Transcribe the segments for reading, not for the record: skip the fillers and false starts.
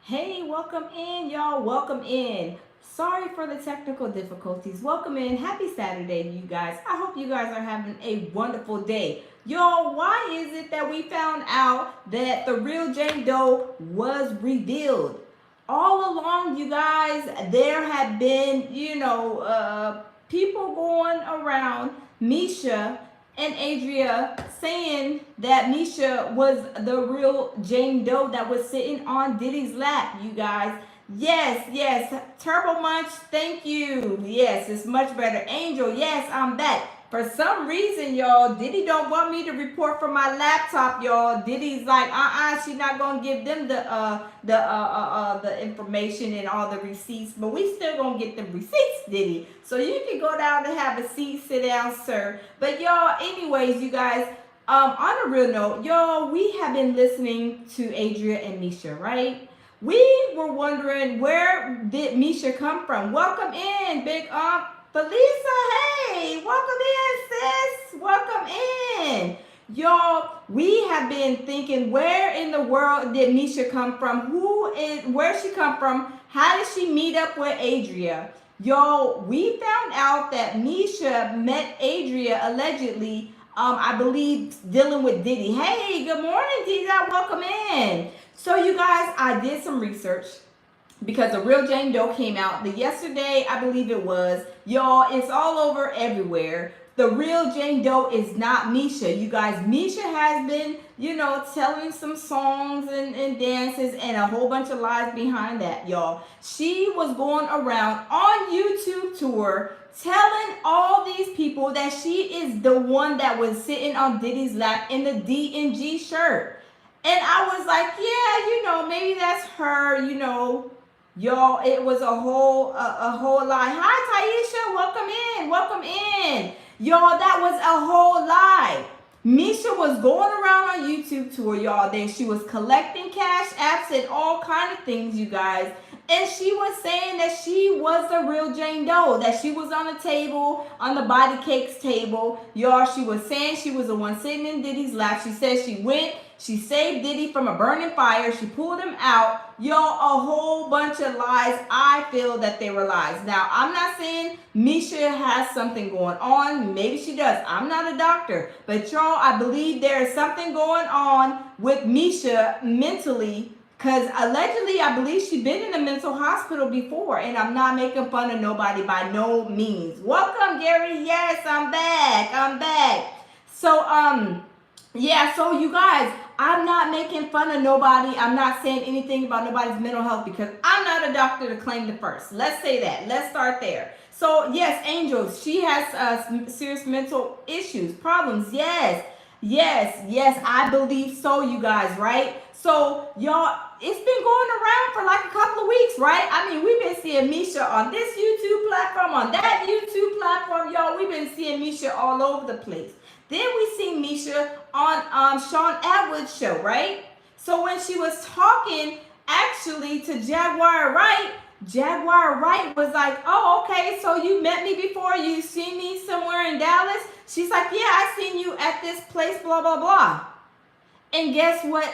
Hey, welcome in, y'all. Welcome in. Sorry for the technical difficulties. Welcome in. Happy Saturday, you guys. I hope you guys are having a wonderful day. Y'all, why is it that we found out that the real Jane Doe was revealed? All along, you guys, there have been, people going around Misha and Adria saying that Misha was the real Jane Doe that was sitting on Diddy's lap, you guys. Yes, yes. Turbo Munch, thank you. Yes, it's much better. Angel, yes, I'm back. For some reason, y'all, Diddy don't want me to report from my laptop, y'all. Diddy's like, she's not gonna give them the information and all the receipts, but we still gonna get the receipts, Diddy. So you can go down and have a seat, sit down, sir. But y'all, anyways, you guys, on a real note, y'all, we have been listening to Adria and Misha, right? We were wondering, where did Misha come from? Welcome in, Big Felisa. Hey, welcome in, sis. Welcome in. Y'all, we have been thinking, where in the world did Misha come from? Where she come from? How did she meet up with Adria? Y'all, we found out that Misha met Adria allegedly, I believe, dealing with Diddy. Hey, good morning, Diddy. Welcome in. So, you guys, I did some research because the real Jane Doe came out the yesterday, I believe it was. Y'all, it's all over everywhere. The real Jane Doe is not Misha. You guys, Misha has been, telling some songs and dances and a whole bunch of lies behind that, y'all. She was going around on YouTube tour telling all these people that she is the one that was sitting on Diddy's lap in the D&G shirt. And I was like, yeah, maybe that's her. Y'all, it was a whole lie. Hi, Taisha, welcome in. Y'all, that was a whole lie. Misha was going around on YouTube tour, y'all. Then she was collecting cash apps and all kind of things, you guys. And she was saying that she was the real Jane Doe, that she was on the table, on the body cakes table. Y'all, she was saying she was the one sitting in Diddy's lap. She said she went, she saved Diddy from a burning fire. She pulled him out. Y'all, a whole bunch of lies. I feel that they were lies. Now, I'm not saying Misha has something going on. Maybe she does. I'm not a doctor. But y'all, I believe there is something going on with Misha mentally, because allegedly, I believe she's been in a mental hospital before, and I'm not making fun of nobody by no means. Welcome, Gary. Yes, I'm back. So, yeah, so you guys, I'm not making fun of nobody. I'm not saying anything about nobody's mental health because I'm not a doctor to claim the first. Let's say that. Let's start there. So, yes, Angel, she has serious mental issues, problems. Yes, I believe so, you guys, right? So, y'all, it's been going around for like a couple of weeks, right? I mean, we've been seeing Misha on this YouTube platform, on that YouTube platform, y'all. We've been seeing Misha all over the place. Then we see Misha on Sean Atwood's show, right? So when she was talking actually to Jaguar Wright was like, oh, okay, so you met me before, you seen me somewhere in Dallas? She's like, yeah, I seen you at this place, blah, blah, blah. And guess what?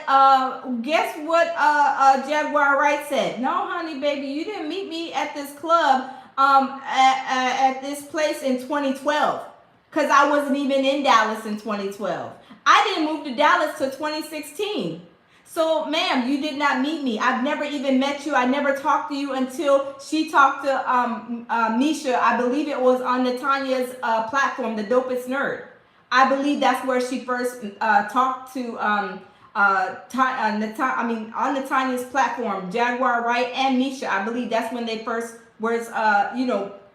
Jaguar Wright said, no, honey, baby, you didn't meet me at this club, at this place in 2012. Because I wasn't even in Dallas in 2012. I didn't move to Dallas till 2016. So, ma'am, you did not meet me. I've never even met you. I never talked to you until she talked to Misha. I believe it was on Natanya's platform, The Dopest Nerd. I believe that's where she first talked to on Natanya's platform, Jaguar Wright and Misha. I believe that's when they first was,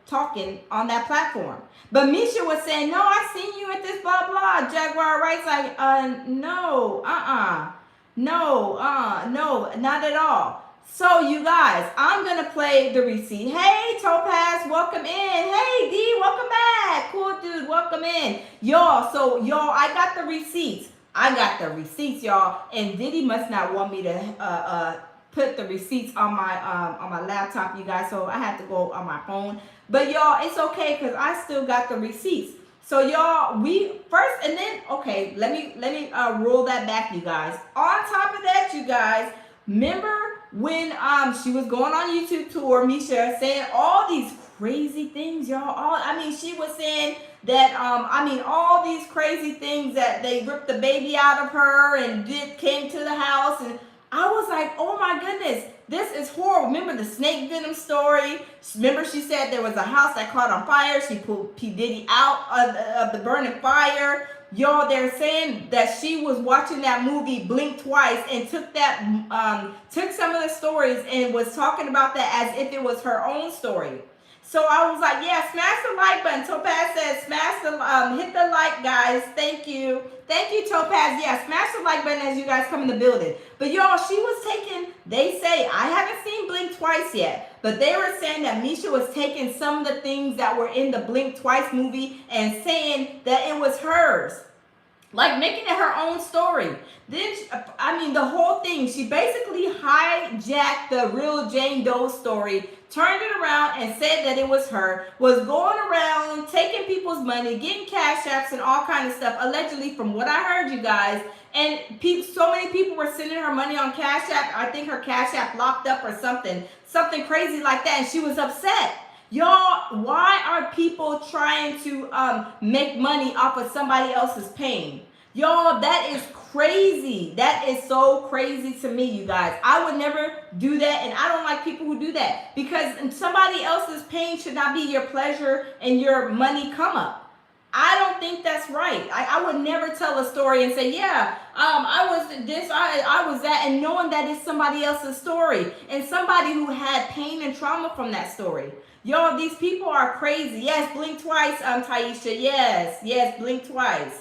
talking on that platform. But Misha was saying, no, I seen you at this blah blah. Jaguar Wright's like, no, not at all. So you guys, I'm gonna play the receipt. Hey Topaz, welcome in. Hey D, welcome back. Cool dude, welcome in. Y'all, I got the receipts. Y'all. And Diddy must not want me to put the receipts on my laptop, you guys. So I have to go on my phone. But y'all, it's okay because I still got the receipts. So y'all, we first and then okay, let me roll that back, you guys. On top of that, you guys, remember when she was going on YouTube tour, Misha saying all these crazy things, y'all. She was saying that all these crazy things, that they ripped the baby out of her and came to the house, and I was like, oh my goodness, this is horrible. Remember the snake venom story? Remember she said there was a house that caught on fire. She pulled P. Diddy out of the burning fire. Y'all, they're saying that she was watching that movie Blink Twice and took some of the stories and was talking about that as if it was her own story. So I was like, yeah, smash the like button. Topaz says, hit the like, guys. Thank you. Thank you, Topaz. Yeah, smash the like button as you guys come in the building. But y'all, she was taking, they say, I haven't seen Blink Twice yet, but they were saying that Misha was taking some of the things that were in the Blink Twice movie and saying that it was hers. Like making it her own story. Then, the whole thing, she basically hijacked the real Jane Doe story, turned it around and said that it was her, was going around taking people's money, getting cash apps and all kind of stuff, allegedly from what I heard, you guys. And so many people were sending her money on Cash App. I think her Cash App locked up or something crazy like that, and she was upset. Y'all, why are people trying to make money off of somebody else's pain? Y'all, that is crazy. That is so crazy to me, you guys. I would never do that, and I don't like people who do that, because somebody else's pain should not be your pleasure and your money come up. I don't think that's right. I would never tell a story and say, yeah, I was this, I was that, and knowing that it's somebody else's story and somebody who had pain and trauma from that story. Y'all, these people are crazy. Yes, Blink Twice, Taisha. Yes, Blink Twice.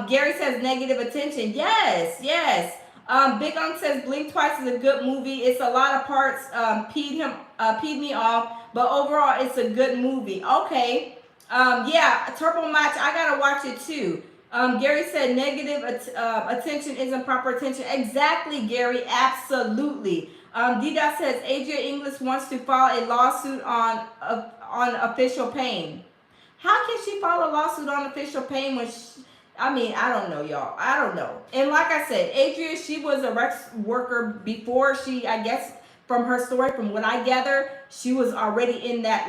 Gary says negative attention. Yes. Big Unk says Blink Twice is a good movie. It's a lot of parts peed me off, but overall it's a good movie. Okay. Yeah, Turbo Match, I gotta watch it too. Gary said negative attention isn't proper attention. Exactly, Gary, absolutely. Dida says Adria English wants to file a lawsuit on official pain. How can she file a lawsuit on official pain when I don't know, y'all. I don't know. And like I said, Adria, she was a Rex worker before I guess, from her story, from what I gather, she was already in that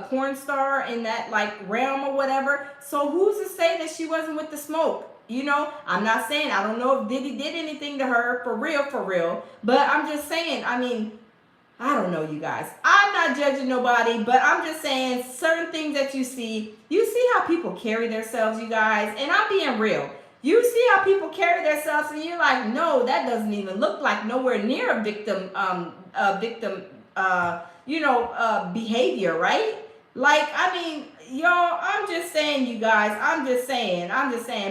porn star, in that realm or whatever. So who's to say that she wasn't with the smoke? I'm not saying, I don't know if Diddy did anything to her for real. But I'm just saying, I don't know, you guys. I'm not judging nobody, but I'm just saying certain things that you see how people carry themselves, you guys. And I'm being real. You see how people carry themselves, and you're like, no, that doesn't even look like nowhere near a victim behavior, right? Y'all, I'm just saying, you guys, I'm just saying.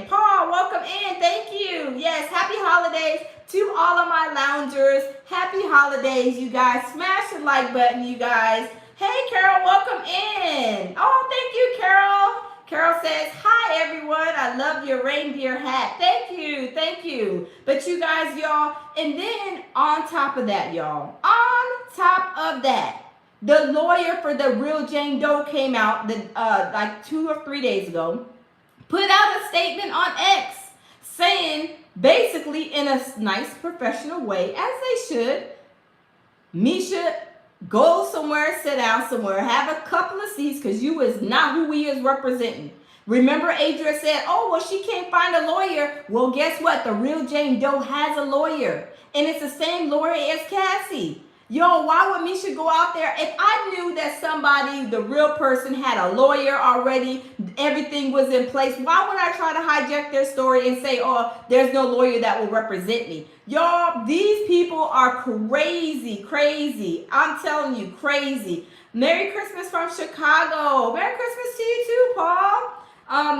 Paul, welcome in. Thank you. Yes, happy holidays to all of my loungers. Happy holidays, you guys. Smash the like button, you guys. Hey, Carol, welcome in. Oh, thank you, Carol. Carol says, hi, everyone. I love your reindeer hat. Thank you. But you guys, y'all, and then on top of that, the lawyer for the real Jane Doe came out 2 or 3 days ago, put out a statement on X saying, basically in a nice professional way, as they should, Misha, go somewhere, sit down somewhere, have a couple of seats, because you is not who we is representing. Remember, Adria said, oh, well, she can't find a lawyer. Well, guess what? The real Jane Doe has a lawyer, and it's the same lawyer as Cassie. Yo, why would Misha go out there? If I knew that somebody, the real person, had a lawyer already, everything was in place, why would I try to hijack their story and say, oh, there's no lawyer that will represent me? Y'all, these people are crazy. I'm telling you, crazy. Merry Christmas from Chicago. Merry Christmas to you too, Paul.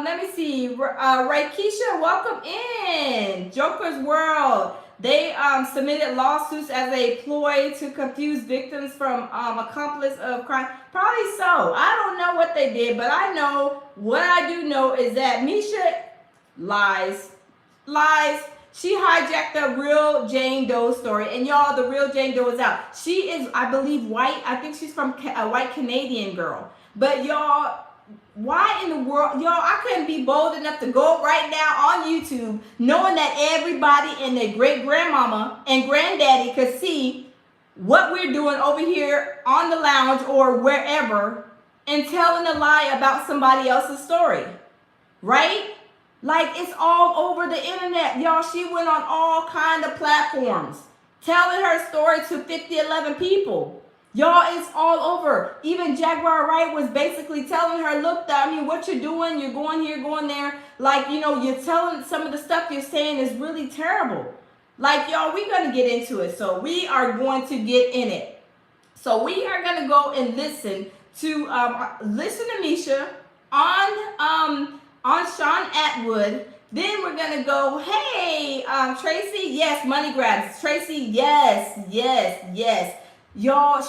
Let me see. Raikisha, welcome in. Joker's World. They submitted lawsuits as a ploy to confuse victims from accomplice of crime. Probably so. I don't know what they did, but what I do know is that Misha lies. She hijacked the real Jane Doe story. And y'all, the real Jane Doe is out. She is, I believe, white. I think she's from a white Canadian girl. But y'all, why in the world, y'all, I couldn't be bold enough to go right now on YouTube knowing that everybody and their great grandmama and granddaddy could see what we're doing over here on the lounge or wherever and telling a lie about somebody else's story, right? Like, it's all over the internet, y'all. She went on all kind of platforms telling her story to 11 people. Y'all, it's all over. Even Jaguar Wright was basically telling her, look, I mean, what you're doing, you're going here, going there. Like, you know, you're telling some of the stuff you're saying is really terrible. Like, y'all, we're going to get into it. So we are going to get in it. So we are going to go and listen to Misha on Sean Atwood. Then we're gonna go, hey, Tracy, yes, money grabs. Tracy, yes, yes, yes. Y'all,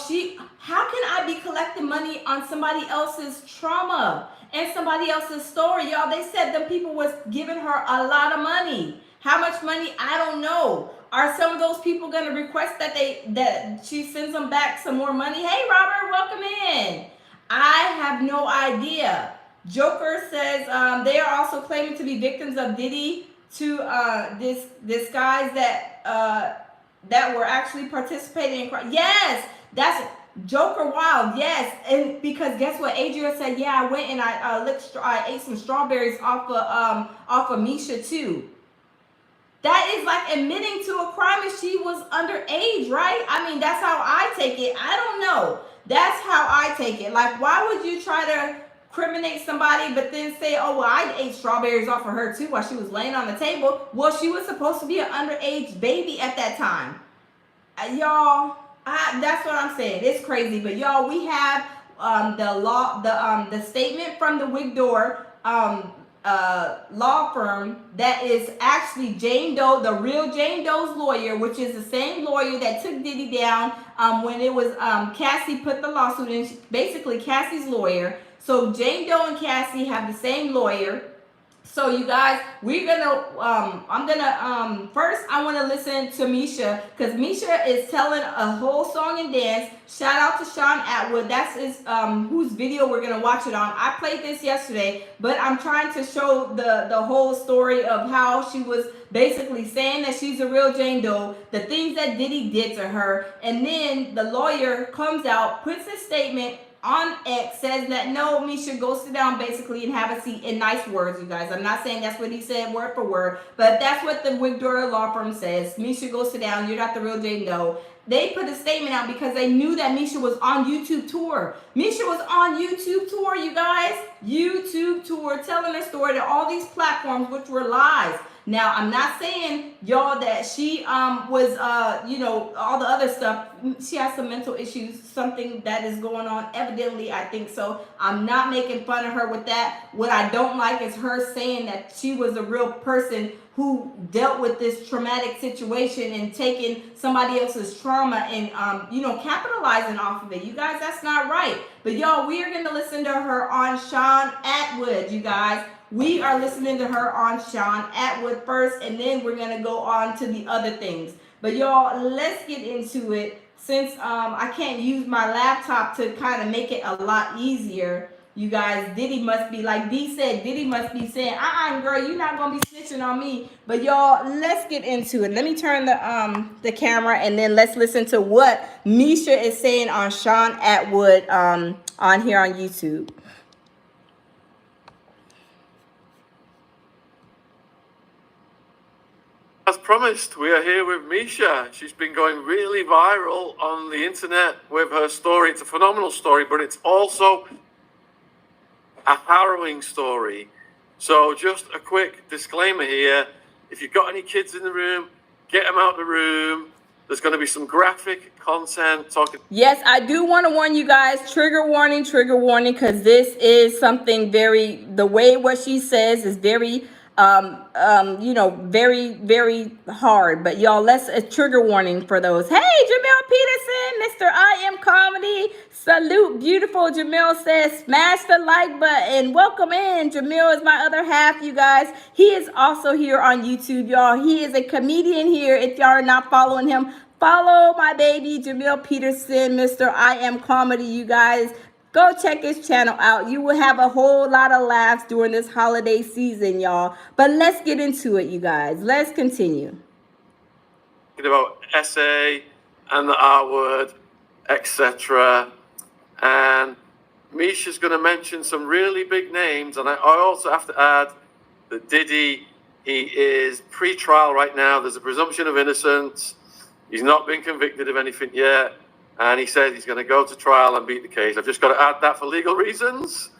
how can I be collecting money on somebody else's trauma and somebody else's story? Y'all, they said the people was giving her a lot of money. How much money? I don't know. Are some of those people gonna request that she sends them back some more money? Hey, Robert, welcome in. I have no idea. Joker says they are also claiming to be victims of Diddy to this guys that were actually participating in crime. Yes, that's Joker Wild. Yes, and because guess what? Adria said, yeah, I went and I ate some strawberries off of Misha too. That is like admitting to a crime if she was underage, right? I mean, that's how I take it. I don't know. That's how I take it. Like, why would you try to criminate somebody but then say, oh, well, I ate strawberries off of her too while she was laying on the table? Well, she was supposed to be an underage baby at that time. Y'all, that's what I'm saying. It's crazy. But y'all, we have the statement from the Wig Door law firm that is actually Jane Doe, the real Jane Doe's lawyer, which is the same lawyer that took Diddy down when it was Cassie put the lawsuit in. Basically, Cassie's lawyer. So Jane Doe and Cassie have the same lawyer. So you guys, we're gonna first I want to listen to Misha, because Misha is telling a whole song and dance. Shout out to Sean Atwood. That's his whose video we're gonna watch it on. I played this yesterday, but I'm trying to show the whole story of how she was basically saying that she's a real Jane Doe, the things that Diddy did to her, and then the lawyer comes out, puts a statement on X, says that no, Misha, go sit down basically and have a seat, in nice words, you guys. I'm not saying that's what he said word for word, but that's what the Wig Door law firm says. Misha, go sit down. You're not the real Jane Doe. They put a statement out because they knew that Misha was on YouTube tour. Misha was on YouTube tour, you guys. YouTube tour, telling her story to all these platforms, which were lies. Now, I'm not saying, y'all, that she was, you know, all the other stuff. She has some mental issues, something that is going on. Evidently, I think so. I'm not making fun of her with that. What I don't like is her saying that she was a real person who dealt with this traumatic situation and taking somebody else's trauma and, you know, capitalizing off of it. You guys, that's not right. But, y'all, we are going to listen to her on Sean Atwood, you guys. We are listening to her on Sean Atwood first, and then we're going to go on to the other things. But, y'all, let's get into it. Since I can't use my laptop to kind of make it a lot easier, you guys, Diddy must be, like B said, Diddy must be saying, girl, you're not going to be snitching on me. But, y'all, let's get into it. Let me turn the camera, and then let's listen to what Misha is saying on Sean Atwood on here on YouTube. As promised, we are here with Misha. She's been going really viral on the internet with her story. It's a phenomenal story, but it's also a harrowing story. So just a quick disclaimer here. If you've got any kids in the room, get them out of the room. There's going to be some graphic content talking. Yes, I do want to warn you guys, trigger warning, because this is something very, the way what she says is very, you know, very, very hard. But y'all, let's a trigger warning for those. Hey, Jamel Peterson, Mr. I Am Comedy. Salute, beautiful. Jamil says, smash the like button. Welcome in. Jamil is my other half, you guys. He is also here on YouTube, y'all. He is a comedian here. If y'all are not following him, follow my baby, Jamil Peterson, Mr. I Am Comedy, you guys. Go check his channel out. You will have a whole lot of laughs during this holiday season, y'all. But let's get into it, you guys. Let's continue. About SA and the R word, etc. And Misha's going to mention some really big names, and I also have to add that Diddy, he is pre-trial right now. There's a presumption of innocence. He's not been convicted of anything yet, and he said he's going to go to trial and beat the case. I've just got to add that for legal reasons,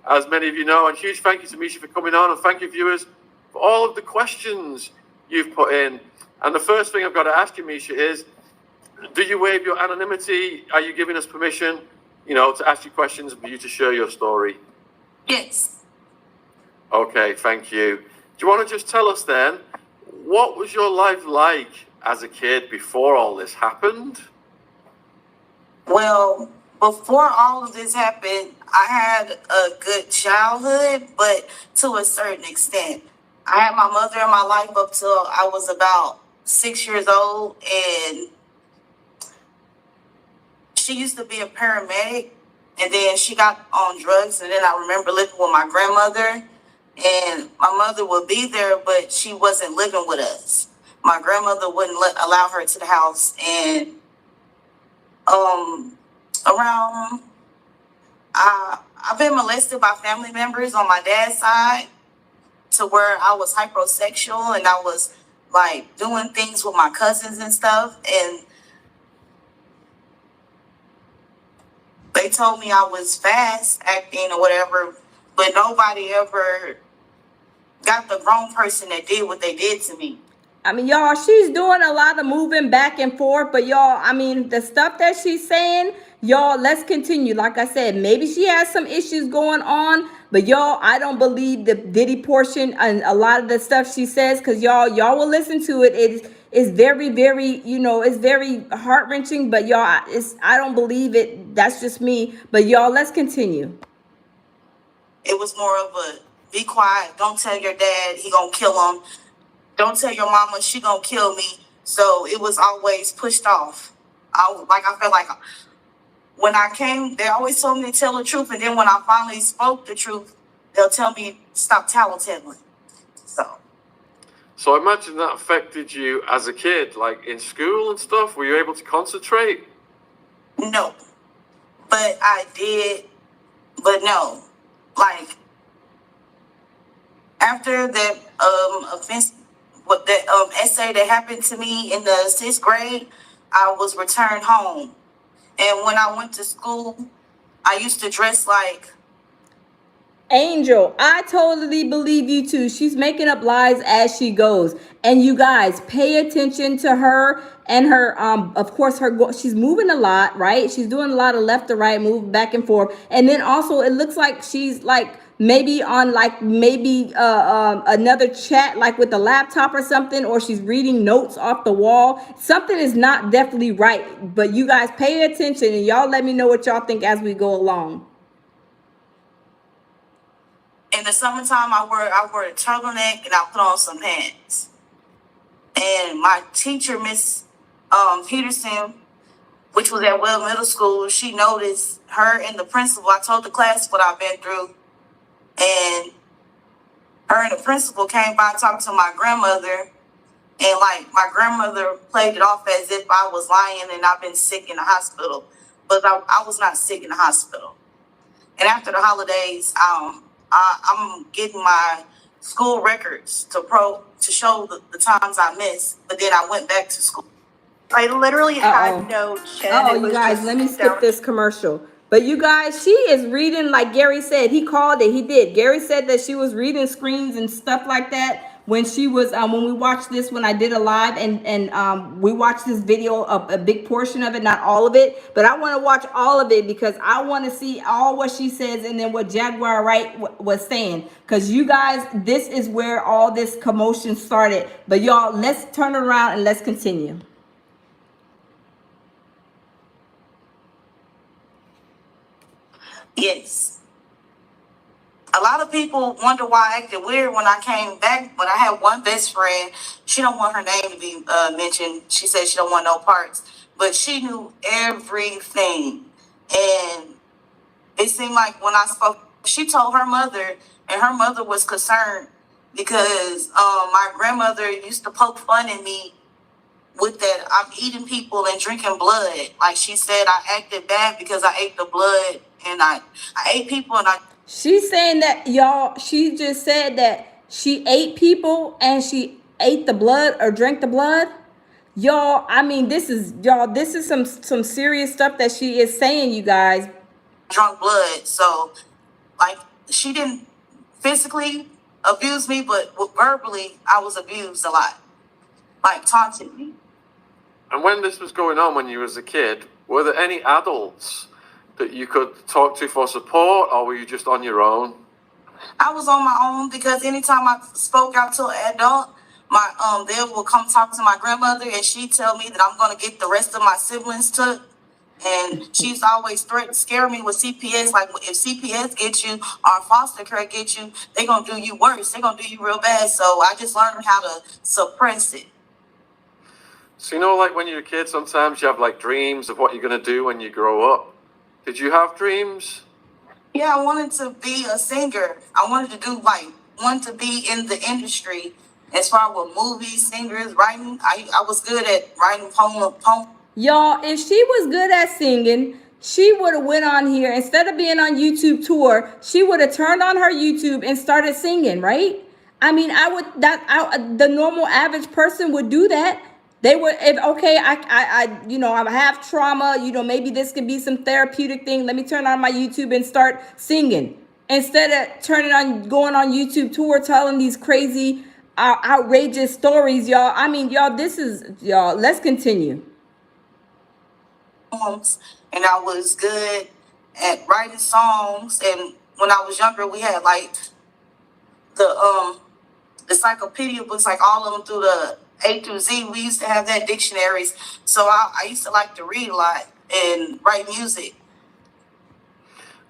as many of you know. And huge thank you to Misha for coming on, and thank you, viewers, for all of the questions you've put in. And the first thing I've got to ask you, Misha, is, do you waive your anonymity? Are you giving us permission, to ask you questions and for you to share your story? Yes. Okay, thank you. Do you want to just tell us then, what was your life like as a kid before all this happened? Well, before all of this happened, I had a good childhood, but to a certain extent. I had my mother in my life up till I was about 6 years old, and she used to be a paramedic, and then she got on drugs, and then I remember living with my grandmother, and my mother would be there, but she wasn't living with us. My grandmother wouldn't allow her to the house, and around I've been molested by family members on my dad's side, to where I was hypersexual and I was like doing things with my cousins and stuff, and they told me I was fast acting or whatever, but nobody ever got the grown person that did what they did to me. I mean, y'all, she's doing a lot of moving back and forth, but y'all, I mean, the stuff that she's saying, y'all, let's continue. Like I said, maybe she has some issues going on, but y'all, I don't believe the Diddy portion and a lot of the stuff she says, because y'all will listen to it. It's very, very, it's very heart-wrenching, but y'all, I don't believe it. That's just me. But y'all, let's continue. It was more of a, be quiet, don't tell your dad, he gonna kill him. Don't tell your mama, she gonna kill me. So it was always pushed off. I felt like when I came, they always told me to tell the truth, and then when I finally spoke the truth, they'll tell me stop tattling. So I imagine that affected you as a kid, like in school and stuff. Were you able to concentrate? No, but I did. But no, like after that offense, that essay that happened to me in the 6th grade, I was returned home, and when I went to school, I used to dress like Angel, I totally believe you too. She's making up lies as she goes. And you guys, pay attention to her and her of course she's moving a lot, right? She's doing a lot of left to right, move back and forth. And then also it looks like she's like maybe on another chat, like with the laptop or something, or she's reading notes off the wall. Something is not definitely right. But you guys pay attention, and y'all let me know what y'all think as we go along. in the summertime, I wear a turtleneck and I put on some pants. And my teacher, Miss Peterson, which was at Well Middle School, she noticed her and the principal. I told the class what I've been through, and her and the principal came by and talked to my grandmother, and like my grandmother played it off as if I was lying and I've been sick in the hospital, but I was not sick in the hospital. And after the holidays, I'm getting my school records to show the times I missed, but then I went back to school. I literally had no chin. Oh, you guys, let me skip this commercial. But you guys, she is reading, like Gary said, he called it, he did. Gary said that she was reading screens and stuff like that when she was, when we watched this, when I did a live, and we watched this video, a big portion of it, not all of it, but I want to watch all of it because I want to see all what she says and then what Jaguar was saying. Because you guys, this is where all this commotion started. But y'all, let's turn around and let's continue. Yes. A lot of people wonder why I acted weird when I came back, but I had one best friend. She don't want her name to be mentioned. She said she don't want no parts, but she knew everything. And it seemed like when I spoke, she told her mother, and her mother was concerned because my grandmother used to poke fun at me with that, I'm eating people and drinking blood. Like she said, I acted bad because I ate the blood, and I ate people, and I. She's saying that, y'all, she just said that she ate people and she ate the blood or drank the blood. Y'all, I mean, this is some serious stuff that she is saying, you guys. Drunk blood. So, like, she didn't physically abuse me, but verbally, I was abused a lot. Like, taunted me. And when this was going on when you was a kid, were there any adults that you could talk to for support, or were you just on your own? I was on my own because anytime I spoke out to an adult, my they will come talk to my grandmother, and she tell me that I'm gonna get the rest of my siblings took. And she's always threatened, scare me with CPS. Like, if CPS gets you or foster care gets you, they gonna do you worse. They gonna do you real bad. So I just learned how to suppress it. So, you know, like when you're a kid, sometimes you have like dreams of what you're going to do when you grow up. Did you have dreams? Yeah, I wanted to be a singer. I wanted to do wanted to be in the industry as far with movies, singers, writing. I was good at writing poems. Y'all, if she was good at singing, she would have went on here instead of being on YouTube tour. She would have turned on her YouTube and started singing, right? I mean, the normal average person would do that. They would, if okay, I have trauma. Maybe this could be some therapeutic thing. Let me turn on my YouTube and start singing instead of going on YouTube tour, telling these crazy, outrageous stories, y'all. I mean, y'all, y'all. Let's continue. And I was good at writing songs. And when I was younger, we had like the encyclopedia books, like all of them through the A through Z. We used to have that dictionaries. So I used to like to read a lot and write music.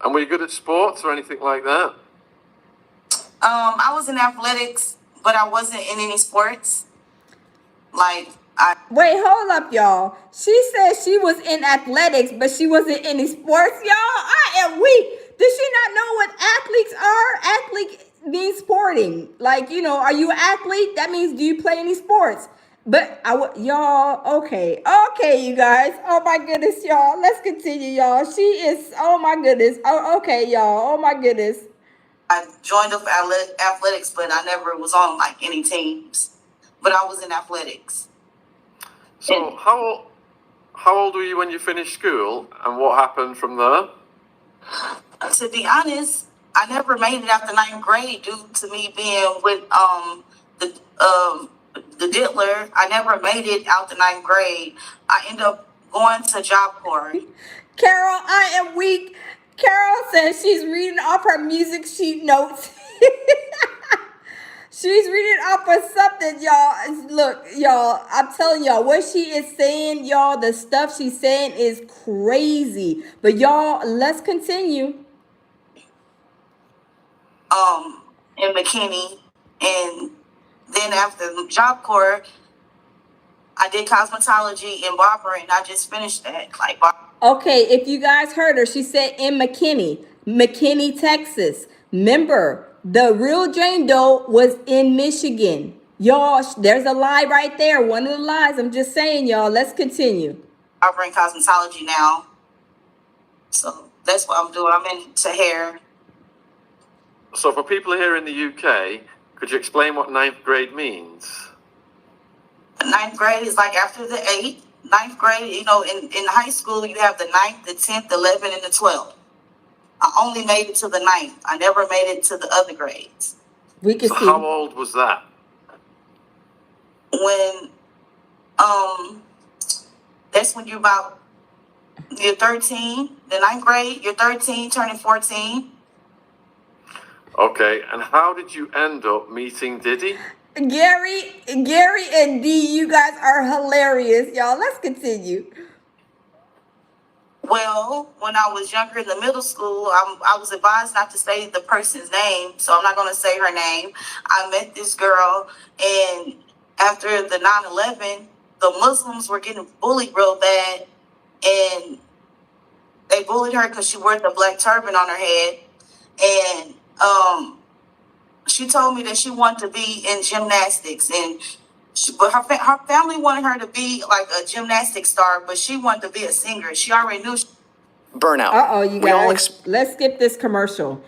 And were you good at sports or anything like that? I was in athletics, but I wasn't in any sports. Wait, hold up, y'all. She said she was in athletics, but she wasn't in any sports, y'all. I am weak. Does she not know what athletes are? Athlete means sporting. Like, are you an athlete? That means, do you play any sports? But y'all, okay, you guys. Oh my goodness, y'all. Let's continue, y'all. She is. Oh my goodness. Oh, okay, y'all. Oh my goodness. I joined up athletics, but I never was on like any teams. But I was in athletics. So how old were you when you finished school, and what happened from there? To be honest, I never made it after 9th grade due to me being with the diddler. I never made it out the 9th grade. I ended up going to Jaguar. Carol, I am weak. Carol says she's reading off her music sheet notes. She's reading off of something, y'all. Look, y'all, I'm telling y'all, what she is saying, y'all, the stuff she's saying is crazy. But y'all, let's continue. In McKinney, and then after Job Corps, I did cosmetology in barbering, and I just finished that. Okay, if you guys heard her, she said in McKinney, Texas. Remember, the real Jane Doe was in Michigan. Y'all, there's a lie right there. One of the lies. I'm just saying, y'all. Let's continue. Barbering cosmetology now. So that's what I'm doing. I'm into hair. So for people here in the UK, could you explain what 9th grade means? 9th grade is like after the 8th. 9th grade, in high school, you have the 9th, the 10th, the 11th, and the 12th. I only made it to the 9th. I never made it to the other grades. We can see. How old was that? When, that's when you're 13, the 9th grade, you're 13, turning 14. Okay, and how did you end up meeting Diddy? Gary and D, you guys are hilarious, y'all. Let's continue. Well, when I was younger in the middle school, I was advised not to say the person's name, so I'm not going to say her name. I met this girl, and after the 9/11, the Muslims were getting bullied real bad, and they bullied her because she wore the black turban on her head, and she told me that she wanted to be in gymnastics, and But her family wanted her to be like a gymnastics star, but she wanted to be a singer. She already knew. Burnout. Uh-oh, you guys. Let's skip this commercial.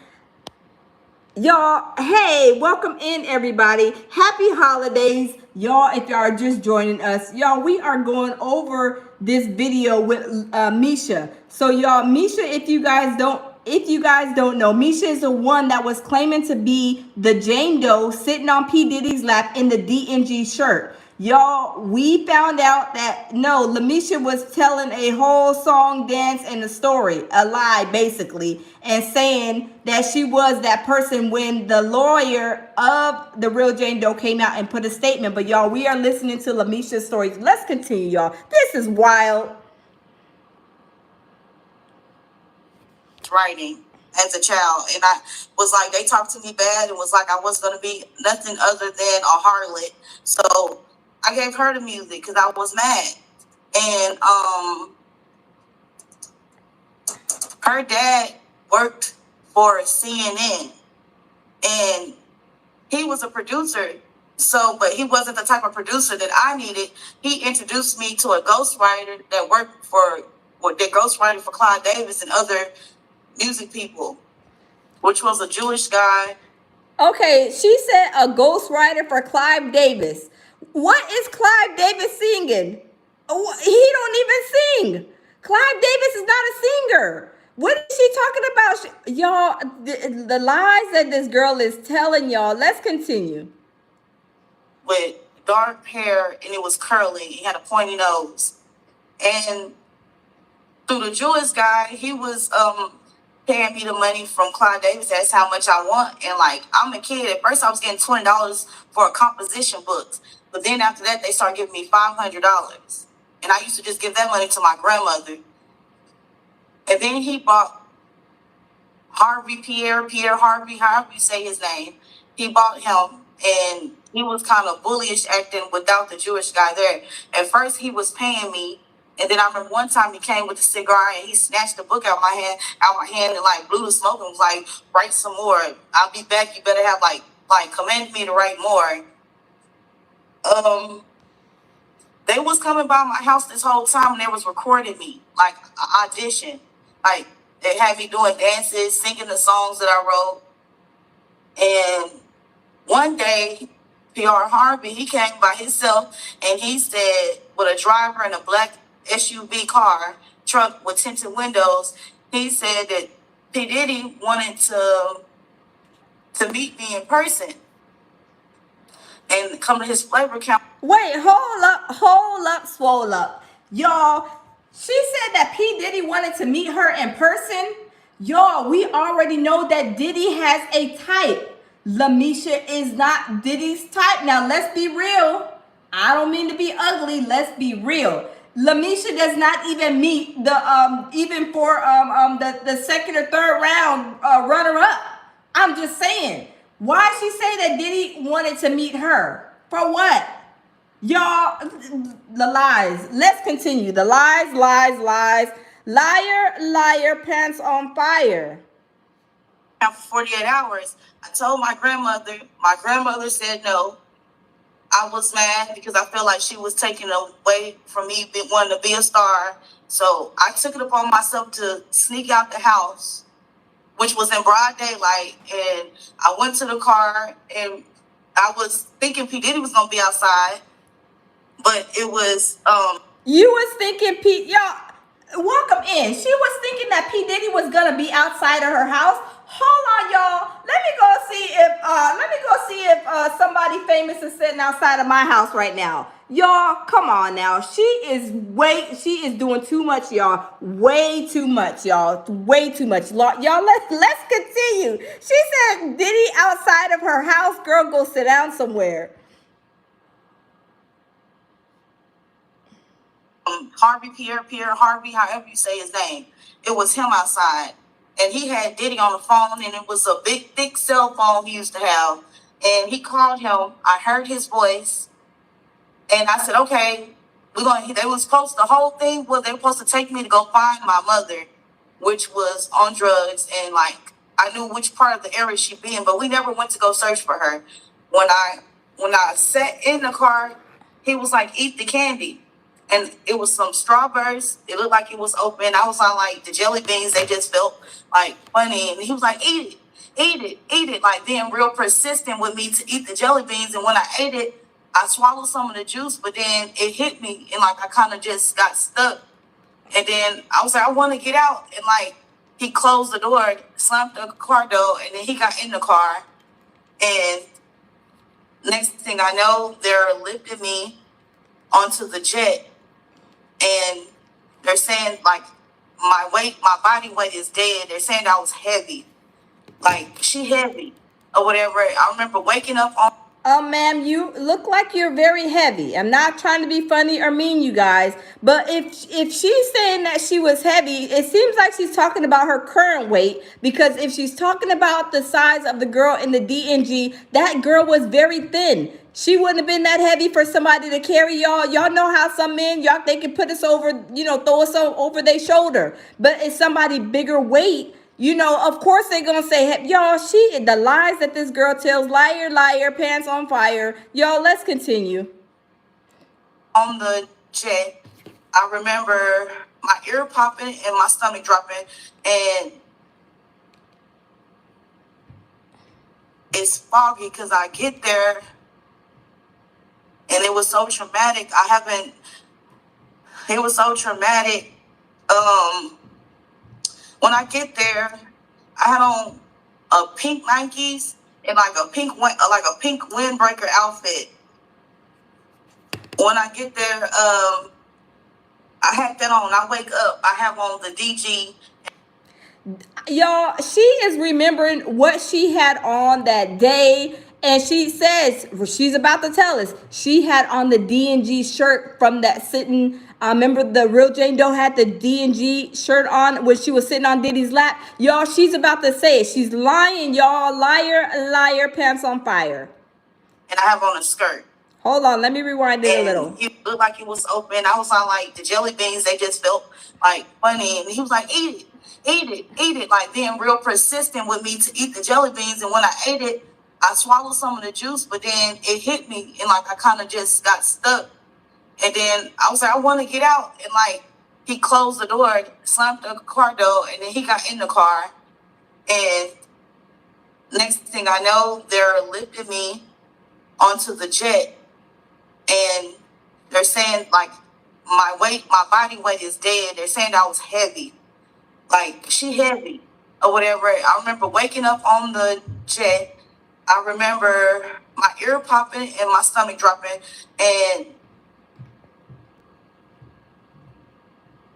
Y'all, hey, welcome in everybody. Happy holidays. Y'all, if y'all are just joining us, y'all, we are going over this video with Misha. So y'all, Misha, if you guys don't know, Misha is the one that was claiming to be the Jane Doe sitting on P. Diddy's lap in the DNG shirt. Y'all, we found out that no, Lamisha was telling a whole song, dance, and a story, a lie basically, and saying that she was that person when the lawyer of the real Jane Doe came out and put a statement. But y'all, we are listening to Lamisha's stories. Let's continue, y'all. This is wild. Writing as a child, and I was like, they talked to me bad and was like I was going to be nothing other than a harlot. So I gave her the music because I was mad. And her dad worked for CNN, and he was a producer. So, but he wasn't the type of producer that I needed. He introduced me to a ghostwriter that worked for, or that ghostwriter for Clive Davis and other music people, which was a Jewish guy. Okay, she said a ghostwriter for Clive Davis. What is Clive Davis singing? He don't even sing. Clive Davis is not a singer. What is she talking about? Y'all, the lies that this girl is telling y'all. Let's continue. With dark hair, and it was curly. He had a pointy nose. And through the Jewish guy, he was paying me the money from Clive Davis. That's how much I want. And like, I'm a kid. At first I was getting $20 for a composition books. But then after that, they started giving me $500. And I used to just give that money to my grandmother. And then he bought Pierre Harvey, however you say his name. He bought him, and he was kind of bullyish acting without the Jewish guy there. At first he was paying me. And then I remember one time he came with a cigar and he snatched the book out my hand and like blew the smoke and was like, write some more. I'll be back. You better have like command me to write more. They was coming by my house this whole time and they was recording me, like audition. Like they had me doing dances, singing the songs that I wrote. And one day, P.R. Harvey, he came by himself and he said, with a driver in a black SUV truck with tinted windows, he said that P. Diddy wanted to meet me in person and come to his flavor camp. Wait, hold up, swole up. Y'all, she said that P. Diddy wanted to meet her in person. Y'all, we already know that Diddy has a type. Lamisha is not Diddy's type. Now, let's be real. I don't mean to be ugly. Let's be real. Lamisha does not even meet the even for the second or third round runner up. I'm just saying. Why she say that Diddy wanted to meet her? For what? Y'all, the lies. Let's continue. The lies. Liar, pants on fire. For 48 hours, I told my grandmother. My grandmother said no. I was mad because I felt like she was taking away from me wanting to be a star. So I took it upon myself to sneak out the house, which was in broad daylight. And I went to the car and I was thinking P. Diddy was going to be outside. But it was... You was thinking y'all, welcome in. She was thinking that P. Diddy was going to be outside of her house. Hold on, y'all. Let me go see if somebody famous is sitting outside of my house right now. Y'all, come on now. She is doing too much, y'all. Way too much, y'all. Way too much. Y'all, let's continue. She said Diddy outside of her house. Girl, go sit down somewhere. Pierre Harvey, however you say his name. It was him outside. And he had Diddy on the phone, and it was a big, thick cell phone he used to have. And he called him. I heard his voice. And I said, okay, the whole thing was they were supposed to take me to go find my mother, which was on drugs. And like, I knew which part of the area she'd be in, but we never went to go search for her. When I sat in the car he was like, eat the candy. And it was some strawberries. It looked like it was open. I was like the jelly beans, they just felt like funny. And he was like, eat it, eat it, eat it. Like being real persistent with me to eat the jelly beans. And when I ate it, I swallowed some of the juice, but then it hit me and like I kind of just got stuck. And then I was like, I want to get out. And like he closed the door, slammed the car door, and then he got in the car. And next thing I know, they're lifting me onto the jet. And they're saying like my body weight is dead. They're saying I was heavy. Like she heavy or whatever. I remember waking up on Ma'am, you look like you're very heavy. I'm not trying to be funny or mean, you guys, but if she's saying that she was heavy, it seems like she's talking about her current weight. Because if she's talking about the size of the girl in the DNG, that girl was very thin. She wouldn't have been that heavy for somebody to carry y'all. Y'all know how some men, y'all, they can put us over, throw us over their shoulder. But it's somebody bigger weight. Of course they're gonna say, y'all, the lies that this girl tells, liar, liar, pants on fire. Y'all, let's continue. On the jet, I remember my ear popping and my stomach dropping, and it's foggy because I get there, and it was so traumatic. It was so traumatic. When I get there, I had on a pink Nikes and like a pink windbreaker outfit. When I get there, I had that on. I wake up, I have on the DG. Y'all, she is remembering what she had on that day. And she says, she's about to tell us, she had on the D&G shirt from that sitting. I remember the real Jane Doe had the D&G shirt on when she was sitting on Diddy's lap. Y'all, she's about to say it. She's lying, y'all. Liar, liar, pants on fire. And I have on a skirt. Hold on, let me rewind it a little. It looked like it was open. I was like the jelly beans, they just felt like funny. And he was like, eat it, eat it, eat it. Like being real persistent with me to eat the jelly beans. And when I ate it, I swallowed some of the juice, but then it hit me and like I kind of just got stuck. And then I was like, I want to get out. And like he closed the door, slammed the car door, and then he got in the car. And next thing I know, they're lifting me onto the jet. And they're saying like my body weight is dead. They're saying I was heavy. Like she heavy or whatever. I remember waking up on the jet. I remember my ear popping and my stomach dropping. And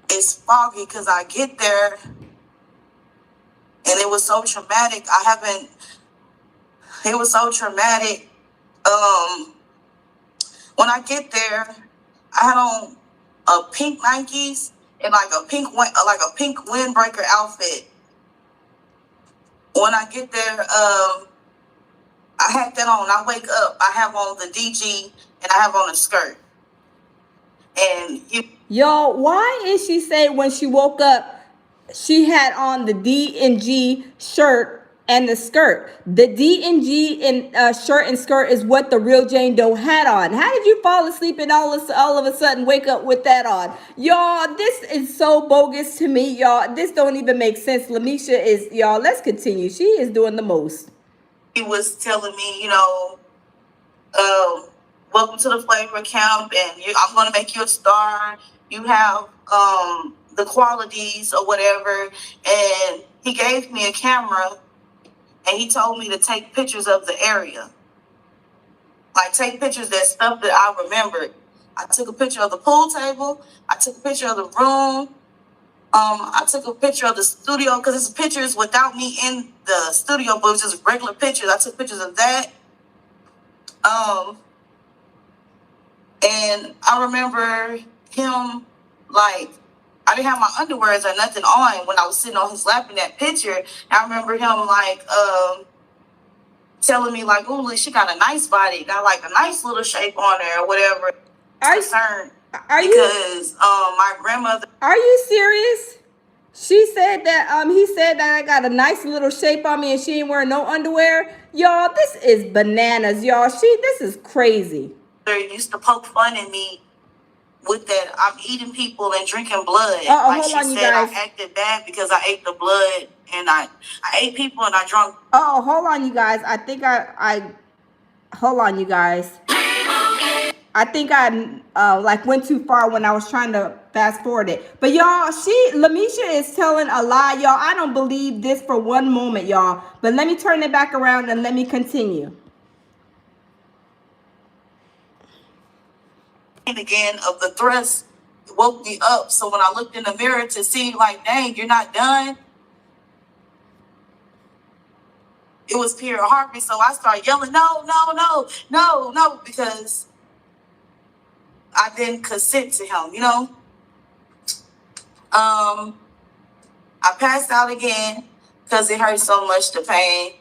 it's foggy because I get there and it was so traumatic. It was so traumatic. When I get there, I had on a pink Nikes and like a pink windbreaker outfit. When I get there, I had that on. I wake up, I have on the DG and I have on a skirt. And y'all, why is she saying when she woke up she had on the D&G shirt and the skirt? The D&G shirt and skirt is what the real Jane Doe had on. How did you fall asleep and all of a sudden wake up with that on? Y'all, this is so bogus to me, y'all. This don't even make sense. Misha is, y'all, let's continue. She is doing the most. He was telling me, welcome to the flavor camp, and I'm going to make you a star. You have the qualities or whatever. And he gave me a camera, and he told me to take pictures of the area. Like, take pictures of that stuff that I remembered. I took a picture of the pool table. I took a picture of the room. I took a picture of the studio because it's pictures without me in the studio, but it was just regular pictures. I took pictures of that. And I remember him, like, I didn't have my underwears or nothing on when I was sitting on his lap in that picture. And I remember him, like, telling me, like, "Ooh, she got a nice body, got, like, a nice little shape on her," or whatever. Because my grandmother... Are you serious? She said that, he said that I got a nice little shape on me and she ain't wearing no underwear. Y'all, this is bananas, y'all. This is crazy. They used to poke fun at me with that I'm eating people and drinking blood. Hold on, you guys. I acted bad because I ate the blood and I ate people and I drunk. Hold on, you guys. I think I hold on, you guys. I think I like went too far when I was trying to fast forward it. But y'all, Lamisha is telling a lie, y'all. I don't believe this for one moment, y'all. But let me turn it back around and let me continue. Again of the thrust woke me up. So when I looked in the mirror to see, like, dang, you're not done, it was pure heartbeat. So I started yelling, no, no, no, no, no, because I didn't consent to him, you know. I passed out again because it hurt so much, the pain.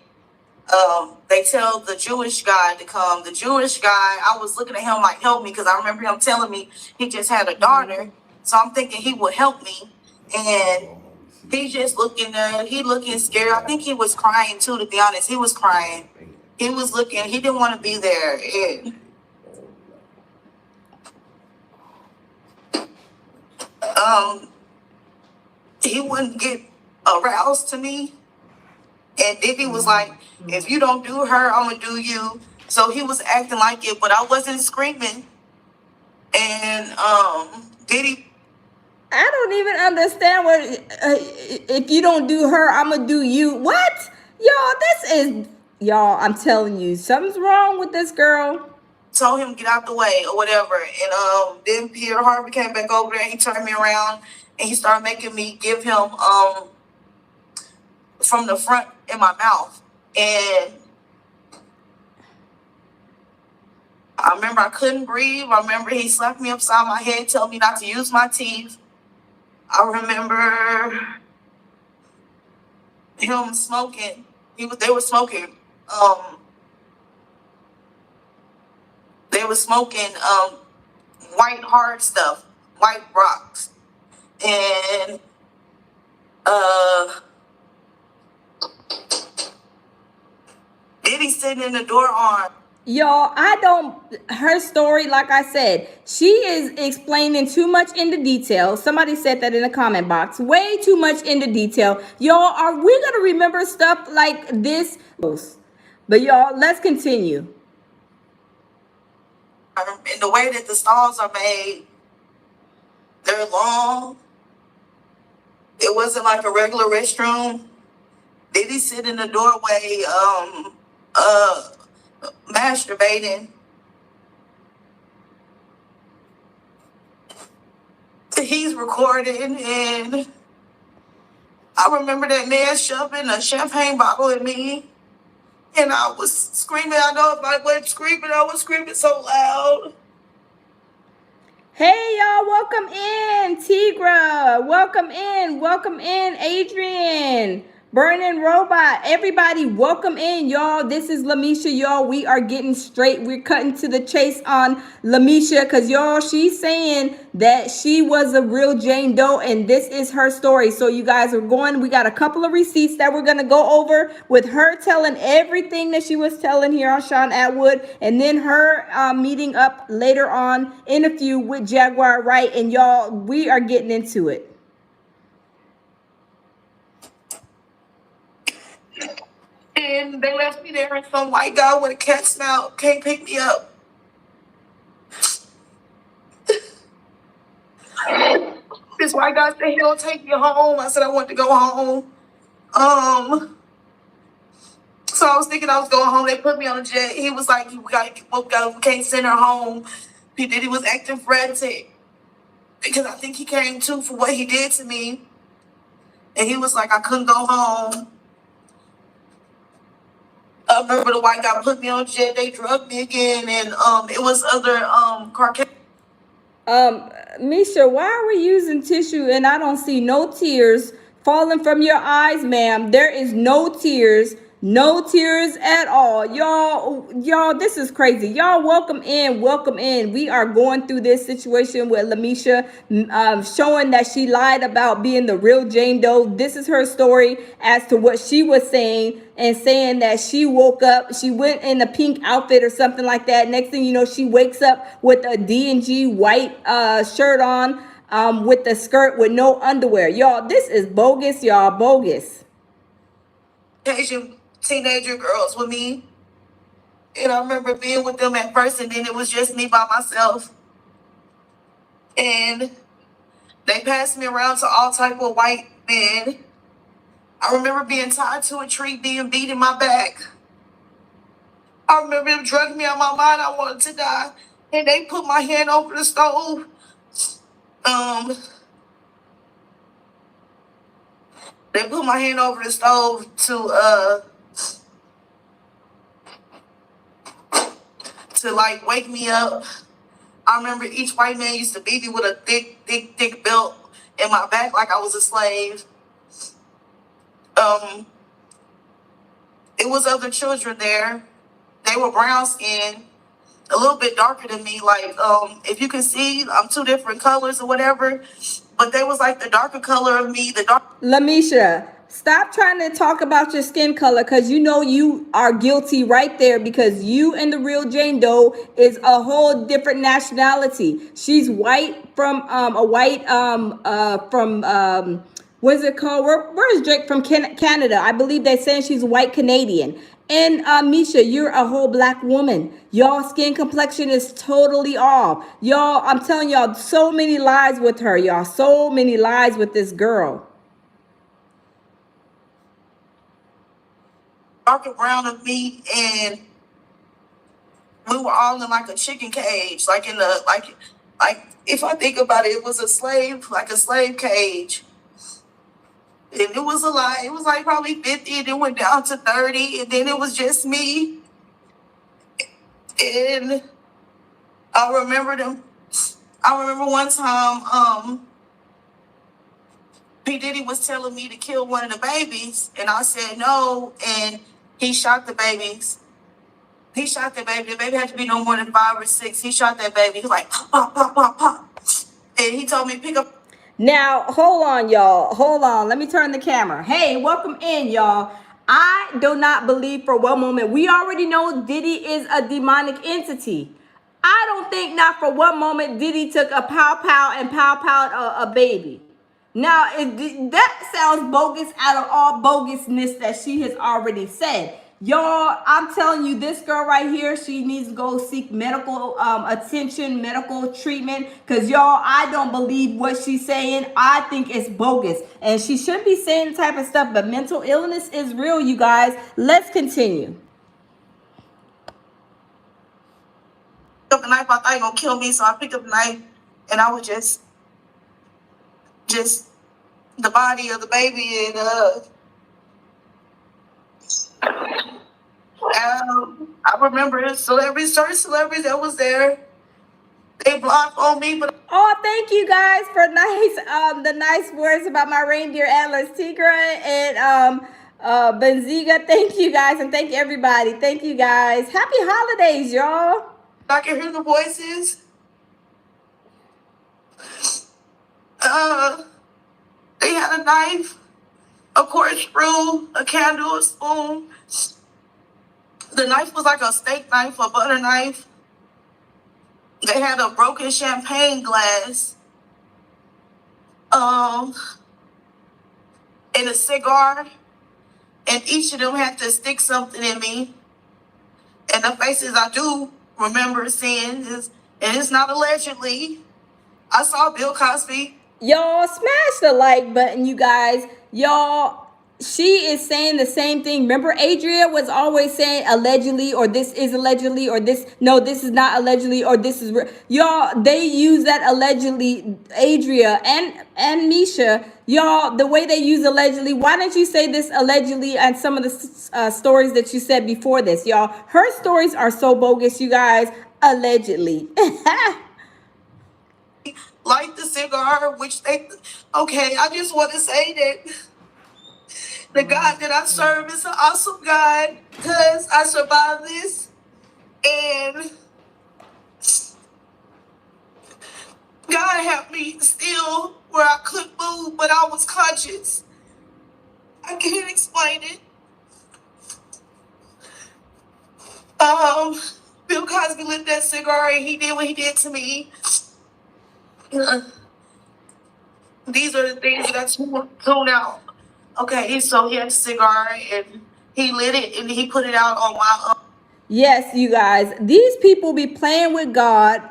They tell the Jewish guy to come. The Jewish guy, I was looking at him like, help me, because I remember him telling me he just had a daughter. So I'm thinking he would help me. And he just looking there, he looking scared. I think he was crying too, to be honest. He was crying. He was looking, he didn't want to be there. And, he wouldn't get aroused to me. And Diddy was like, if you don't do her, I'm going to do you. So he was acting like it, but I wasn't screaming. And Diddy. I don't even understand what, if you don't do her, I'm going to do you. What? Y'all, I'm telling you, something's wrong with this girl. Told him get out the way or whatever. And then Peter Harvey came back over there. He turned me around and he started making me give him from the front in my mouth. And I remember I couldn't breathe. I remember he slapped me upside my head, told me not to use my teeth. I remember him smoking. They were smoking. They were smoking white hard stuff, white rocks. And Diddy sitting in the door on. Y'all, her story, like I said, she is explaining too much into detail. Somebody said that in the comment box. Way too much into detail. Y'all, are we going to remember stuff like this? But y'all, let's continue. And the way that the stalls are made, they're long. It wasn't like a regular restroom. Diddy sit in the doorway, masturbating. He's recording, and I remember that man shoving a champagne bottle at me, and I was screaming. I know if I wasn't screaming, I was screaming so loud. Hey, y'all, welcome in, Tigra. Welcome in, Adrian. Burning Robot, everybody, welcome in, y'all. This is Lamisha, y'all. We are getting straight. We're cutting to the chase on Lamisha because, y'all, she's saying that she was a real Jane Doe, and this is her story. So, you guys are we got a couple of receipts that we're going to go over with her telling everything that she was telling here on Sean Atwood, and then her meeting up later on in a few with Jaguar, right? And, y'all, we are getting into it. And they left me there, and some white guy with a cat snout came pick me up. This white guy said he gonna take me home. I said I want to go home. So I was thinking I was going home. They put me on a jet. He was like, we can't send her home. He was acting frantic because I think he came to for what he did to me. And he was like, I couldn't go home. I remember the white guy put me on jet. They drugged me again, and it was other Caucasian. Misha, why are we using tissue and I don't see no tears falling from your eyes, ma'am? There is no tears. No tears at all. Y'all, this is crazy. Y'all, welcome in, welcome in. We are going through this situation with Lamisha, showing that she lied about being the real Jane Doe. This is her story as to what she was saying, and saying that she woke up, she went in a pink outfit or something like that. Next thing you know, she wakes up with a D&G white shirt on, with the skirt with no underwear. Y'all, this is bogus, y'all, bogus. Asian teenager girls with me. And I remember being with them at first, and then it was just me by myself. And they passed me around to all type of white men. I remember being tied to a tree, being beat in my back. I remember them drugging me out of my mind. I wanted to die. And they put my hand over the stove. They put my hand over the stove to like wake me up. I remember each white man used to beat me with a thick belt in my back like I was a slave. It was other children there. They were brown skinned, a little bit darker than me. Like, if you can see, I'm two different colors or whatever. But they was like the darker color of me, the dark. Lamisha, stop trying to talk about your skin color, because you know you are guilty right there, because you and the real Jane Doe is a whole different nationality. She's white from a white from what is it called? Where is Drake from? Canada. I believe they're saying she's white Canadian. And Misha, you're a whole black woman. Y'all skin complexion is totally off. Y'all, I'm telling y'all, so many lies with her, y'all. So many lies with this girl. Darker brown of me, and we were all in like a chicken cage, like in the like if I think about it, it was a slave cage. And it was a lot. It was like probably 50, and it went down to 30, and then it was just me. And I remember one time, P. Diddy was telling me to kill one of the babies, and I said no, and he shot the babies. He shot the baby. The baby had to be no more than 5 or 6. He shot that baby. He was like, pop, pop, pop, pop. And he told me, pick up. Now, hold on, y'all. Hold on. Let me turn the camera. Hey, welcome in, y'all. I do not believe for one moment. We already know Diddy is a demonic entity. I don't think not for one moment Diddy took a pow pow and pow pow a baby. Now, that sounds bogus out of all bogusness that she has already said. Y'all, I'm telling you, this girl right here, she needs to go seek medical attention, medical treatment. Because, y'all, I don't believe what she's saying. I think it's bogus. And she shouldn't be saying the type of stuff. But mental illness is real, you guys. Let's continue. Up the knife. I thought he was going to kill me. So I picked up the knife, and I was just the body of the baby, and I remember certain celebrities that was there. They blocked on me, but oh, thank you guys for the nice words about my reindeer antlers, Tigra and Benziga. Thank you guys, and thank everybody. Thank you guys. Happy holidays, y'all. I can hear the voices. They had a knife, a corkscrew, a candle, a spoon. The knife was like a steak knife, a butter knife. They had a broken champagne glass. And a cigar. And each of them had to stick something in me. And the faces I do remember seeing is, and it's not allegedly, I saw Bill Cosby. Y'all smash the like button, you guys. Y'all, she is saying the same thing. Remember, Adria was always saying allegedly, or this is allegedly, or this is not allegedly, or this is y'all. They use that allegedly, Adria and Misha. Y'all, the way they use allegedly. Why don't you say this allegedly and some of the stories that you said before this, y'all? Her stories are so bogus, you guys. Allegedly. Light the cigar, which they, okay, I just want to say that The God that I serve is an awesome God because I survived this. And God helped me still where I couldn't move, but I was conscious. I can't explain it. Bill Cosby lit that cigar and he did what he did to me. These are the things that I tune out. Okay, so he had a cigar and he lit it and he put it out on my. Yes, you guys, these people be playing with God,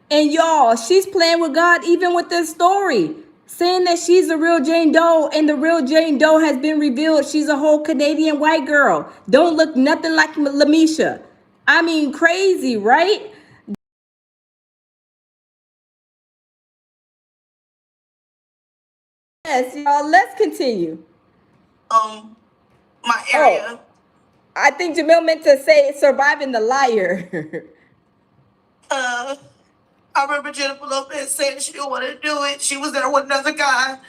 and y'all, she's playing with God even with this story, saying that she's a real Jane Doe, and the real Jane Doe has been revealed. She's a whole Canadian white girl. Don't look nothing like Misha. I mean, crazy, right? Yes, y'all, let's continue. My area. Oh, I think Jamil meant to say surviving the liar. I remember Jennifer Lopez saying she didn't want to do it. She was there with another guy,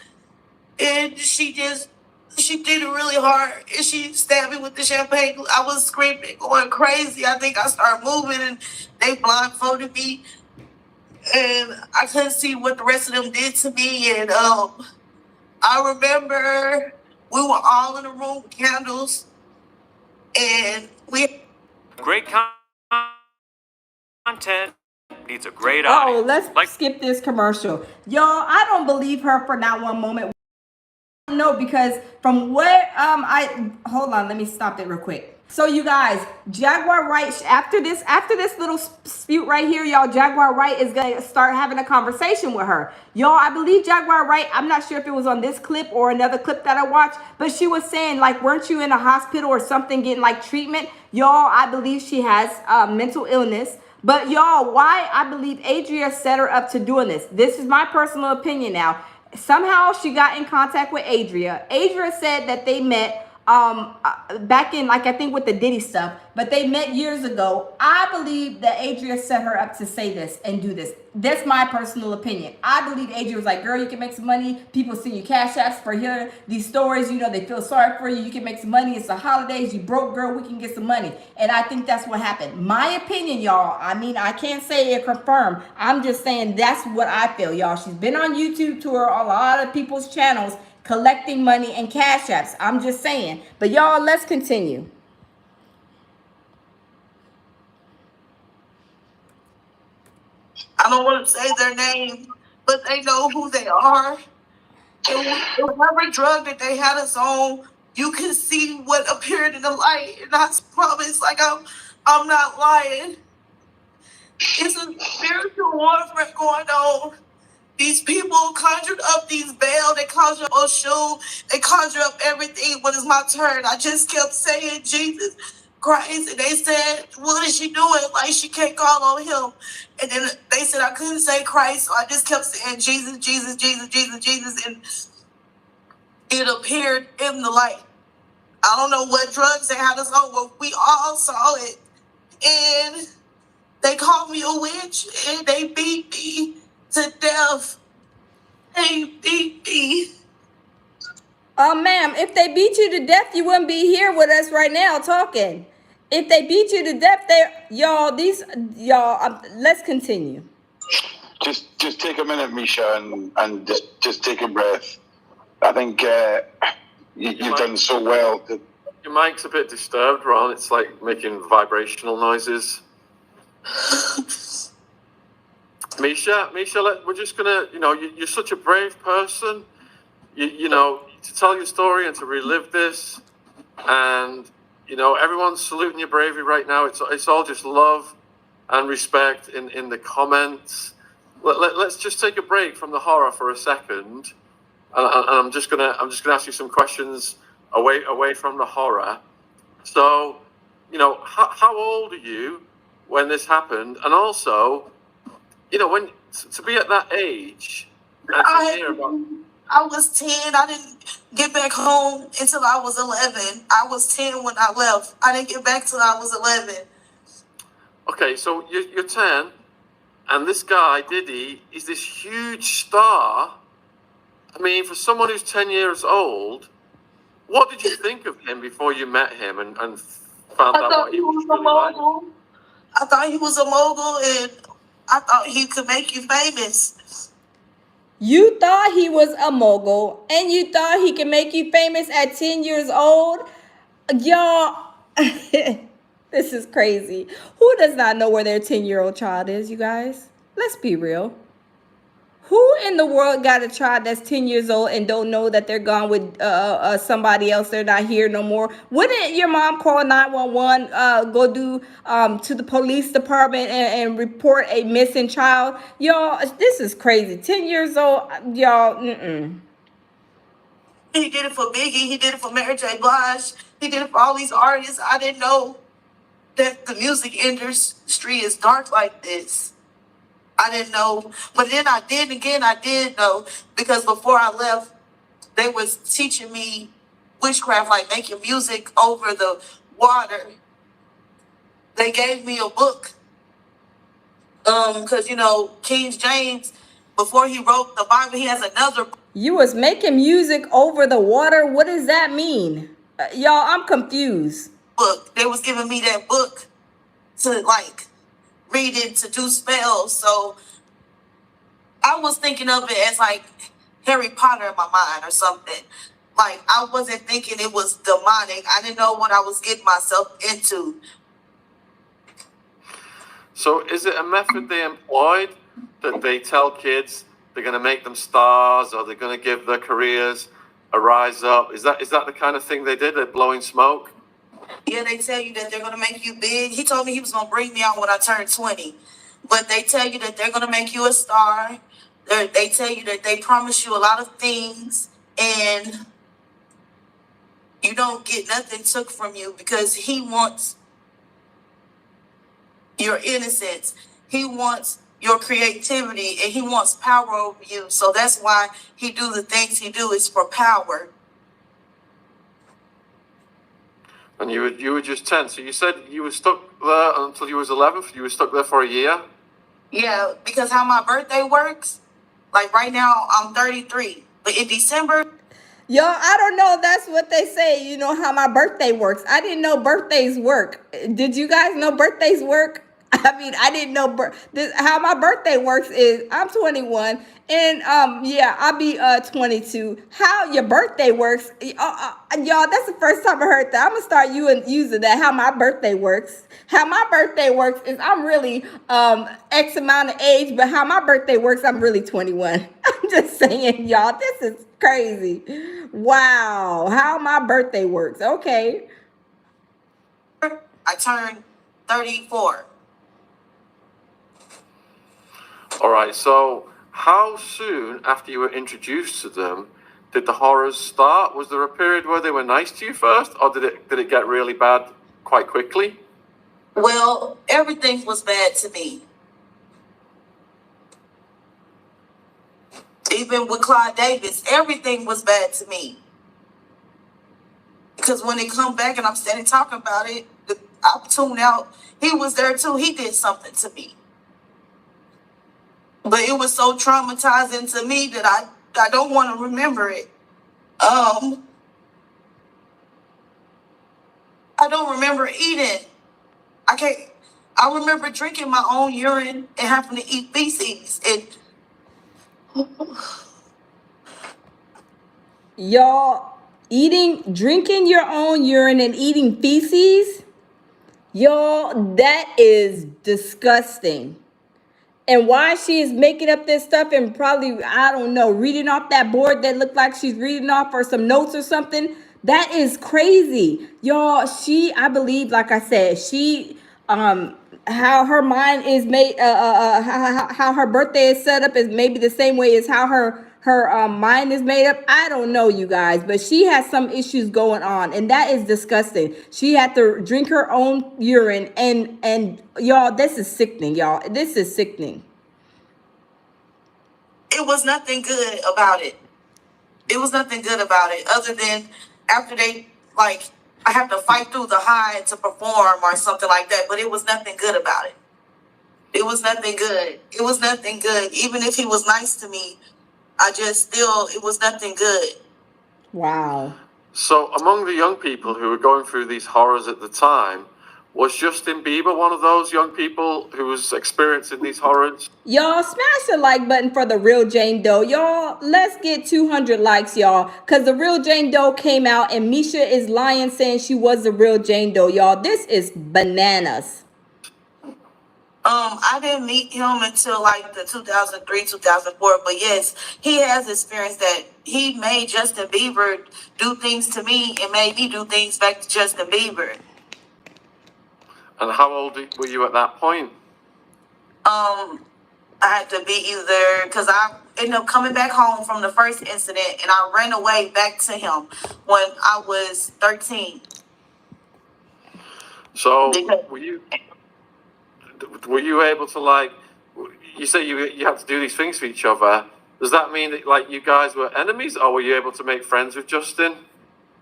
and she did it really hard. And she stabbed me with the champagne. I was screaming, going crazy. I think I started moving, and they blindfolded me, and I couldn't see what the rest of them did to me. And I remember we were all in a room with candles, and we great content needs a great audience. Oh, let's skip this commercial. Y'all, I don't believe her for not one moment. No, because from what I hold on, let me stop it real quick. So you guys, Jaguar Wright, after this little dispute right here, y'all, Jaguar Wright is gonna start having a conversation with her. Y'all, I believe Jaguar Wright, I'm not sure if it was on this clip or another clip that I watched, but she was saying, like, weren't you in a hospital or something getting like treatment? Y'all, I believe she has mental illness. But y'all, why I believe Adria set her up to doing this. This is my personal opinion now. Somehow she got in contact with Adria. Adria said that they met back in, like, I think with the Diddy stuff, but they met years ago. I believe that Adria set her up to say this and do this. That's my personal opinion. I believe Adria was like, girl, you can make some money. People send you cash apps for hearing these stories. You know, they feel sorry for you. You can make some money. It's the holidays. You broke, girl. We can get some money. And I think that's what happened. My opinion, y'all. I mean, I can't say it confirmed. I'm just saying that's what I feel, y'all. She's been on YouTube tour, a lot of people's channels, collecting money and cash apps. I'm just saying. But y'all, let's continue. I don't want to say their name, but they know who they are. And whatever drug that they had us on, you can see what appeared in the light. And I promise, like, I'm not lying. It's a spiritual warfare going on. These people conjured up these veils, they conjured up Oshun, they conjured up everything. When it's my turn, I just kept saying Jesus Christ, and they said, what is she doing? Like, she can't call on him. And then they said I couldn't say Christ, so I just kept saying Jesus, Jesus, Jesus, Jesus, Jesus, and it appeared in the light. I don't know what drugs they had us on, but we all saw it. And they called me a witch, and they beat me to death. They beat me. Ma'am, if they beat you to death, you wouldn't be here with us right now talking. If they beat you to death, let's continue. Just take a minute, Misha, and just take a breath. I think you've done so well. Your mic's a bit disturbed, Ron. It's like making vibrational noises. Misha, we're just gonna, you're such a brave person. You know, to tell your story and to relive this, and everyone's saluting your bravery right now. It's all just love and respect in the comments. Let's just take a break from the horror for a second, and I'm just gonna ask you some questions away from the horror. So, how old are you when this happened, and also, when to be at that age and to hear about. I was 10. I didn't get back home until I was 11. I was 10 when I left. I didn't get back till I was 11. Okay, so you're 10, and this guy, Diddy, is this huge star. I mean, for someone who's 10 years old, What did you think of him before you met him and found out what he was really like? I thought he was a mogul, and I thought he could make you famous. You thought he was a mogul, and you thought he could make you famous at 10 years old? Y'all, this is crazy. Who does not know where their 10-year-old child is, you guys? Let's be real. Who in the world got a child that's 10 years old and don't know that they're gone with somebody else? They're not here no more. Wouldn't your mom call 911, go do to the police department and report a missing child? Y'all, this is crazy. 10 years old, y'all. He did it for Biggie. He did it for Mary J. Blige. He did it for all these artists. I didn't know that the music industry is dark like this. I didn't know. But then I did know, because before I left, they was teaching me witchcraft, like making music over the water. They gave me a book. Because, King James, before he wrote the Bible, he has another book. You was making music over the water? What does that mean? Y'all, I'm confused. They was giving me that book to, read it, to do spells. So I was thinking of it as, Harry Potter in my mind or something. I wasn't thinking it was demonic. I didn't know what I was getting myself into. So is it a method they employed that they tell kids they're going to make them stars, or they're going to give their careers a rise up? Is that the kind of thing they did? They're blowing smoke? Yeah, they tell you that they're going to make you big. He told me he was going to bring me out when I turned 20. But they tell you that they're going to make you a star. They tell you that they promise you a lot of things, and you don't get nothing took from you, because he wants your innocence. He wants your creativity, and he wants power over you. So that's why he do the things he do, is for power. And you were just 10. So you said you were stuck there until you was 11. You were stuck there for a year? Yeah, because how my birthday works, right now I'm 33. But in December... Y'all, I don't know. That's what they say. You know how my birthday works. I didn't know birthdays work. Did you guys know birthdays work? I mean, I didn't know how my birthday works is I'm 21, and yeah, I'll be 22. How your birthday works, y'all, that's the first time I heard that. I'm gonna start using that. How my birthday works. How my birthday works is I'm really X amount of age, but how my birthday works, I'm really 21. I'm just saying, y'all, this is crazy. Wow, how my birthday works. Okay. I turned 34. All right, so how soon after you were introduced to them did the horrors start? Was there a period where they were nice to you first, or did it get really bad quite quickly? Well, everything was bad to me. Even with Clyde Davis, everything was bad to me. Because when they come back and I'm standing talking about it, I tune out. He was there too. He did something to me. But it was so traumatizing to me that I don't want to remember it. I don't remember eating. I remember drinking my own urine and having to eat feces. Y'all, drinking your own urine and eating feces? Y'all, that is disgusting. And why she is making up this stuff and probably, I don't know, reading off that board that looked like she's reading off or some notes or something. That is crazy. Y'all, I believe, like I said, how her mind is made, how her birthday is set up is maybe the same way as how her mind is made up. I don't know, you guys, but she has some issues going on, and that is disgusting. She had to drink her own urine, and y'all, this is sickening. Y'all, this is sickening. It was nothing good about it. It was nothing good about it, other than after they, I have to fight through the high to perform or something like that, but it was nothing good about it. It was nothing good. It was nothing good. Even if he was nice to me, it was nothing good. Wow. So, among the young people who were going through these horrors at the time, was Justin Bieber one of those young people who was experiencing these horrors? Y'all smash the like button for the real Jane Doe. Y'all, let's get 200 likes, y'all. Because the real Jane Doe came out and Misha is lying saying she was the real Jane Doe. Y'all, this is bananas. I didn't meet him until like the 2003, 2004. But yes, he has experienced that. He made Justin Bieber do things to me and made me do things back to Justin Bieber. And how old were you at that point? I had to be either, because I ended up coming back home from the first incident and I ran away back to him when I was 13. So were you able to, like, you say you had to do these things for each other? Does that mean that, like, you guys were enemies, or were you able to make friends with Justin?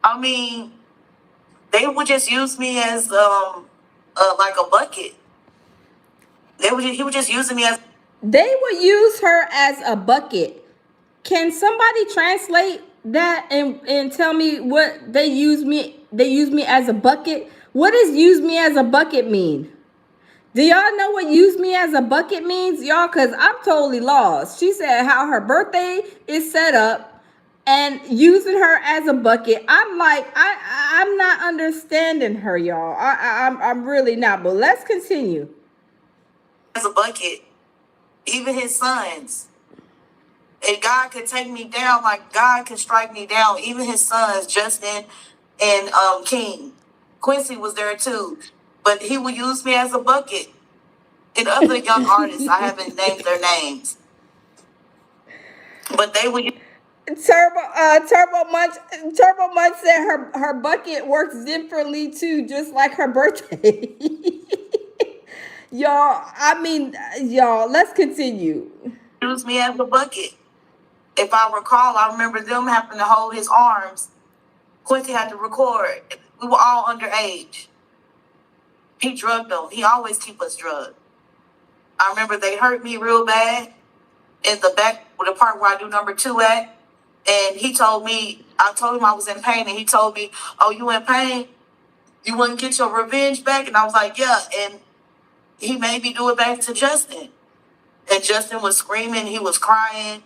I mean, they would just use me as like a bucket. He was just using me as. They would use her as a bucket. Can somebody translate that and tell me what they use me as a bucket? What does use me as a bucket mean? Do y'all know what use me as a bucket means, y'all? Because I'm totally lost. She said how her birthday is set up and using her as a bucket. I'm like, I'm not understanding her, y'all. I'm really not. But let's continue. As a bucket, even his sons. And God could take me down, like God could strike me down. Even his sons, Justin and King. Quincy was there too. But he would use me as a bucket. And other young artists, I haven't named their names. But they would. Turbo Munch said her bucket works differently too, just like her birthday. Y'all, let's continue. Use me as a bucket. If I recall, I remember them having to hold his arms. Quincy had to record. We were all underage. He drugged them. He always keep us drugged. I remember they hurt me real bad in the back, with the part where I do number 2 at. And he told me, I told him I was in pain, and he told me, "Oh, you in pain? You wouldn't get your revenge back?" And I was like, "Yeah." And he made me do it back to Justin. And Justin was screaming, he was crying.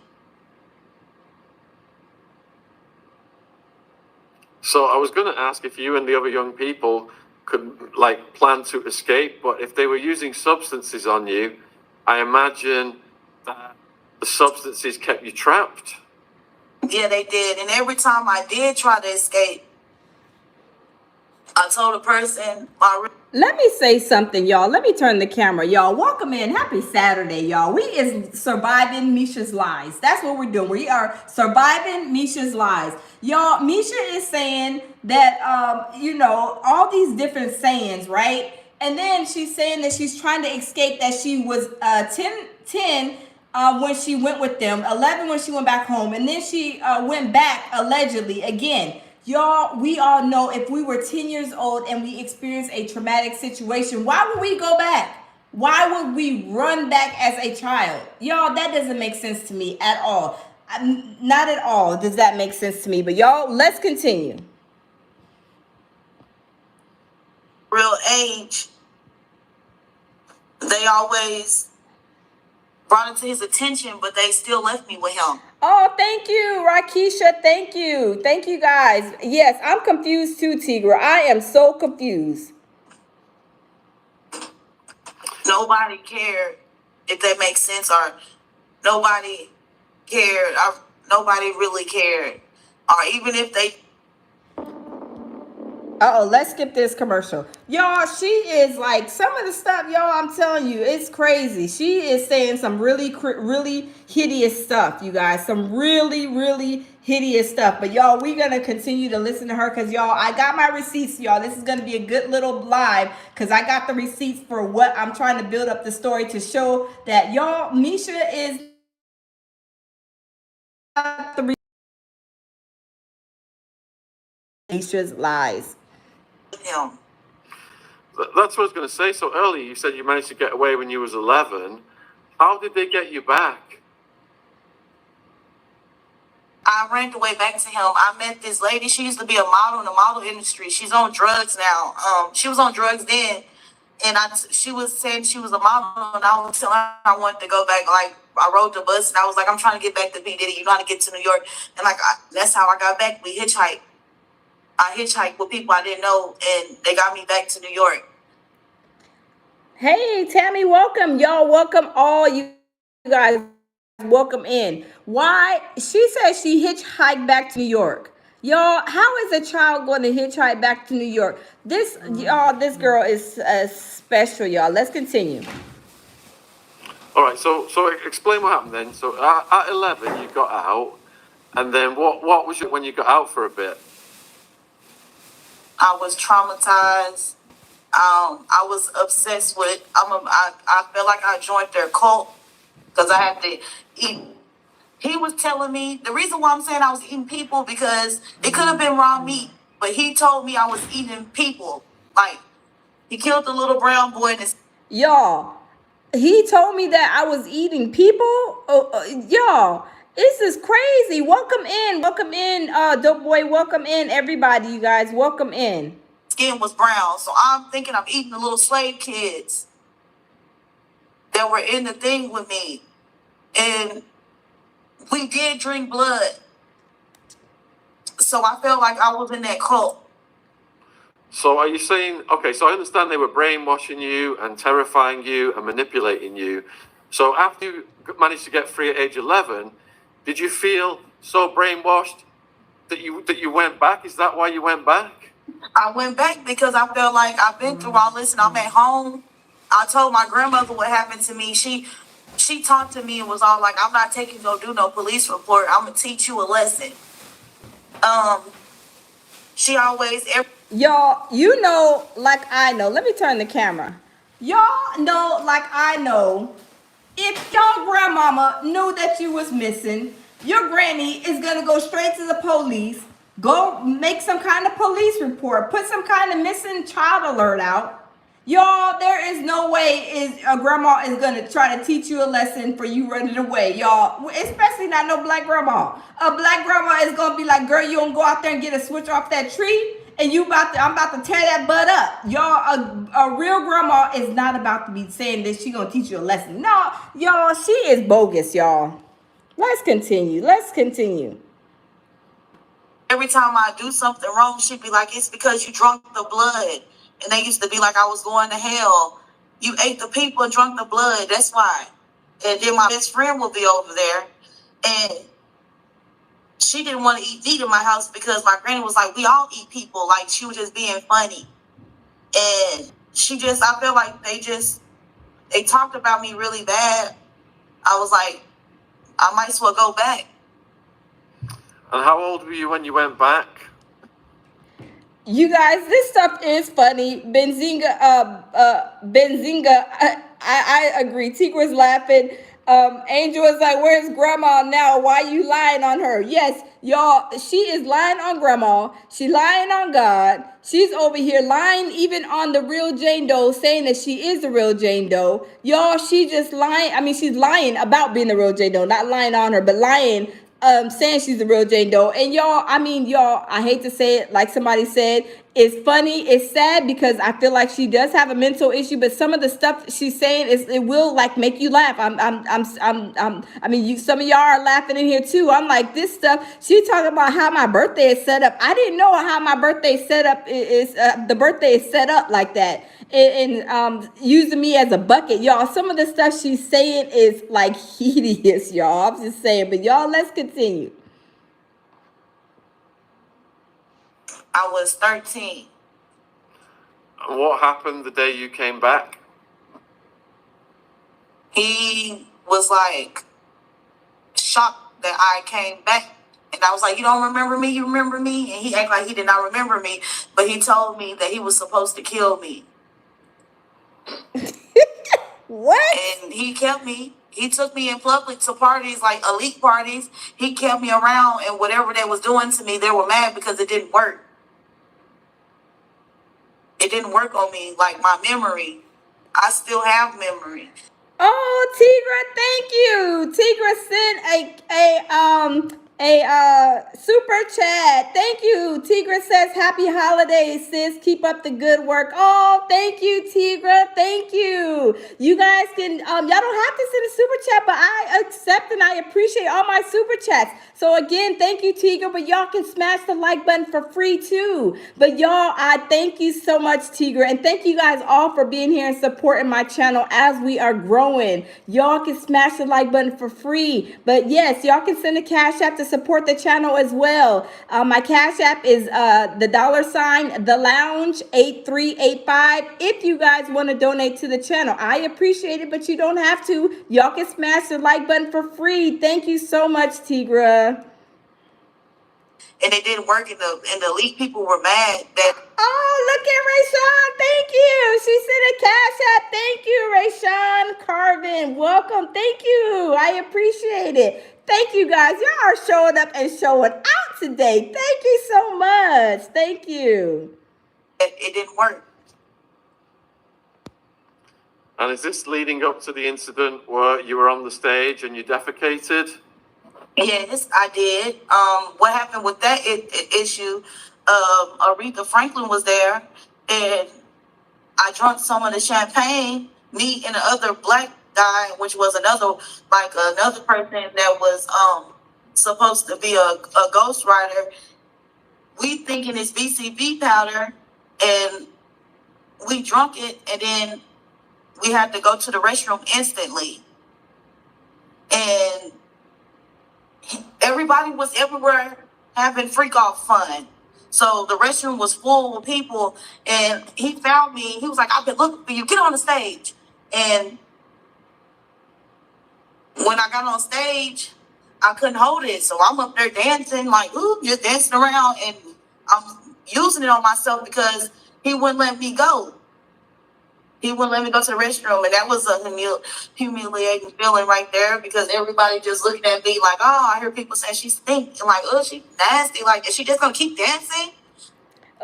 So I was going to ask if you and the other young people could, like, plan to escape, but if they were using substances on you, I imagine that the substances kept you trapped. Yeah, they did. And every time I did try to escape, I told a person, let me say something, y'all. Let me turn the camera. Y'all, welcome in. Happy Saturday, y'all. We is surviving Misha's lies. That's what we're doing. We are surviving Misha's lies. Y'all, Misha is saying that, all these different sayings, right? And then she's saying that she's trying to escape, that she was 10 when she went with them, 11 when she went back home, and then she went back allegedly again. Y'all, we all know if we were 10 years old and we experienced a traumatic situation, why would we go back? Why would we run back as a child? Y'all, that doesn't make sense to me at all. Not at all does that make sense to me. But y'all, let's continue. Real age, they always brought it to his attention, but they still left me with him. Oh, thank you, Rakisha. Thank you. Thank you, guys. Yes, I'm confused too, Tigra. I am so confused. Nobody cared, if that makes sense, or nobody cared. Nobody really cared. Or even if they... Let's skip this commercial. Y'all, she is like, some of the stuff, y'all, I'm telling you, it's crazy. She is saying some really hideous stuff, you guys. Some really hideous stuff. But y'all, we're going to continue to listen to her because, y'all, I got my receipts, y'all. This is going to be a good little live because I got the receipts for what I'm trying to build up the story to show that, y'all, Misha is the Misha's lies. Him. That's what I was going to say. So earlier you said you managed to get away when you was 11. How did they get you back? I ran the way back to him. I met this lady. She used to be a model in the model industry. She's on drugs now. She was on drugs then, and she was saying she was a model, and I was telling her I wanted to go back. Like, I rode the bus, and I was like, I'm trying to get back to B Diddy. You know how to get to New York, and like that's how I got back. We hitchhiked. I hitchhiked with people I didn't know, and they got me back to New York. Hey, Tammy, welcome. Y'all, welcome all you guys. Welcome in. Why? She says she hitchhiked back to New York. Y'all, how is a child going to hitchhike back to New York? This girl is special, y'all. Let's continue. All right, so explain what happened then. So at 11, you got out, and then what was it when you got out for a bit? I was traumatized. I was obsessed with. I felt like I joined their cult because I had to eat. He was telling me the reason why I'm saying I was eating people because it could have been raw meat, but he told me I was eating people. Like, he killed the little brown boy in his. Y'all, he told me that I was eating people. Y'all, this is crazy. Welcome in, dope boy. Welcome in, everybody. You guys, welcome in. Skin was brown, so I'm thinking I'm eating the little slave kids that were in the thing with me, and we did drink blood. So I felt like I was in that cult. So are you saying, okay, so I understand they were brainwashing you and terrifying you and manipulating you. So after you managed to get free at age 11, did you feel so brainwashed that you went back? Is that why you went back? I went back because I felt like I've been through all this and I'm at home. I told my grandmother what happened to me. She talked to me and was all like, I'm not taking do no police report. I'm gonna teach you a lesson. She always Y'all, you know, like I know. Let me turn the camera. Y'all know, like I know, if your grandmama knew that you was missing, your granny is gonna go straight to the police, go make some kind of police report, put some kind of missing child alert out. Y'all, there is no way a grandma is gonna try to teach you a lesson for you running away, y'all. Especially not no black grandma. A black grandma is gonna be like, girl, you don't go out there and get a switch off that tree, and I'm about to tear that butt up. Y'all, a real grandma is not about to be saying that she gonna teach you a lesson. No, y'all, she is bogus, y'all. Let's continue. Every time I do something wrong, she'd be like, it's because you drunk the blood. And they used to be like, I was going to hell. You ate the people and drunk the blood. That's why. And then my best friend will be over there. And she didn't want to eat meat in my house because my granny was like, we all eat people. Like, she was just being funny. And I feel like they talked about me really bad. I was like, I might as well go back. And how old were you when you went back? You guys, this stuff is funny. Benzinga, I agree. Tigra's laughing. Angel is like, where's grandma now? Why are you lying on her? Yes, y'all, she is lying on grandma. She lying on God. She's over here lying even on the real Jane Doe, saying that she is the real Jane Doe. Y'all, she just lying. I mean, she's lying about being the real Jane Doe, not lying on her, but lying saying she's the real Jane Doe. And y'all, I hate to say it, like somebody said, it's funny, it's sad because I feel like she does have a mental issue, but some of the stuff she's saying it will like make you laugh. Some of y'all are laughing in here too. I'm like, this stuff, she talking about how my birthday is set up. I didn't know how my birthday set up is the birthday is set up like that. And using me as a bucket, y'all. Some of the stuff she's saying is like hideous, y'all. I'm just saying, but y'all, let's continue. I was 13. And what happened the day you came back? He was like shocked that I came back. And I was like, you don't remember me? You remember me? And he acted like he did not remember me. But he told me that he was supposed to kill me. What? And he kept me. He took me in public to parties, like elite parties. He kept me around, and whatever they was doing to me, they were mad because it didn't work. It didn't work on me, like my memory. I still have memory. Oh, Tigra, thank you. Tigra sent a super chat. Thank you. Tigra says, happy holidays, sis. Keep up the good work. Oh, thank you, Tigra. Thank you. You guys can, y'all don't have to send a super chat, but I accept and I appreciate all my super chats. So again, thank you, Tigra, but y'all can smash the like button for free too. But y'all, I thank you so much, Tigra. And thank you guys all for being here and supporting my channel as we are growing. Y'all can smash the like button for free. But yes, y'all can send a cash app to support the channel as well. My cash app is the $ the lounge 8385. If you guys want to donate to the channel, I appreciate it, but you don't have to. Y'all can smash the like button for free. Thank you so much, Tigra. And it didn't work, and the elite people were mad that. Oh, look at Rayshawn. Thank you. She sent a cash app. Thank you, Rayshawn Carvin. Welcome. Thank you. I appreciate it. Thank you, guys. Y'all are showing up and showing out today. Thank you so much. Thank you. It didn't work. And is this leading up to the incident where you were on the stage and you defecated? Yes, I did. What happened with that issue? Aretha Franklin was there, and I drank some of the champagne. Me and the other black guy, which was another person that was supposed to be a ghostwriter. We thinking it's BCB powder, and we drunk it, and then we had to go to the restroom instantly, and everybody was everywhere having freak off fun. So the restroom was full of people, and he found me. He was like, I've been looking for you. Get on the stage. And when I got on stage, I couldn't hold it. So I'm up there dancing, like, ooh, just dancing around, and I'm using it on myself because he wouldn't let me go. He wouldn't let me go to the restroom, and that was a humiliating feeling right there, because everybody just looking at me like, oh, I hear people saying she stinks, and like, oh, she nasty. Like, is she just gonna keep dancing?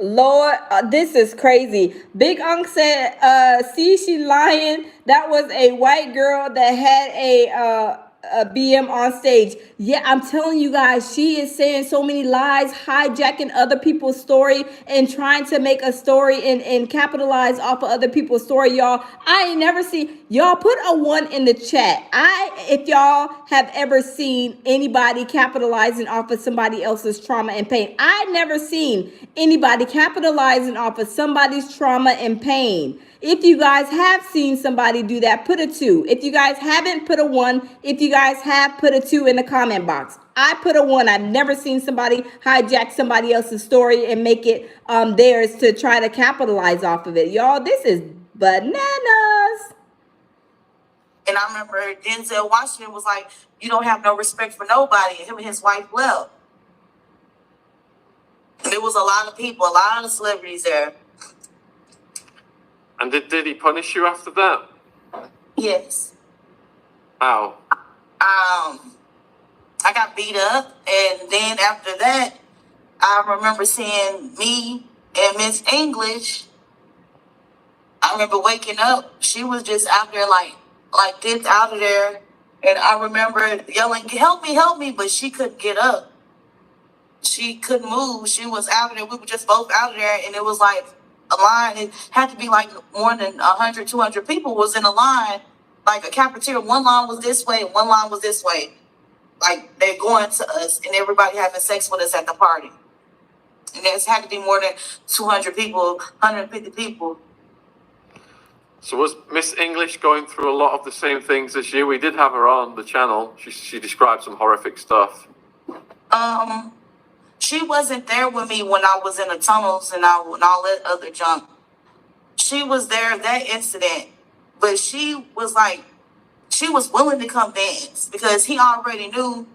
Lord, this is crazy. Big Unc said, see, she lying. That was a white girl that had a BM on stage. Yeah, I'm telling you guys, she is saying so many lies, hijacking other people's story and trying to make a story and capitalize off of other people's story, y'all. I ain't never seen, y'all put a 1 in the chat. If y'all have ever seen anybody capitalizing off of somebody else's trauma and pain, I never seen anybody capitalizing off of somebody's trauma and pain. If you guys have seen somebody do that, put a 2. If you guys haven't, put a 1. If you guys have, put a 2 in the comment box. I put a 1. I've never seen somebody hijack somebody else's story and make it theirs to try to capitalize off of it. Y'all, this is bananas. And I remember Denzel Washington was like, you don't have no respect for nobody. And him and his wife left. And there was a lot of people, a lot of celebrities there. And did he punish you after that? Yes. How? I got beat up, and then after that, I remember seeing me and Miss English. I remember waking up. She was just out there like this, out of there. And I remember yelling, help me, but she couldn't get up. She couldn't move. She was out of there. We were just both out of there, and it was like a line. It had to be like more than 100, 200 people was in a line, like a cafeteria. One line was this way, one line was this way. Like, they're going to us, and everybody having sex with us at the party. And there's had to be more than 200 people, 150 people. So was Miss English going through a lot of the same things as you? We did have her on the channel. She described some horrific stuff. She wasn't there with me when I was in the tunnels and all that other junk. She was there that incident, but she was willing to come dance because he already knew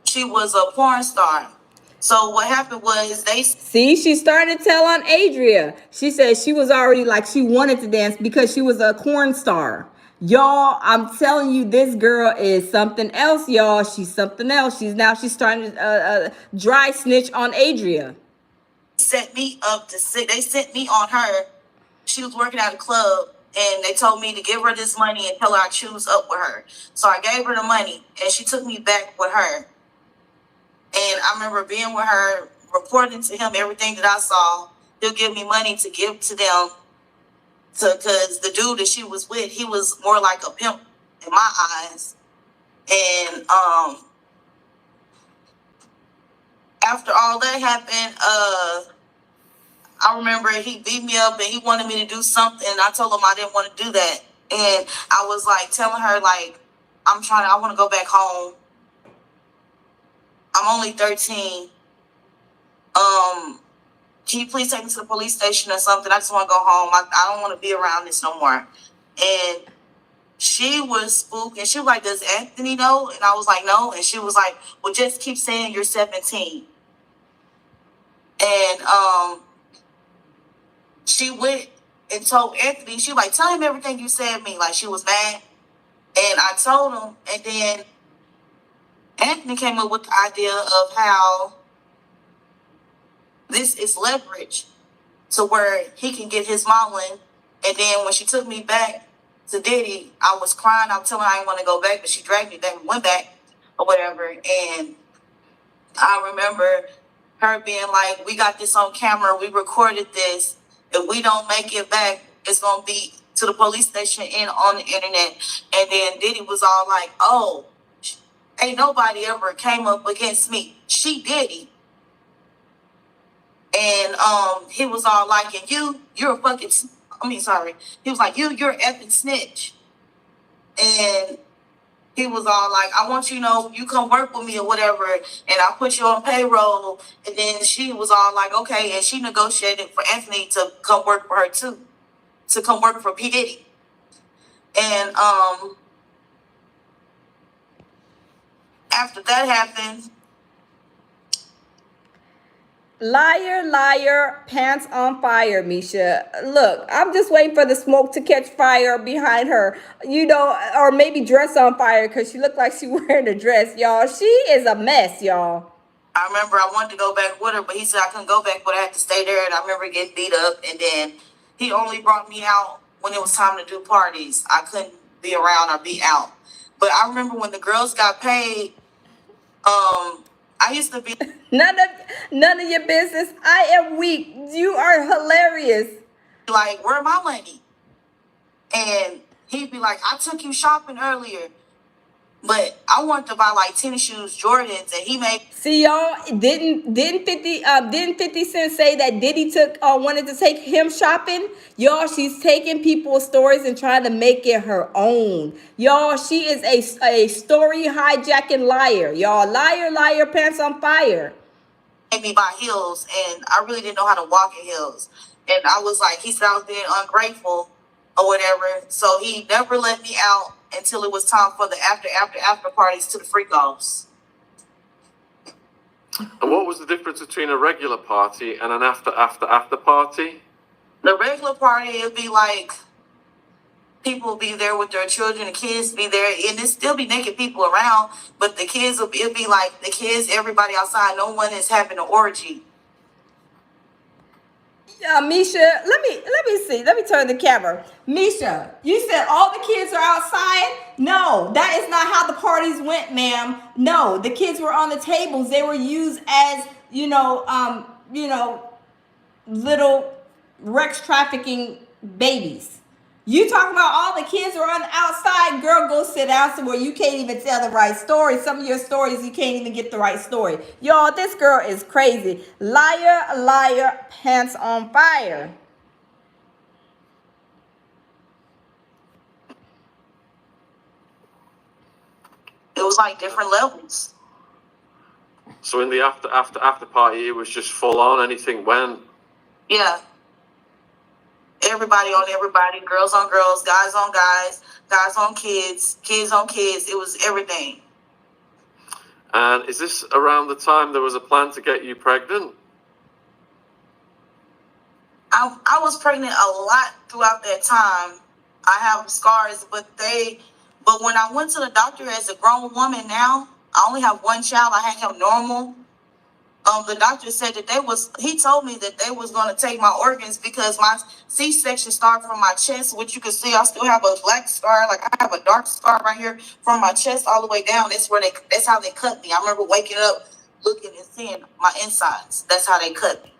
she was a porn star. So what happened was she started to tell on Adria. She said she was already like, she wanted to dance because she was a porn star. Y'all, I'm telling you, this girl is something else, y'all. She's something else. She's starting to dry snitch on Adria. Set me up to sit. They sent me on her. She was working at a club, and they told me to give her this money and tell her I choose up with her. So I gave her the money, and she took me back with her. And I remember being with her, reporting to him everything that I saw. He'll give me money to give to them, because the dude that she was with, he was more like a pimp in my eyes. And after all that happened, I remember he beat me up and he wanted me to do something. And I told him I didn't want to do that. And I was like telling her, like, I want to go back home. I'm only 13. Can you please take me to the police station or something? I just want to go home. I don't want to be around this no more. And she was spooked and she was like, does Anthony know? And I was like, no. And she was like, well, just keep saying you're 17. And she went and told Anthony, she was like, tell him everything you said to me. Like, she was mad. And I told him, and then Anthony came up with the idea of how this is leverage to where he can get his modeling. And then when she took me back to Diddy, I was crying. I was telling her I didn't want to go back, but she dragged me back and went back or whatever. And I remember her being like, we got this on camera. We recorded this. If we don't make it back, it's going to be to the police station and on the internet. And then Diddy was all like, oh, ain't nobody ever came up against me. She Diddy. And he was all like, and you're a fucking, he was like, you're an effing snitch. And he was all like, I want you to know, you come work with me or whatever, and I'll put you on payroll. And then she was all like, okay. And she negotiated for Anthony to come work for her too, to come work for P. Diddy. And after that happened, Liar, liar, pants on fire, Misha. Look, I'm just waiting for the smoke to catch fire behind her, or maybe dress on fire, because she looked like she wearing a dress, y'all. She is a mess, y'all. I remember I wanted to go back with her, but he said I couldn't go back, but I had to stay there. And I remember getting beat up. And then he only brought me out when it was time to do parties. I couldn't be around or be out. But I remember when the girls got paid, I used to be none of your business. I am weak. You are hilarious. Like, where my money? And he'd be like, I took you shopping earlier, but I wanted to buy like tennis shoes, Jordans, and he made. See, y'all, didn't 50 Cent say that Diddy wanted to take him shopping? Y'all, she's taking people's stories and trying to make it her own. Y'all, she is a story hijacking liar. Y'all, liar, liar, pants on fire. Made me buy heels, and I really didn't know how to walk in heels. And I was like, he said I was being ungrateful or whatever. So he never let me out until it was time for the after parties to the freak offs. And what was the difference between a regular party and an after party? The regular party, it'd be like people be there with their children, the kids be there, and there still be naked people around, but the kids it'd be like the kids, everybody outside, no one is having an orgy. Misha, let me see. Let me turn the camera. Misha, you said all the kids are outside? No, that is not how the parties went, ma'am. No, the kids were on the tables. They were used as, little Rex trafficking babies. You talking about all the kids are on the outside? Girl, go sit down somewhere. You can't even tell the right story. Some of your stories, you can't even get the right story. Y'all, this girl is crazy. Liar, liar, pants on fire. It was like different levels. So in the after party, it was just full on, anything went. Yeah. Everybody on everybody, girls on girls, guys on guys, guys on kids, kids on kids. It was everything. And is this around the time there was a plan to get you pregnant? I was pregnant a lot throughout that time. I have scars, but when I went to the doctor as a grown woman now, I only have one child. I had him normal. The doctor said that he told me that they was going to take my organs because my C-section started from my chest, which you can see I still have a black scar. Like, I have a dark scar right here from my chest all the way down. That's how they cut me. I remember waking up looking and seeing my insides. That's how they cut me.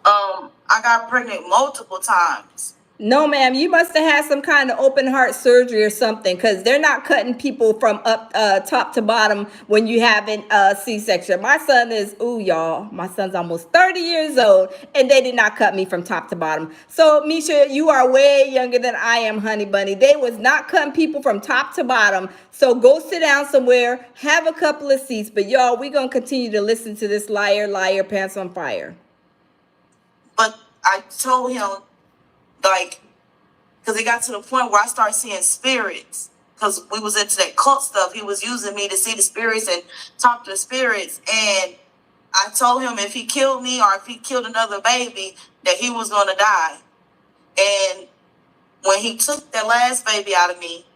I got pregnant multiple times. No, ma'am, you must have had some kind of open heart surgery or something, because they're not cutting people from up top to bottom when you having a C-section. My son is, ooh, y'all, my son's almost 30 years old, and they did not cut me from top to bottom. So, Misha, you are way younger than I am, honey bunny. They was not cutting people from top to bottom. So go sit down somewhere, have a couple of seats. But y'all, we gonna continue to listen to this liar, pants on fire. But I told him, like, because it got to the point where I started seeing spirits. Because we was into that cult stuff. He was using me to see the spirits and talk to the spirits. And I told him if he killed me or if he killed another baby, that he was going to die. And when he took that last baby out of me,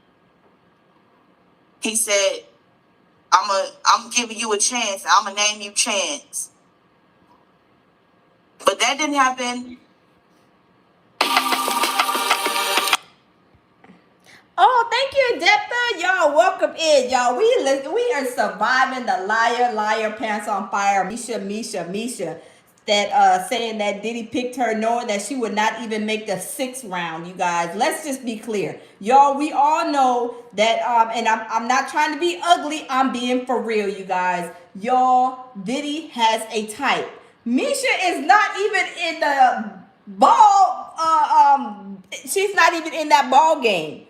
he said, I'm giving you a chance. I'm going to name you Chance. But that didn't happen. Oh, thank you, Adepta. Y'all, welcome in. Y'all, we are surviving the liar, pants on fire. Misha. That saying that Diddy picked her, knowing that she would not even make the 6th round. You guys, let's just be clear, y'all. We all know that. And I'm not trying to be ugly. I'm being for real, you guys. Y'all, Diddy has a type. Misha is not even in the ball. She's not even in that ball game.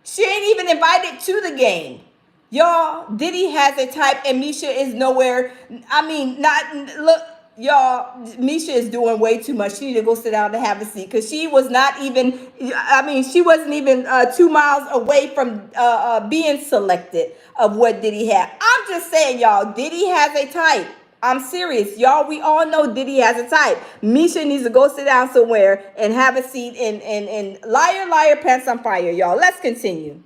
She ain't even invited to the game. Y'all, Diddy has a type and Misha is nowhere. I mean, not look, y'all, Misha is doing way too much. She need to go sit down and have a seat because she was not even, I mean, she wasn't even 2 miles away from being selected of what Diddy had. I'm just saying, y'all, Diddy has a type. I'm serious. Y'all, we all know Diddy has a type. Misha needs to go sit down somewhere and have a seat and liar, pants on fire, y'all. Let's continue.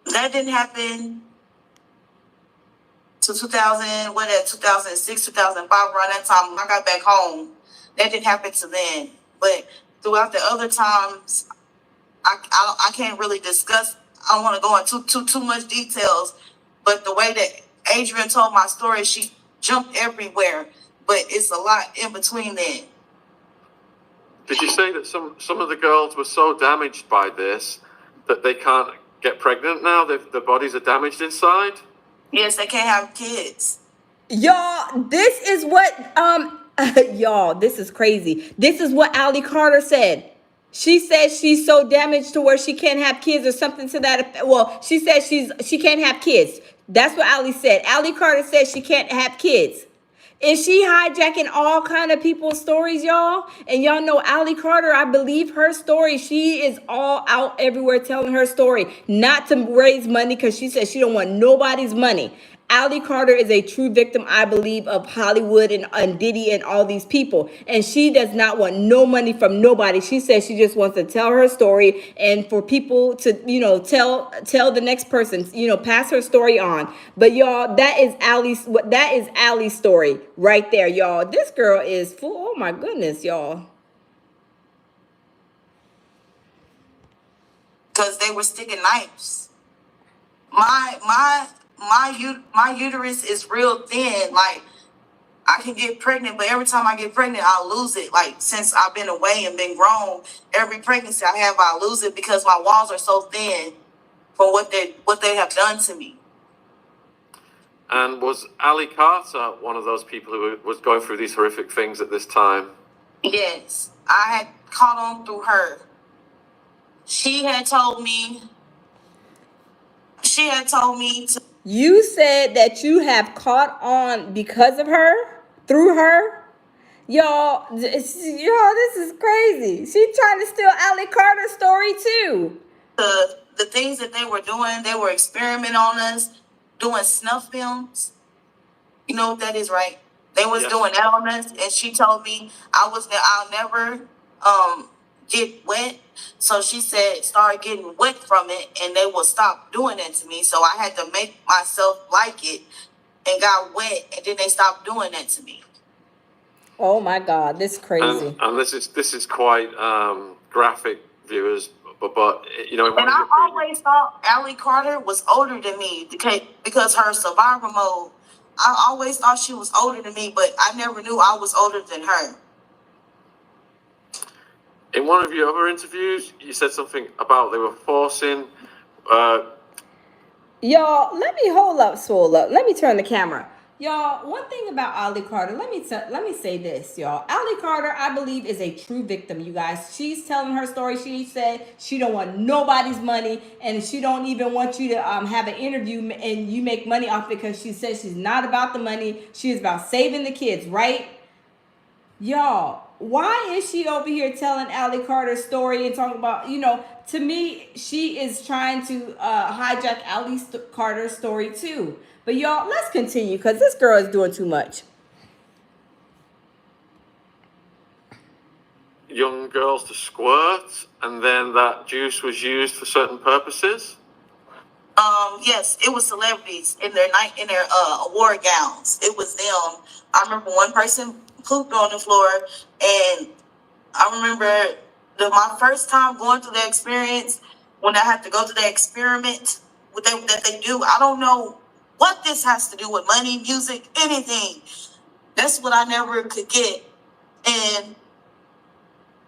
That didn't happen to 2006, 2005, around that time when I got back home. That didn't happen to then. But throughout the other times, I can't really discuss. I don't want to go into too much details. But the way that Adrian told my story, she jumped everywhere. But it's a lot in between then. Did you say that some of the girls were so damaged by this that they can't get pregnant now? Their bodies are damaged inside? Yes, they can't have kids. Y'all, this is what y'all, this is crazy. This is what Ali Carter said. She says she's so damaged to where she can't have kids or something to that effect. Well, she says she can't have kids. That's what Ali said. Ali Carter says she can't have kids. Is she hijacking all kind of people's stories, y'all? And y'all know Ali Carter, I believe her story. She is all out everywhere telling her story. Not to raise money because she says she don't want nobody's money. Ali Carter is a true victim, I believe, of Hollywood and Diddy and all these people. And she does not want no money from nobody. She says she just wants to tell her story and for people to, tell the next person, pass her story on. But y'all, that is Ali's story right there, y'all. This girl is full. Oh my goodness, y'all. Because they were sticking knives. My uterus is real thin. Like, I can get pregnant, but every time I get pregnant, I'll lose it. Like, since I've been away and been grown, every pregnancy I have, I lose it because my walls are so thin from what they have done to me. And was Ali Carter one of those people who was going through these horrific things at this time? Yes, I had caught on through her. She had told me to. You said that you have caught on because of her, through her. Y'all, this is crazy. She's trying to steal Ali Carter's story too. The things that they were experimenting on us, doing snuff films. You know what that is, right? They was doing that on us, and she told me I'll never get wet. So she said, start getting wet from it, and they will stop doing it to me. So I had to make myself like it, and got wet, and then they stopped doing that to me. Oh my God, this is crazy. And this is quite graphic, viewers. but you know, and I always thought Allie Carter was older than me because her survivor mode. I always thought she was older than me, but I never knew I was older than her. In one of your other interviews, you said something about they were forcing. Y'all, let me hold up, swole up. Let me turn the camera. Y'all, one thing about Ali Carter, let me say this, y'all. Ali Carter, I believe, is a true victim, you guys. She's telling her story. She said she don't want nobody's money, and she don't even want you to have an interview and you make money off it, because she says she's not about the money. She is about saving the kids, right? Y'all, why is she over here telling Ali Carter's story and talking about, to me, she is trying to hijack Ali Carter's story too. But y'all, let's continue, because this girl is doing too much. Young girls to squirt, and then that juice was used for certain purposes. Yes, it was celebrities in their award gowns. It was them. I remember one person pooped on the floor, and I remember my first time going through that experience when I had to go through that experiment that they do. I don't know what this has to do with money, music, anything. That's what I never could get. And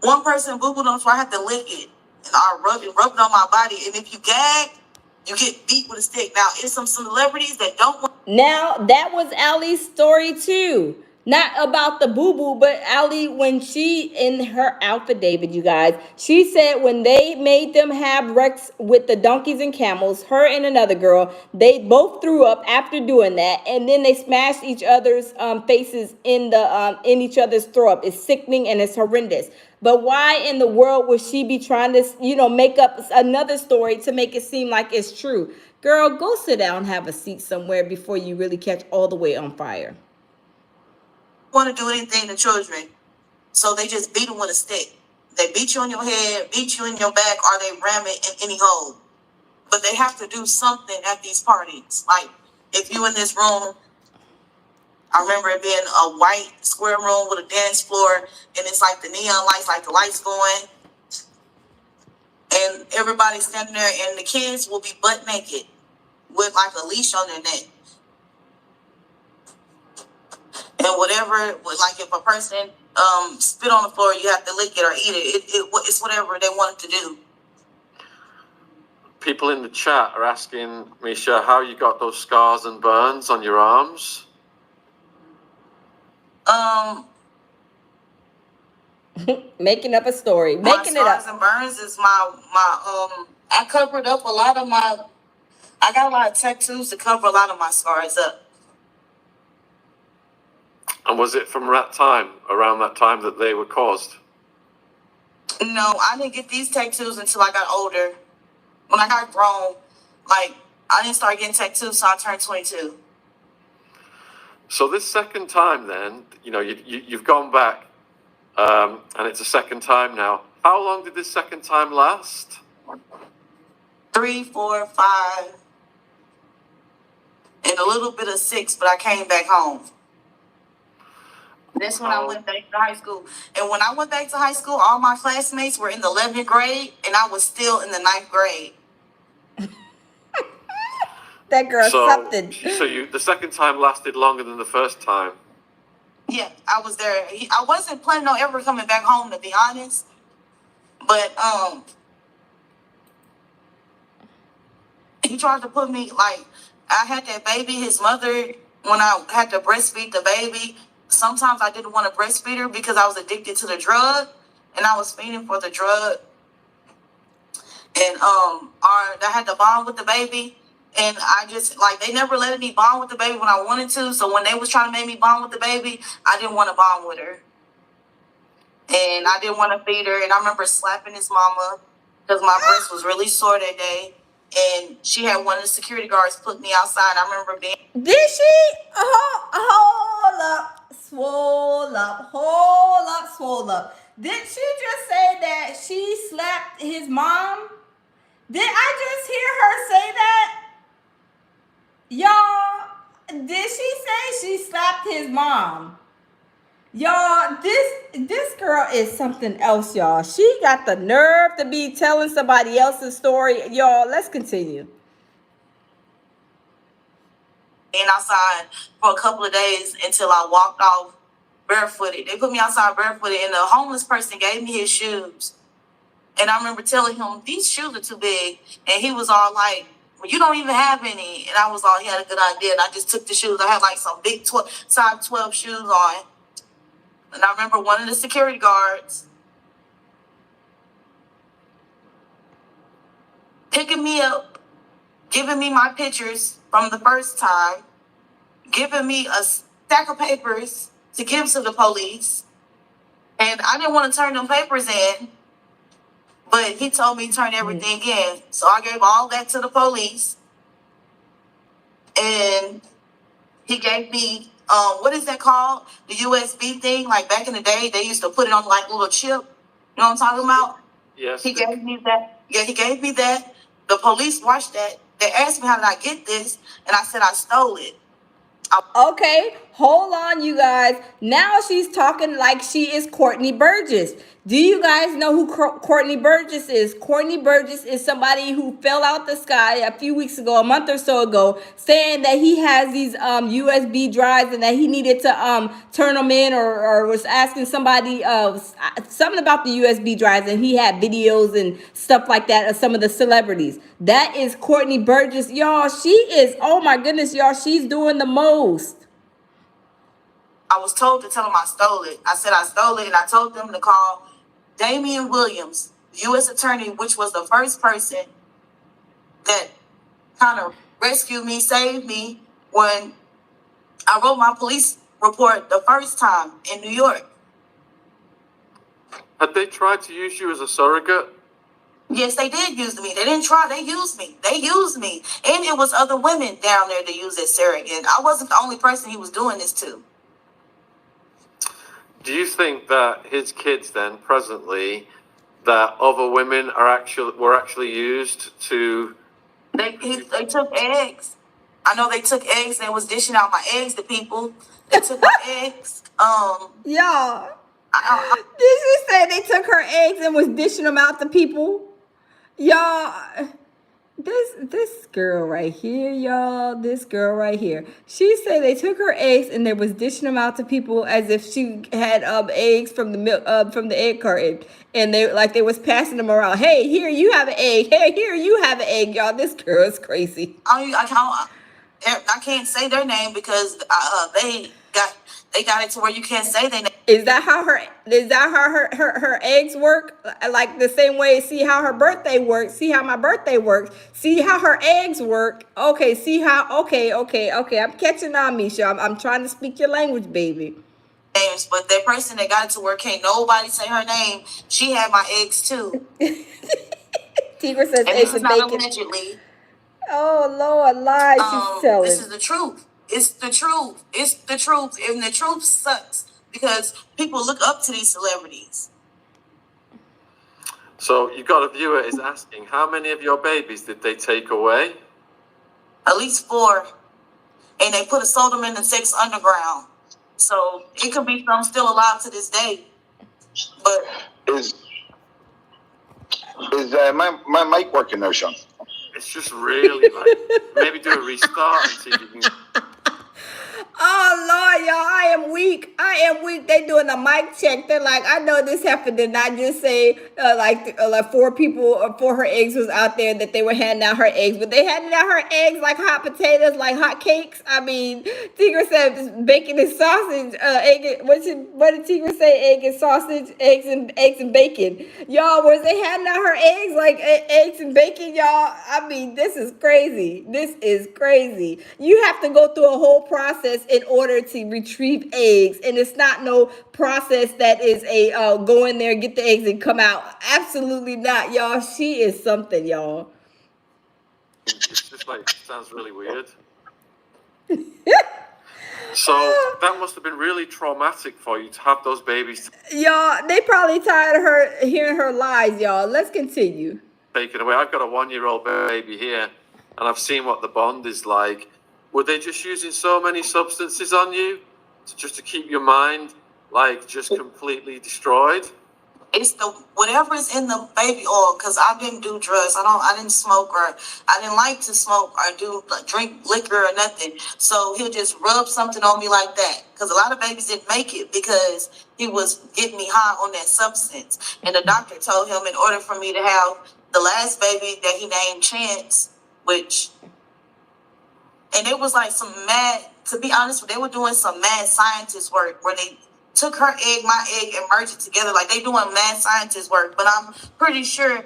one person boo-booed on the floor. I had to lick it, and I rubbed it on my body. And if you gag, you get beat with a stick. Now, it's some celebrities that don't want. Now, that was Allie's story too. Not about the boo-boo, but Allie, when she, in her affidavit, you guys, she said when they made them have wrecks with the donkeys and camels, her and another girl, they both threw up after doing that, and then they smashed each other's faces in in each other's throw up. It's sickening and it's horrendous. But why in the world would she be trying to, make up another story to make it seem like it's true? Girl, go sit down and have a seat somewhere before you really catch all the way on fire. Want to do anything to children, so they just beat them with a stick. They beat you on your head, beat you in your back, or they ram it in any hole. But they have to do something at these parties. Like, if you in this room, I remember it being a white square room with a dance floor, and it's like the neon lights, like the lights going, and everybody's standing there, and the kids will be butt naked with like a leash on their neck. And whatever, like if a person spit on the floor, you have to lick it or eat it. It's whatever they want it to do. People in the chat are asking, Misha, how you got those scars and burns on your arms? Making up a story. Making it up. My scars and burns is my I covered up a lot of I got a lot of tattoos to cover a lot of my scars up. And was it from that time, around that time, that they were caused? No, I didn't get these tattoos until I got older. When I got grown, like, I didn't start getting tattoos until I turned 22. So this second time then, you've gone back, and it's a second time now. How long did this second time last? 3, 4, 5, and a little bit of 6, but I came back home. That's when I went back to high school. And when I went back to high school, all my classmates were in the 11th grade, and I was still in the 9th grade. That girl something. So the second time lasted longer than the first time? Yeah, I was there. I wasn't planning on ever coming back home, to be honest. But he tried to put me, like, I had that baby, his mother, when I had to breastfeed the baby, sometimes I didn't want to breastfeed her because I was addicted to the drug, and I was feeding for the drug. And I had to bond with the baby, and I just, like, they never let me bond with the baby when I wanted to. So when they was trying to make me bond with the baby, I didn't want to bond with her, and I didn't want to feed her. And I remember slapping his mama because my breast was really sore that day, and she had one of the security guards put me outside. I remember being. Did she? Hold up, swole up. Did she just say that she slapped his mom? Did I just hear her say that? Y'all, did she say she slapped his mom? Y'all, this girl is something else, y'all. She got the nerve to be telling somebody else's story. Y'all, let's continue. Being outside for a couple of days until I walked off barefooted. They put me outside barefooted, and the homeless person gave me his shoes. And I remember telling him, these shoes are too big. And he was all like, well, you don't even have any. And I was all, he had a good idea. And I just took the shoes. I had like some big size 12 shoes on. And I remember one of the security guards picking me up, giving me my pictures from the first time, giving me a stack of papers to give to the police. And I didn't want to turn them papers in, but he told me to turn everything in. So I gave all that to the police. And he gave me, what is that called? The USB thing. Like back in the day, they used to put it on like a little chip. You know what I'm talking about? Yes. He gave me that. Yeah, he gave me that. The police watched that. They asked me how did I get this, and I said I stole it. Okay, hold on, you guys. Now she's talking like she is Courtney Burgess. Do you guys know who Courtney Burgess is? Courtney Burgess is somebody who fell out the sky a few weeks ago, a month or so ago, saying that he has these USB drives and that he needed to turn them in, or was asking somebody something about the USB drives, and he had videos and stuff like that of some of the celebrities. That is Courtney Burgess, y'all. She is, oh my goodness, y'all. She's doing the most. I was told to tell them I stole it. I said I stole it, and I told them to call Damian Williams, U.S. attorney, which was the first person that kind of rescued me, saved me when I wrote my police report the first time in New York. Had they tried to use you as a surrogate? Yes, they did use me. They didn't try. They used me. They used me. And it was other women down there to use as surrogate. I wasn't the only person he was doing this to. Do you think that his kids then, presently, that other women were actually used to... They took eggs. I know they took eggs and was dishing out my eggs to people. They took my eggs. Y'all, did she say they took her eggs and was dishing them out to people? Y'all, this girl right here, y'all, this girl right here. She said they took her eggs and they was dishing them out to people as if she had eggs from the milk from the egg carton, and they was passing them around. Hey, here you have an egg. Hey, here you have an egg, y'all. This girl is crazy. I can't say their name because they got it to where you can't say their name. Is that how her eggs work? Like the same way, see how her birthday works, see how my birthday works, see how her eggs work. Okay, see how, okay. I'm catching on, Misha. I'm trying to speak your language, baby. Names, but that person that got it to where can't nobody say her name, she had my eggs too. Tigra says and eggs this is and not bacon. Allegedly. Oh Lord, lies she's telling. This is the truth. It's the truth. It's the truth. And the truth sucks because people look up to these celebrities. So you got a viewer is asking, how many of your babies did they take away? At least 4. And they sold them in the sex underground. So it could be some still alive to this day. But is my mic working now, Sean? It's just really like, maybe do a restart and see if you can... Oh Lord, y'all, I am weak. They doing a mic check. They're like, I know this happened. Did not just say like 4 people, 4 her eggs was out there that they were handing out her eggs, but they handing out her eggs like hot potatoes, like hot cakes. I mean, Tigra said bacon and sausage. What did Tigra say? Egg and sausage, eggs and bacon. Y'all, was they handing out her eggs like eggs and bacon? Y'all, I mean, this is crazy. This is crazy. You have to go through a whole process in order to retrieve eggs, and it's not no process that is a go in there, get the eggs and come out. Absolutely not, y'all. She is something, y'all. It's just like, sounds really weird. So that must have been really traumatic for you to have those babies Y'all, they probably tired of her hearing her lies, y'all. Let's continue. taken away. I've got a 1-year-old baby here, and I've seen what the bond is like. Were they just using so many substances on you just to keep your mind like just completely destroyed? It's the whatever is in the baby oil. Cause I didn't do drugs. I didn't smoke, or I didn't like to smoke or drink liquor or nothing. So he'll just rub something on me like that. Cause a lot of babies didn't make it because he was getting me high on that substance. And the doctor told him in order for me to have the last baby that he named Chance, and it was like some mad, to be honest, they were doing some mad scientist work where they took her egg, my egg, and merged it together. Like they doing mad scientist work. But I'm pretty sure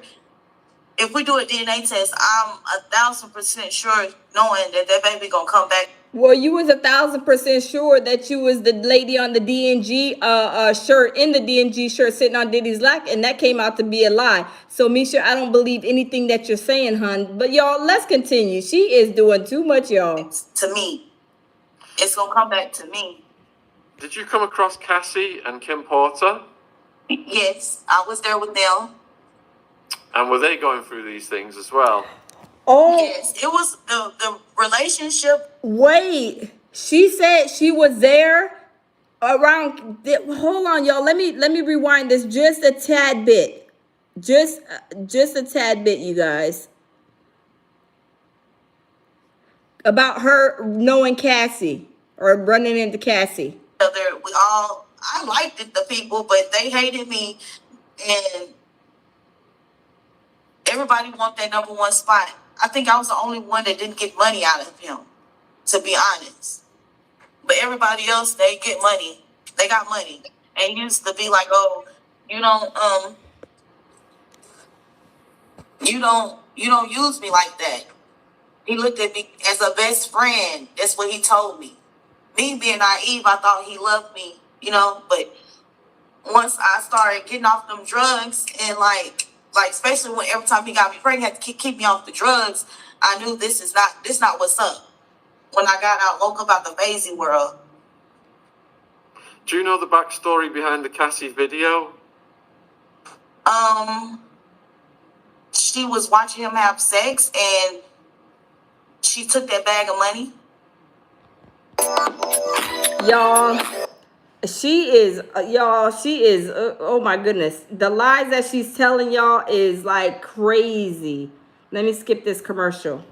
if we do a DNA test, I'm 1,000% sure knowing that that baby gonna come back. Well, you was 1,000% sure that you was the lady on the DNG shirt, in the DNG shirt, sitting on Diddy's lap, and that came out to be a lie. So, Misha, I don't believe anything that you're saying, hun. But y'all, let's continue. She is doing too much, y'all. To me, it's gonna come back to me. Did you come across Cassie and Kim Porter? Yes, I was there with them. And were they going through these things as well? Oh, yes, it was the relationship. Wait, she said she was there around. Hold on, y'all. Let me rewind this just a tad bit, just a tad bit, you guys. About her knowing Cassie or running into Cassie. I liked it, the people, but they hated me, and everybody want that number one spot. I think I was the only one that didn't get money out of him, to be honest. But everybody else, they get money. They got money. And he used to be like, oh, you don't use me like that. He looked at me as a best friend. That's what he told me. Me being naive, I thought he loved me, but once I started getting off them drugs and like especially when every time he got me pregnant, had to keep me off the drugs, I knew this not what's up. When I got out, woke up out the crazy world. Do you know the backstory behind the Cassie video? She was watching him have sex and she took that bag of money. Y'all, she is, oh my goodness. The lies that she's telling y'all is like crazy. Let me skip this commercial.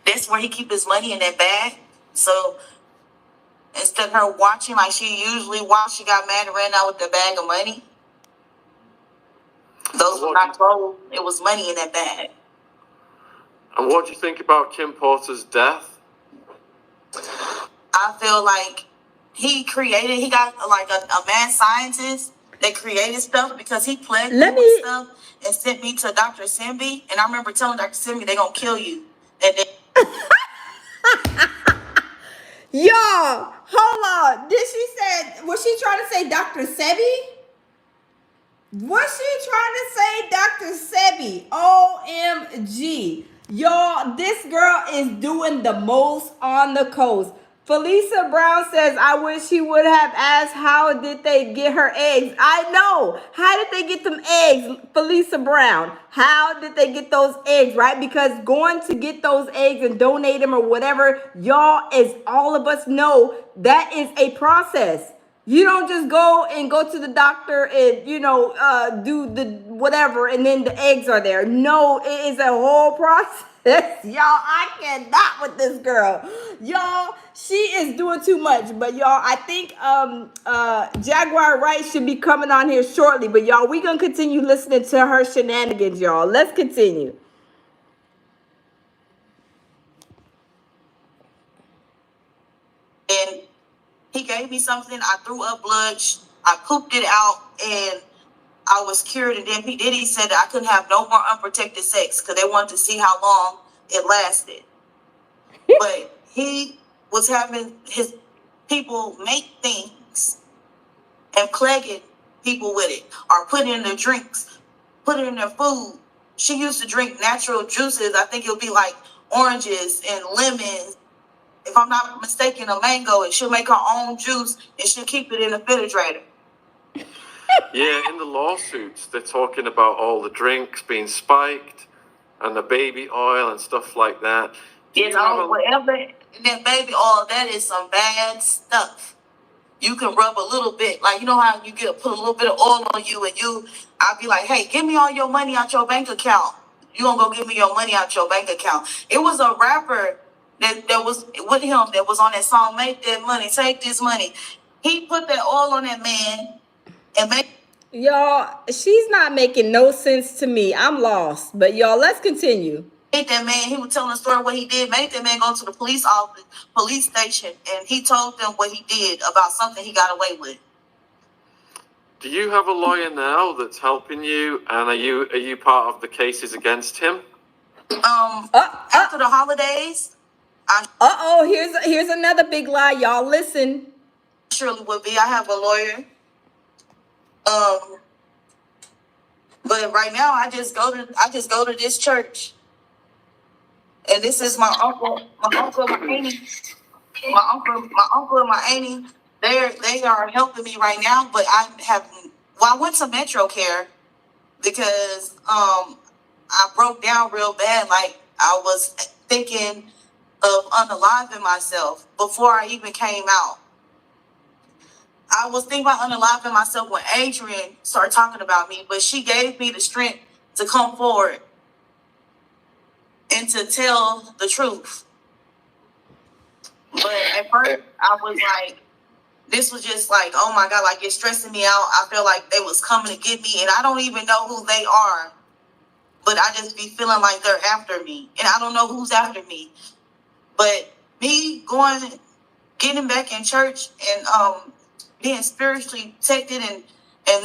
That's where he keep his money, in that bag. So instead of her watching like she usually watched, she got mad and ran out with the bag of money. Those were not gold. It was money in that bag. And what do you think about Kim Porter's death? I feel like he got like a mad scientist that created stuff because he pledged with stuff and sent me to Dr. Simbi. And I remember telling Dr. Simbi they're going to kill you. And then Y'all, hold on. Was she trying to say Dr. Sebi? Was she trying to say Dr. Sebi? OMG. Y'all, this girl is doing the most on the coast. Felisa Brown says, I wish he would have asked how did they get her eggs. I know. How did they get them eggs, Felisa Brown? How did they get those eggs, right? Because going to get those eggs and donate them or whatever, y'all, as all of us know, that is a process. You don't just go to the doctor and, do the whatever and then the eggs are there. No, it is a whole process. Y'all, I cannot with this girl. Y'all, she is doing too much. But y'all, I think Jaguar Wright should be coming on here shortly. But y'all, we gonna continue listening to her shenanigans, y'all. Let's continue. And he gave me something. I threw up blood. I pooped it out and I was cured. And then P. Diddy said that I couldn't have no more unprotected sex because they wanted to see how long it lasted. But he was having his people make things and plaguing people with it or put it in their drinks, put it in their food. She used to drink natural juices. I think it would be like oranges and lemons. If I'm not mistaken, a mango, and she'll make her own juice and she'll keep it in the refrigerator. Yeah, in the lawsuits, they're talking about all the drinks being spiked and the baby oil and stuff like that. Whatever in that baby oil, that is some bad stuff. you can rub a little bit, like, you know how you put a little bit of oil on you, and I'll be like, hey, give me all your money out your bank account. You gonna go give me your money out your bank account. It was a rapper that was with him that was on that song, Make That Money, Take This Money. He put that oil on that man and made. Y'all, she's not making no sense to me. I'm lost. But y'all, let's continue. Made that man, he was telling the story what he did, made that man go to the police station, and he told them what he did about something he got away with. Do you have a lawyer now that's helping you, and are you part of the cases against him? After the holidays, here's another big lie. Y'all listen. Surely would be. I have a lawyer. But right now I just go to this church. And this is my uncle, my auntie. My uncle and my auntie, they are helping me right now, but I went to Metro Care because I broke down real bad. Like, I was thinking of unaliving myself before I even came out. I was thinking about unaliving myself when Adrian started talking about me, but she gave me the strength to come forward and to tell the truth. But at first, I was like, this was just like, oh my God, like, it's stressing me out. I feel like they was coming to get me, and I don't even know who they are. But I just be feeling like they're after me, and I don't know who's after me. But me getting back in church and being spiritually protected and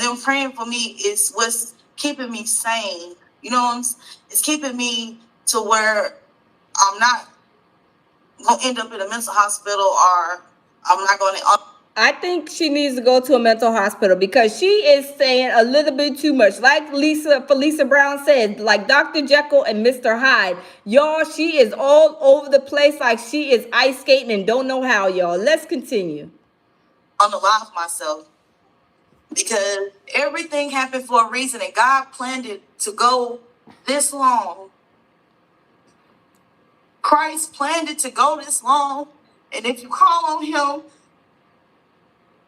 them praying for me is what's keeping me sane. You know, it's keeping me to where I'm not going to end up in a mental hospital, or I'm not going to. I think she needs to go to a mental hospital because she is saying a little bit too much. Like Felicia Brown said, like Dr. Jekyll and Mr. Hyde. Y'all, she is all over the place like she is ice skating and don't know how, y'all. Let's continue. Unalive myself because everything happened for a reason, and God planned it to go this long. Christ planned it to go this long, and if you call on him,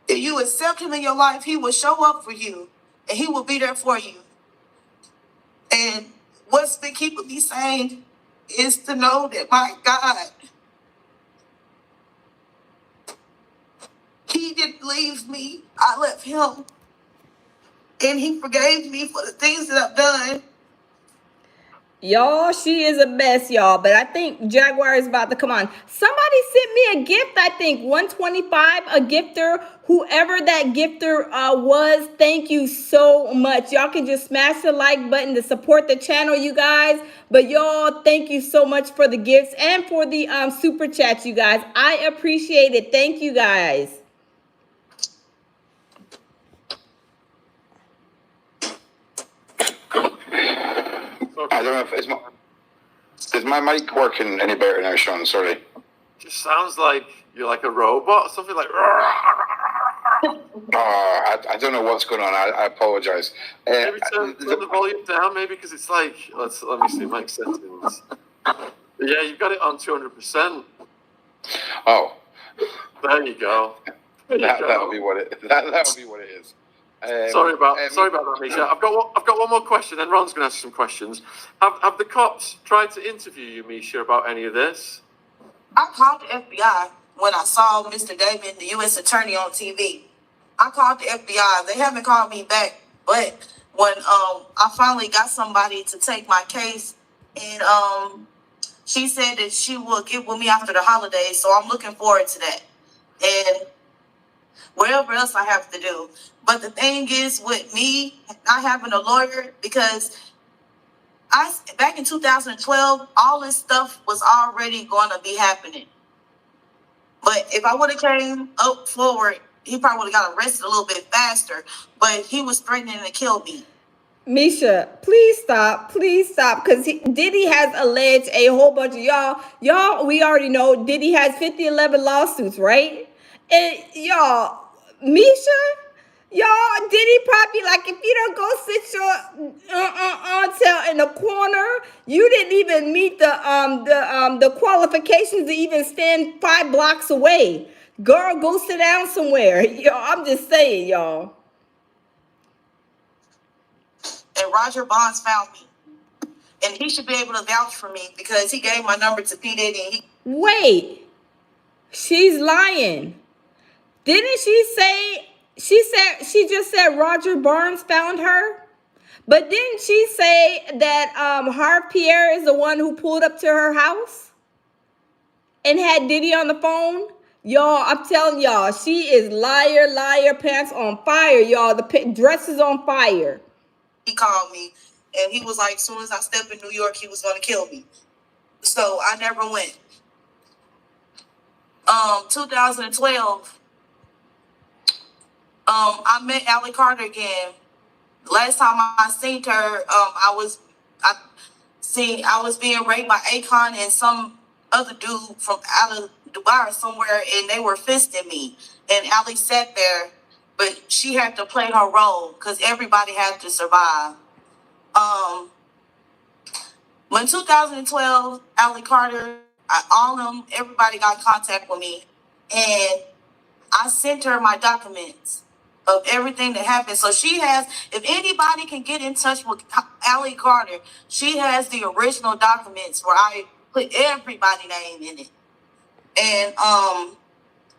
if you accept him in your life, he will show up for you, and he will be there for you. And what's been keeping me sane is to know that my God, he didn't leave me. I left him, and he forgave me for the things that I've done. Y'all, she is a mess, y'all. But I think Jaguar is about to come on. Somebody sent me a gift, I think. 125, a gifter. Whoever that gifter was, thank you so much. Y'all can just smash the like button to support the channel, you guys. But y'all, thank you so much for the gifts and for the super chats, you guys. I appreciate it. Thank you, guys. I don't know if is my mic working any better now, Sean? Sorry. Just sounds like you're like a robot, something like. I don't know what's going on. I apologize. Maybe turn the volume down, maybe, because it's like, let me see mic settings. Yeah, you've got it on 200%. Oh, there you go. That'll be what it. That'll be what it is. Sorry about that, Misha. I've got one more question, then Ron's going to ask some questions. Have the cops tried to interview you, Misha, about any of this? I called the FBI when I saw Mr. David, the U.S. attorney, on TV. I called the FBI. They haven't called me back, but when I finally got somebody to take my case, and she said that she will get with me after the holidays, so I'm looking forward to that. And whatever else I have to do. But the thing is with me not having a lawyer, because back in 2012, all this stuff was already going to be happening. But if I would have came up forward, he probably would have got arrested a little bit faster. But he was threatening to kill me. Misha, please stop, because Diddy has alleged a whole bunch of y'all, we already know Diddy has 11 lawsuits, right? And y'all, Misha, y'all, Diddy probably like, if you don't go sit your tail in the corner, you didn't even meet the qualifications to even stand 5 blocks away. Girl, go sit down somewhere. Yo, I'm just saying, y'all. And Roger Bonds found me. And he should be able to vouch for me because he gave my number to P. Diddy. And Wait, she's lying. Didn't she say, she just said Roger Barnes found her? But didn't she say that Harv Pierre is the one who pulled up to her house and had Diddy on the phone? Y'all, I'm telling y'all, she is liar, liar, pants on fire, y'all. The dress is on fire. he called me and he was like, as soon as I step in New York, he was going to kill me. So I never went. 2012, I met Allie Carter again. Last time I seen her, I was being raped by Akon and some other dude from out of Dubai or somewhere, and they were fisting me. And Allie sat there, but she had to play her role because everybody had to survive. When 2012, Allie Carter, everybody got in contact with me, and I sent her my documents of everything that happened. So she has, if anybody can get in touch with Allie Carter, she has the original documents where I put everybody's name in it. And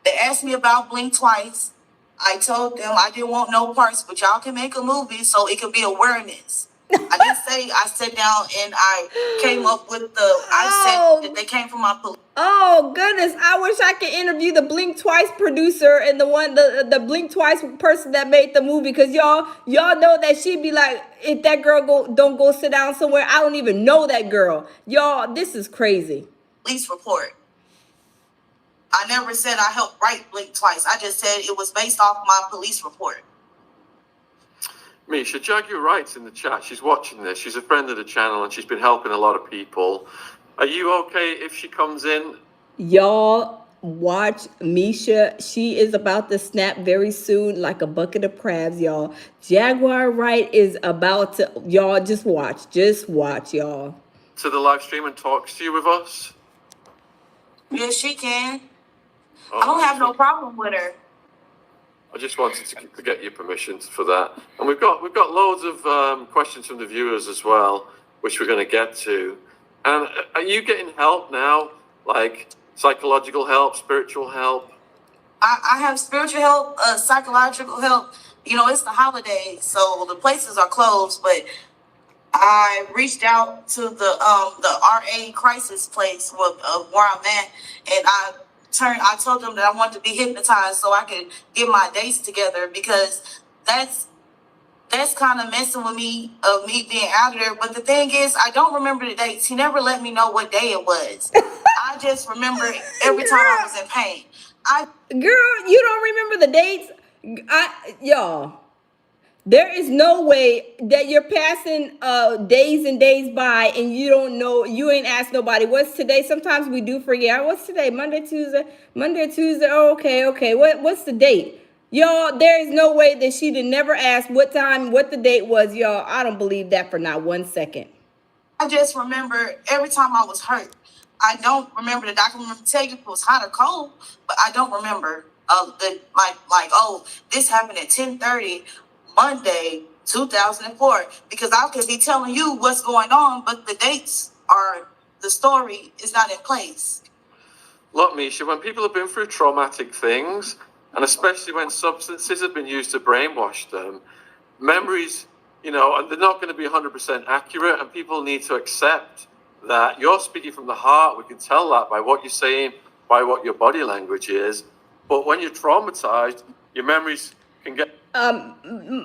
they asked me about Blink Twice. I told them I didn't want no parts, but y'all can make a movie so it could be awareness. I didn't say I sat down and I came up with I said that they came from my police. Oh goodness, I wish I could interview the Blink Twice producer and the Blink Twice person that made the movie, because y'all know that she'd be like, if that girl don't go sit down somewhere, I don't even know that girl. Y'all, this is crazy. Police report. I never said I helped write Blink Twice. I just said it was based off my police report. Misha, Jaguar writes in the chat, she's watching this, she's a friend of the channel and she's been helping a lot of people. Are you okay if she comes in? Y'all watch Misha. She is about to snap very soon like a bucket of crabs, y'all. Jaguar Wright is about to, y'all just watch, y'all. To the live stream and talks to you with us? Yes, she can. Oh, I don't have no problem with her. I just wanted to get your permission for that. And we've got loads of questions from the viewers as well, which we're going to get to. And are you getting help now, like psychological help, spiritual help? I have spiritual help, psychological help. You know, it's the holidays, so the places are closed. But I reached out to the RA crisis place where I'm at, and I told them that I wanted to be hypnotized so I could get my dates together, because that's kind of messing with me, of me being out of there. But the thing is, I don't remember the dates. He never let me know what day it was. I just remember every time I was in pain. Girl, you don't remember the dates? Y'all, there is no way that you're passing days and days by and you don't know, you ain't asked nobody what's today. Sometimes we do forget. What's today? Monday, Tuesday. Oh, okay. What's the date? Y'all, there is no way that she did never ask what time, what the date was. Y'all, I don't believe that for not 1 second. I just remember every time I was hurt. I don't remember the doctor. I remember tell you if it was hot or cold, but I don't remember this happened at 10:30 Monday 2004, because I could be telling you what's going on, but the dates are, the story is not in place. Look, Misha, when people have been through traumatic things, and especially when substances have been used to brainwash them, memories, you know, and they're not going to be 100% accurate, and people need to accept that you're speaking from the heart. We can tell that by what you're saying, by what your body language is. But when you're traumatized, your memories can get...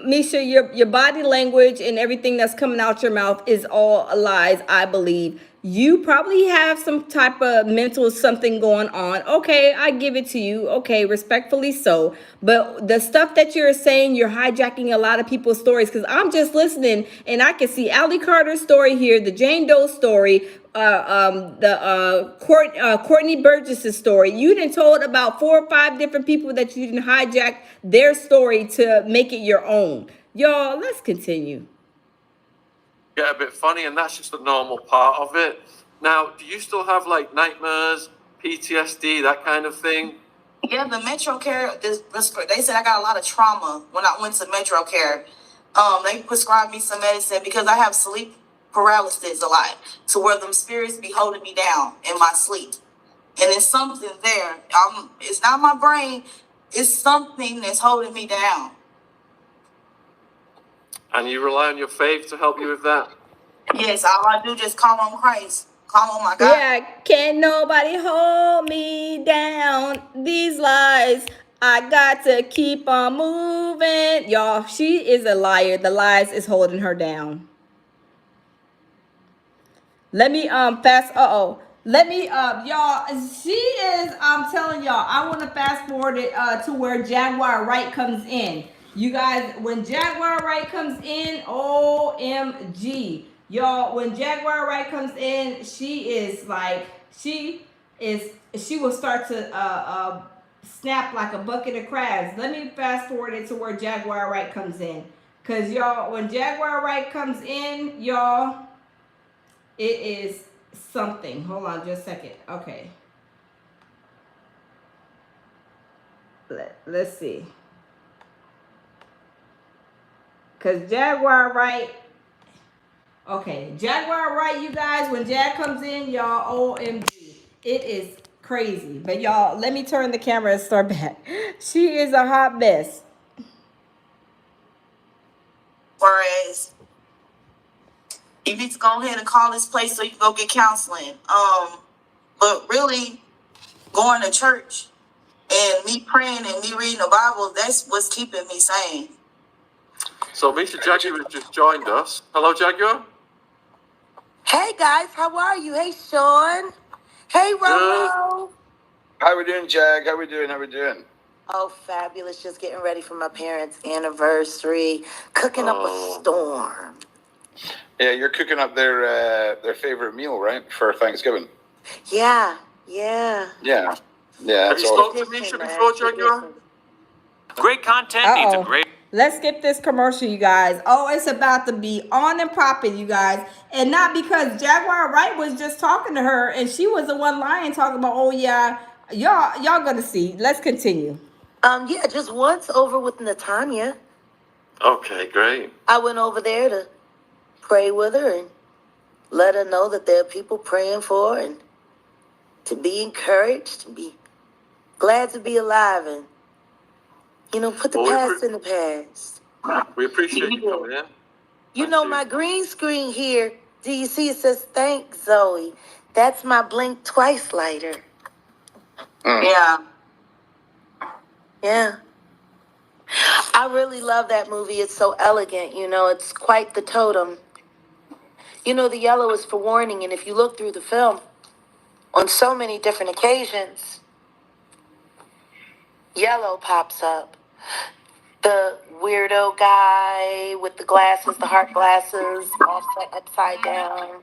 Misha, your body language and everything that's coming out your mouth is all lies, I believe. You probably have some type of mental something going on. Okay, I give it to you. Okay, respectfully so. But the stuff that you're saying, you're hijacking a lot of people's stories, because I'm just listening and I can see Allie Carter's story here, the Jane Doe story, Courtney Burgess's story. You done told about 4 or 5 different people that you didn't hijack their story to make it your own. Y'all, let's continue. Get a bit funny, and that's just a normal part of it. Now, do you still have like nightmares, PTSD, that kind of thing? Yeah, the Metro Care. They said I got a lot of trauma when I went to Metro Care. They prescribed me some medicine because I have sleep paralysis a lot, to where them spirits be holding me down in my sleep, and it's something there. It's not my brain. It's something that's holding me down. And you rely on your faith to help you with that? Yes, all I do just call on Christ, call on my God. Yeah, can't nobody hold me down. These lies, I got to keep on moving. Y'all, she is a liar. The lies is holding her down. Let me fast let me y'all, she is, I'm telling y'all, I want to fast forward it to where Jaguar Wright comes in. You guys, when Jaguar Wright comes in, OMG. Y'all, when Jaguar Wright comes in, she is like, she will start to snap like a bucket of crabs. Let me fast forward it to where Jaguar Wright comes in. Cause y'all, when Jaguar Wright comes in, y'all, it is something. Hold on just a second. Okay. Let's see. Because Jaguar Wright. Okay. Jaguar Wright, you guys, when Jag comes in, y'all, OMG. It is crazy. But y'all, let me turn the camera and start back. She is a hot mess. Whereas you need to go ahead and call this place so you can go get counseling. But really, going to church and me praying and me reading the Bible, that's what's keeping me sane. So Misha, Jaguar has just joined us. Hello, Jaguar. Hey guys, how are you? Hey Sean. Hey Roro. How we doing, Jag? How we doing? Oh, fabulous. Just getting ready for my parents' anniversary. Cooking up a storm. Yeah, you're cooking up their favorite meal, right, for Thanksgiving? Yeah. Have you spoken with Misha before, Jaguar? Great content needs a great... Let's skip this commercial, you guys. Oh, it's about to be on and popping, you guys. And not because Jaguar Wright was just talking to her and she was the one lying, talking about, oh yeah, y'all gonna see. Let's continue. Yeah, just once over with Natanya. Okay, great. I went over there to pray with her and let her know that there are people praying for her and to be encouraged, to be glad to be alive and, put the past in the past. We appreciate you coming in. You know, my green screen here, do you see it says, thanks, Zoe. That's my blink twice lighter. Yeah. Yeah. I really love that movie. It's so elegant, it's quite the totem. The yellow is for warning, and if you look through the film, on so many different occasions, yellow pops up. The weirdo guy with the glasses, the heart glasses, all set upside down,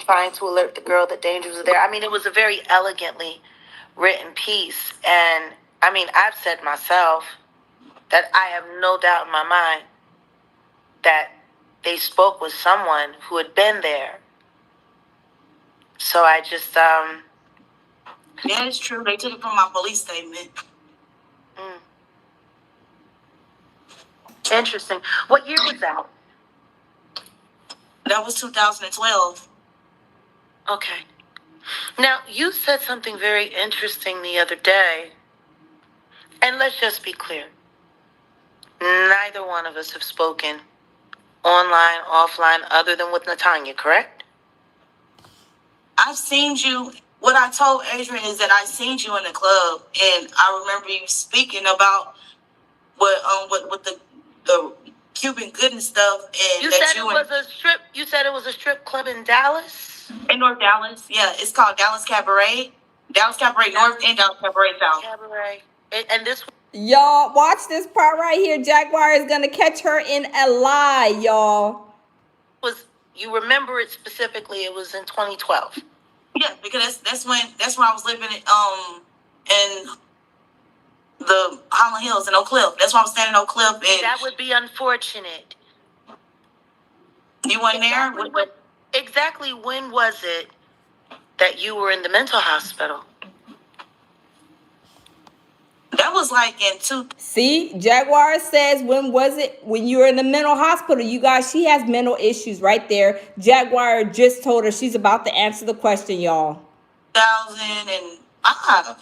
trying to alert the girl that danger was there. I mean, it was a very elegantly written piece. And, I've said myself that I have no doubt in my mind that they spoke with someone who had been there. So I just, Yeah, it's true. They took it from my police statement. Interesting. What year was that? That was 2012. Okay. Now, you said something very interesting the other day. And let's just be clear. Neither one of us have spoken online, offline, other than with Natanya, correct? I've seen you. What I told Adrian is that I seen you in the club, and I remember you speaking about what the Cuban goodness stuff, and You that said it was a strip. You said it was a strip club in Dallas. In North Dallas. Yeah, it's called Dallas Cabaret. Dallas Cabaret North and Dallas Cabaret South. Cabaret. And this. Y'all, watch this part right here. Jaguar is gonna catch her in a lie, y'all. You remember it specifically? It was in 2012. Yeah, because that's when I was living in the Holland Hills in Oak Cliff. That's why I was staying in Oak Cliff. And that would be unfortunate. You weren't there? Exactly when was it that you were in the mental hospital? That was like in two. See, Jaguar says, when was it? When you were in the mental hospital. You guys, she has mental issues right there. Jaguar just told her she's about to answer the question, y'all. 2005.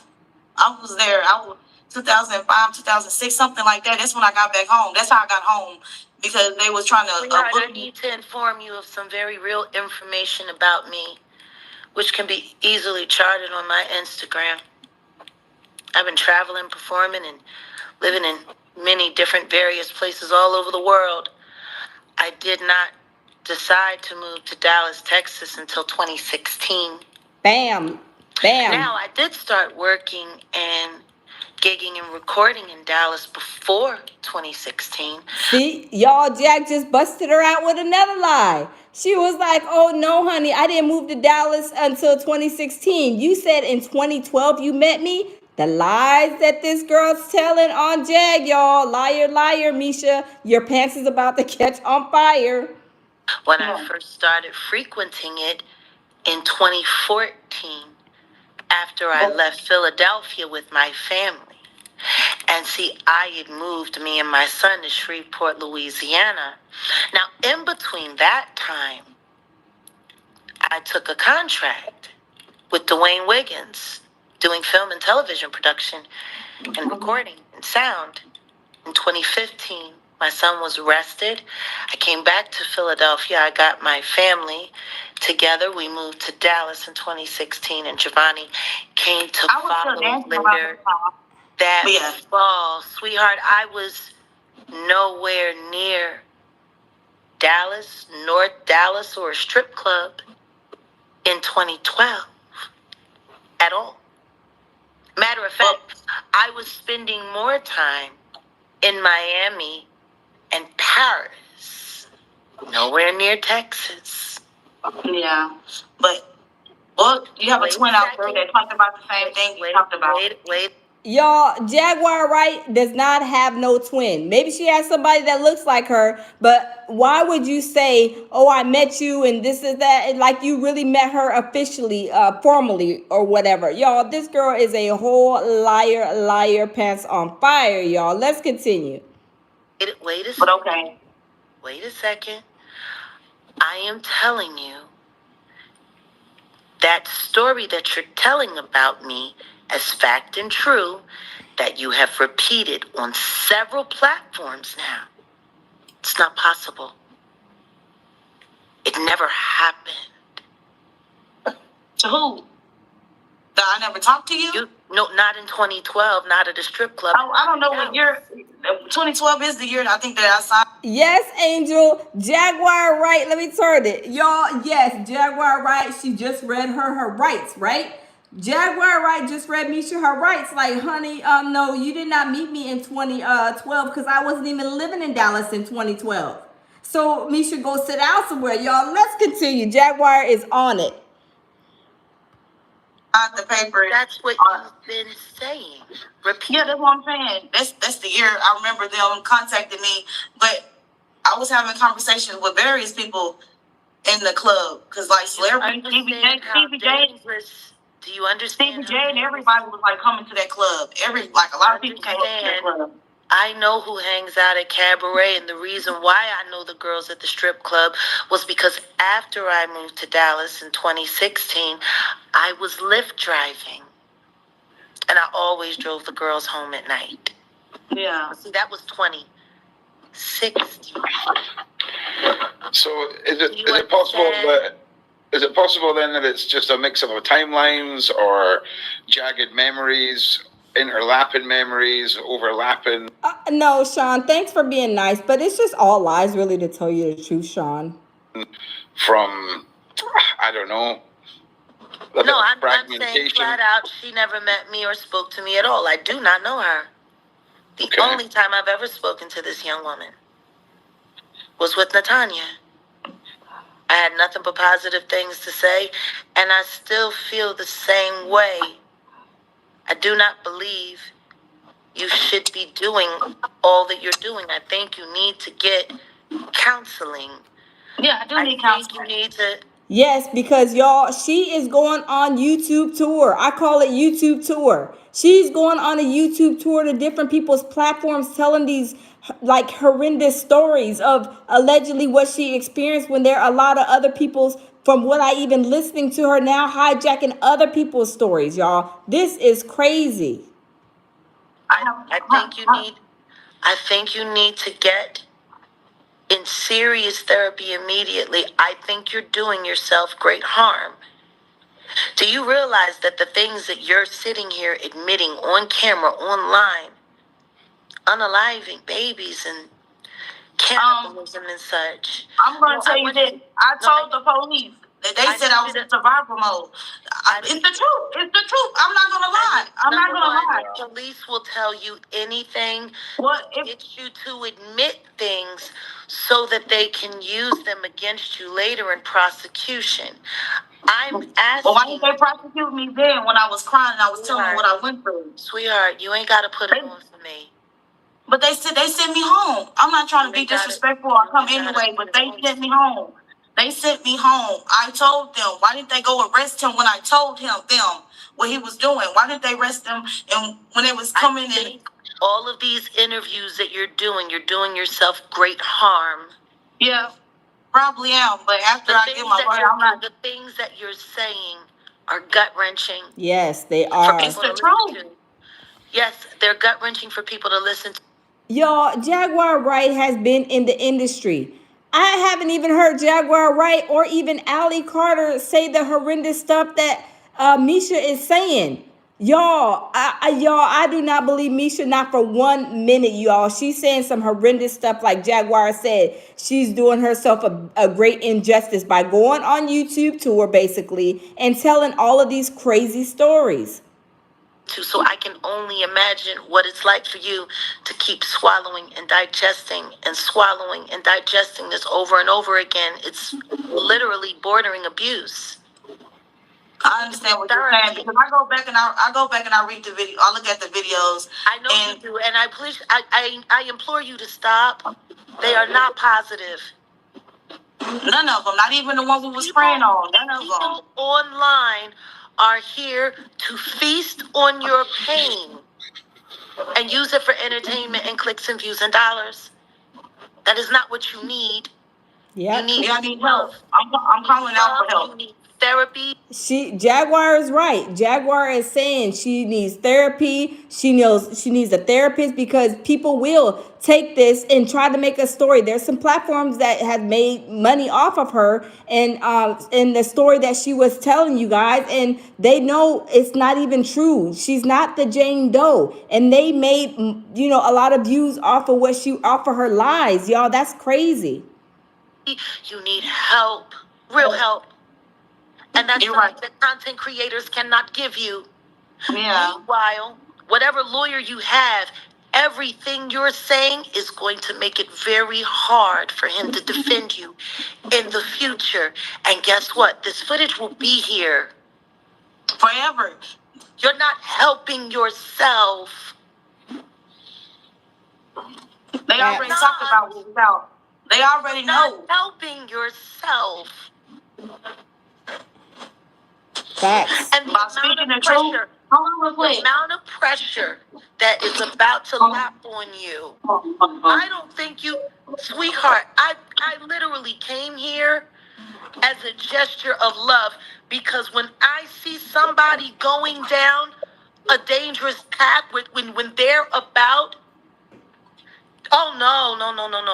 I was there. I was 2005, 2006, something like that. That's when I got back home. That's how I got home, because they was trying to. Sweetheart, I need to inform you of some very real information about me, which can be easily charted on my Instagram. I've been traveling, performing, and living in many different various places all over the world. I did not decide to move to Dallas, Texas until 2016. Bam. Bam. Now, I did start working and gigging and recording in Dallas before 2016. See, y'all, Jack just busted her out with another lie. She was like, oh, no, honey, I didn't move to Dallas until 2016. You said in 2012 you met me. The lies that this girl's telling on Jag, y'all. Liar, liar, Misha. Your pants is about to catch on fire. When I first started frequenting it in 2014, after I left Philadelphia with my family. And see, I had moved me and my son to Shreveport, Louisiana. Now, in between that time, I took a contract with Dwayne Wiggins, doing film and television production and recording and sound. In 2015, my son was arrested. I came back to Philadelphia. I got my family together. We moved to Dallas in 2016, and Giovanni came to follow later that fall. Sweetheart, I was nowhere near Dallas, North Dallas, or a strip club in 2012 at all. Matter of fact, I was spending more time in Miami and Paris, nowhere near Texas. Yeah, but well, you have a twin out there that talked about the same thing you talked about. Wait. Y'all, Jaguar Wright does not have no twin. Maybe she has somebody that looks like her, but why would you say, oh, I met you and this is that, and like you really met her officially, formally or whatever? Y'all, this girl is a whole liar, pants on fire, y'all. Let's continue. Wait a second. But okay. Wait a second. I am telling you that story that you're telling about me as fact and true, that you have repeated on several platforms now. It's not possible. It never happened. To who? That I never talked to you? No, not in 2012, not at a strip club. Oh, I don't know what year. 2012 is the year I think that I signed. Yes, Angel. Jaguar Wright. Let me turn it. Y'all, yes, Jaguar Wright. She just read her rights, right? Jaguar Wright just read Misha her rights. Like, honey, no, you did not meet me in 2012 because I wasn't even living in Dallas in 2012. So Misha, go sit down somewhere, y'all. Let's continue. Jaguar is on it. The paper. That's what you've been saying. Repeat. Yeah, that's what I'm saying. That's the year I remember them contacting me, but I was having conversations with various people in the club, because like celebrities, Stevie J. Do you understand? Stevie J and everybody was like coming to that club. A lot of people came to that club. I know who hangs out at Cabaret, and the reason why I know the girls at the strip club was because after I moved to Dallas in 2016, I was Lyft driving, and I always drove the girls home at night. Yeah. See, that was 2016. So is it possible that? Is it possible then that it's just a mix of timelines or jagged memories, interlapping memories, overlapping? No, Sean, thanks for being nice, but it's just all lies, really, to tell you the truth, Sean. From, I don't know. No, I'm saying flat out, she never met me or spoke to me at all. I do not know her. The only time I've ever spoken to this young woman was with Natanya. I had nothing but positive things to say, and I still feel the same way. I do not believe you should be doing all that you're doing. I think you need to get counseling. Yeah, I do need counseling. You need to Yes, because y'all, she is going on YouTube tour. I call it YouTube tour. She's going on a YouTube tour to different people's platforms telling these like horrendous stories of allegedly what she experienced when there are a lot of other people's, from what I even listening to her now, hijacking other people's stories, y'all. This is crazy. I think you need to get in serious therapy immediately. I think you're doing yourself great harm. Do you realize that the things that you're sitting here admitting on camera, online, unaliving babies and cannibalism and such? I'm going to tell you this. I told the police. They said I was in survival mode. It's the truth. It's the truth. I'm not going to lie. I'm not going to lie. Police will tell you anything What to if get you to admit things so that they can use them against you later in prosecution. I'm asking. Well, why didn't they prosecute me then when I was crying and I was telling them what I went through? Sweetheart, you ain't got to put it on for me. But they sent me home. I'm not trying to be disrespectful or come anyway, but they sent me home. They sent me home. I told them. Why didn't they go arrest him when I told them what he was doing? Why didn't they arrest him? And when they was coming in, all of these interviews that you're doing yourself great harm. Yeah, probably am. But after I get my lawyer, I'm not. The things that you're saying are gut wrenching. Yes, they are. It's the truth. Yes, they're gut wrenching for people to listen to. Y'all, Jaguar Wright has been in the industry. I haven't even heard Jaguar Wright or even Ali Carter say the horrendous stuff that Misha is saying. I do not believe Misha not for 1 minute, y'all. She's saying some horrendous stuff like Jaguar said. She's doing herself a great injustice by going on YouTube tour, basically, and telling all of these crazy stories. So I can only imagine what it's like for you to keep swallowing and digesting this over and over again. It's literally bordering abuse. I understand what you're saying because I go back and I read the video. I look at the videos. I know you do, and I implore you to stop. They are not positive. None of them, not even the ones we was praying on. None of them. People online are here to feast on your pain and use it for entertainment and clicks and views and dollars. That is not what you need. Yeah. I need help. I'm calling out for help. You need therapy. Jaguar is right. Jaguar is saying she needs therapy. She needs a therapist because people will take this and try to make a story. There's some platforms that have made money off of her and the story that she was telling you guys, and they know it's not even true. She's not the Jane Doe, and they made a lot of views off of what she offer her lies. Y'all, that's crazy. You need help, real help. And that's something that content creators cannot give you. Yeah. Meanwhile, whatever lawyer you have, everything you're saying is going to make it very hard for him to defend you in the future. And guess what? This footage will be here forever. You're not helping yourself. They already talked about what it's out. They already know. Not helping yourself. Facts. And the amount of pressure that is about to lap on you. I don't think you, sweetheart, I literally came here as a gesture of love because when I see somebody going down a dangerous path when they're about, oh, no.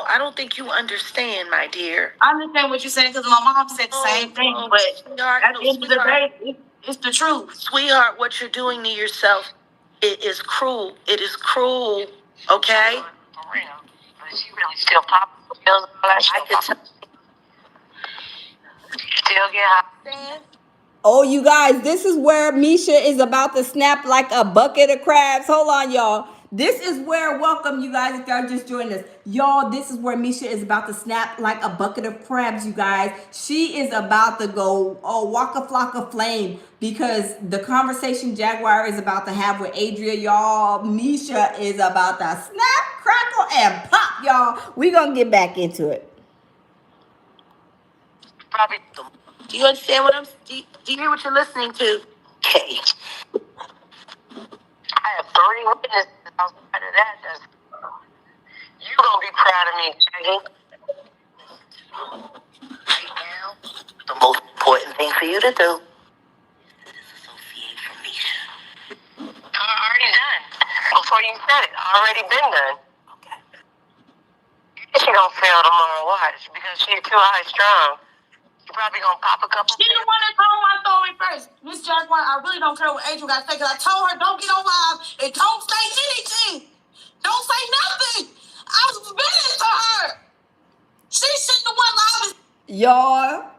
I don't think you understand, my dear. I understand what you're saying because my mom said the same thing. But at the end of the day, it's the truth. Sweetheart, what you're doing to yourself, it is cruel. It is cruel, okay? For real. But she really still popping pills and all that I could tell. Still get high. Oh, you guys, this is where Misha is about to snap like a bucket of crabs. Hold on, y'all. This is where, welcome you guys if y'all just joined us. Y'all, this is where Misha is about to snap like a bucket of crabs, you guys. She is about to go, walk a flock of flame because the conversation Jaguar is about to have with Adria, y'all. Misha is about to snap, crackle, and pop, y'all. We gonna get back into it. Probably Do you understand what do you hear what you're listening to? Okay. I have 30 witnesses outside of that. You gonna be proud of me, Jackie. Right now, the most important thing for you to do is disassociate from Misha. Already done. Before you said it, already been done. Okay. She gonna fail tomorrow, watch, because she's too high strung. She probably gonna pop a couple. She the one that told my story first. Miss Jaguar, I really don't care what Adrian got to say, because I told her don't get on live and don't say anything. Don't say nothing. I was bidding to her. She shouldn't have went live. Y'all,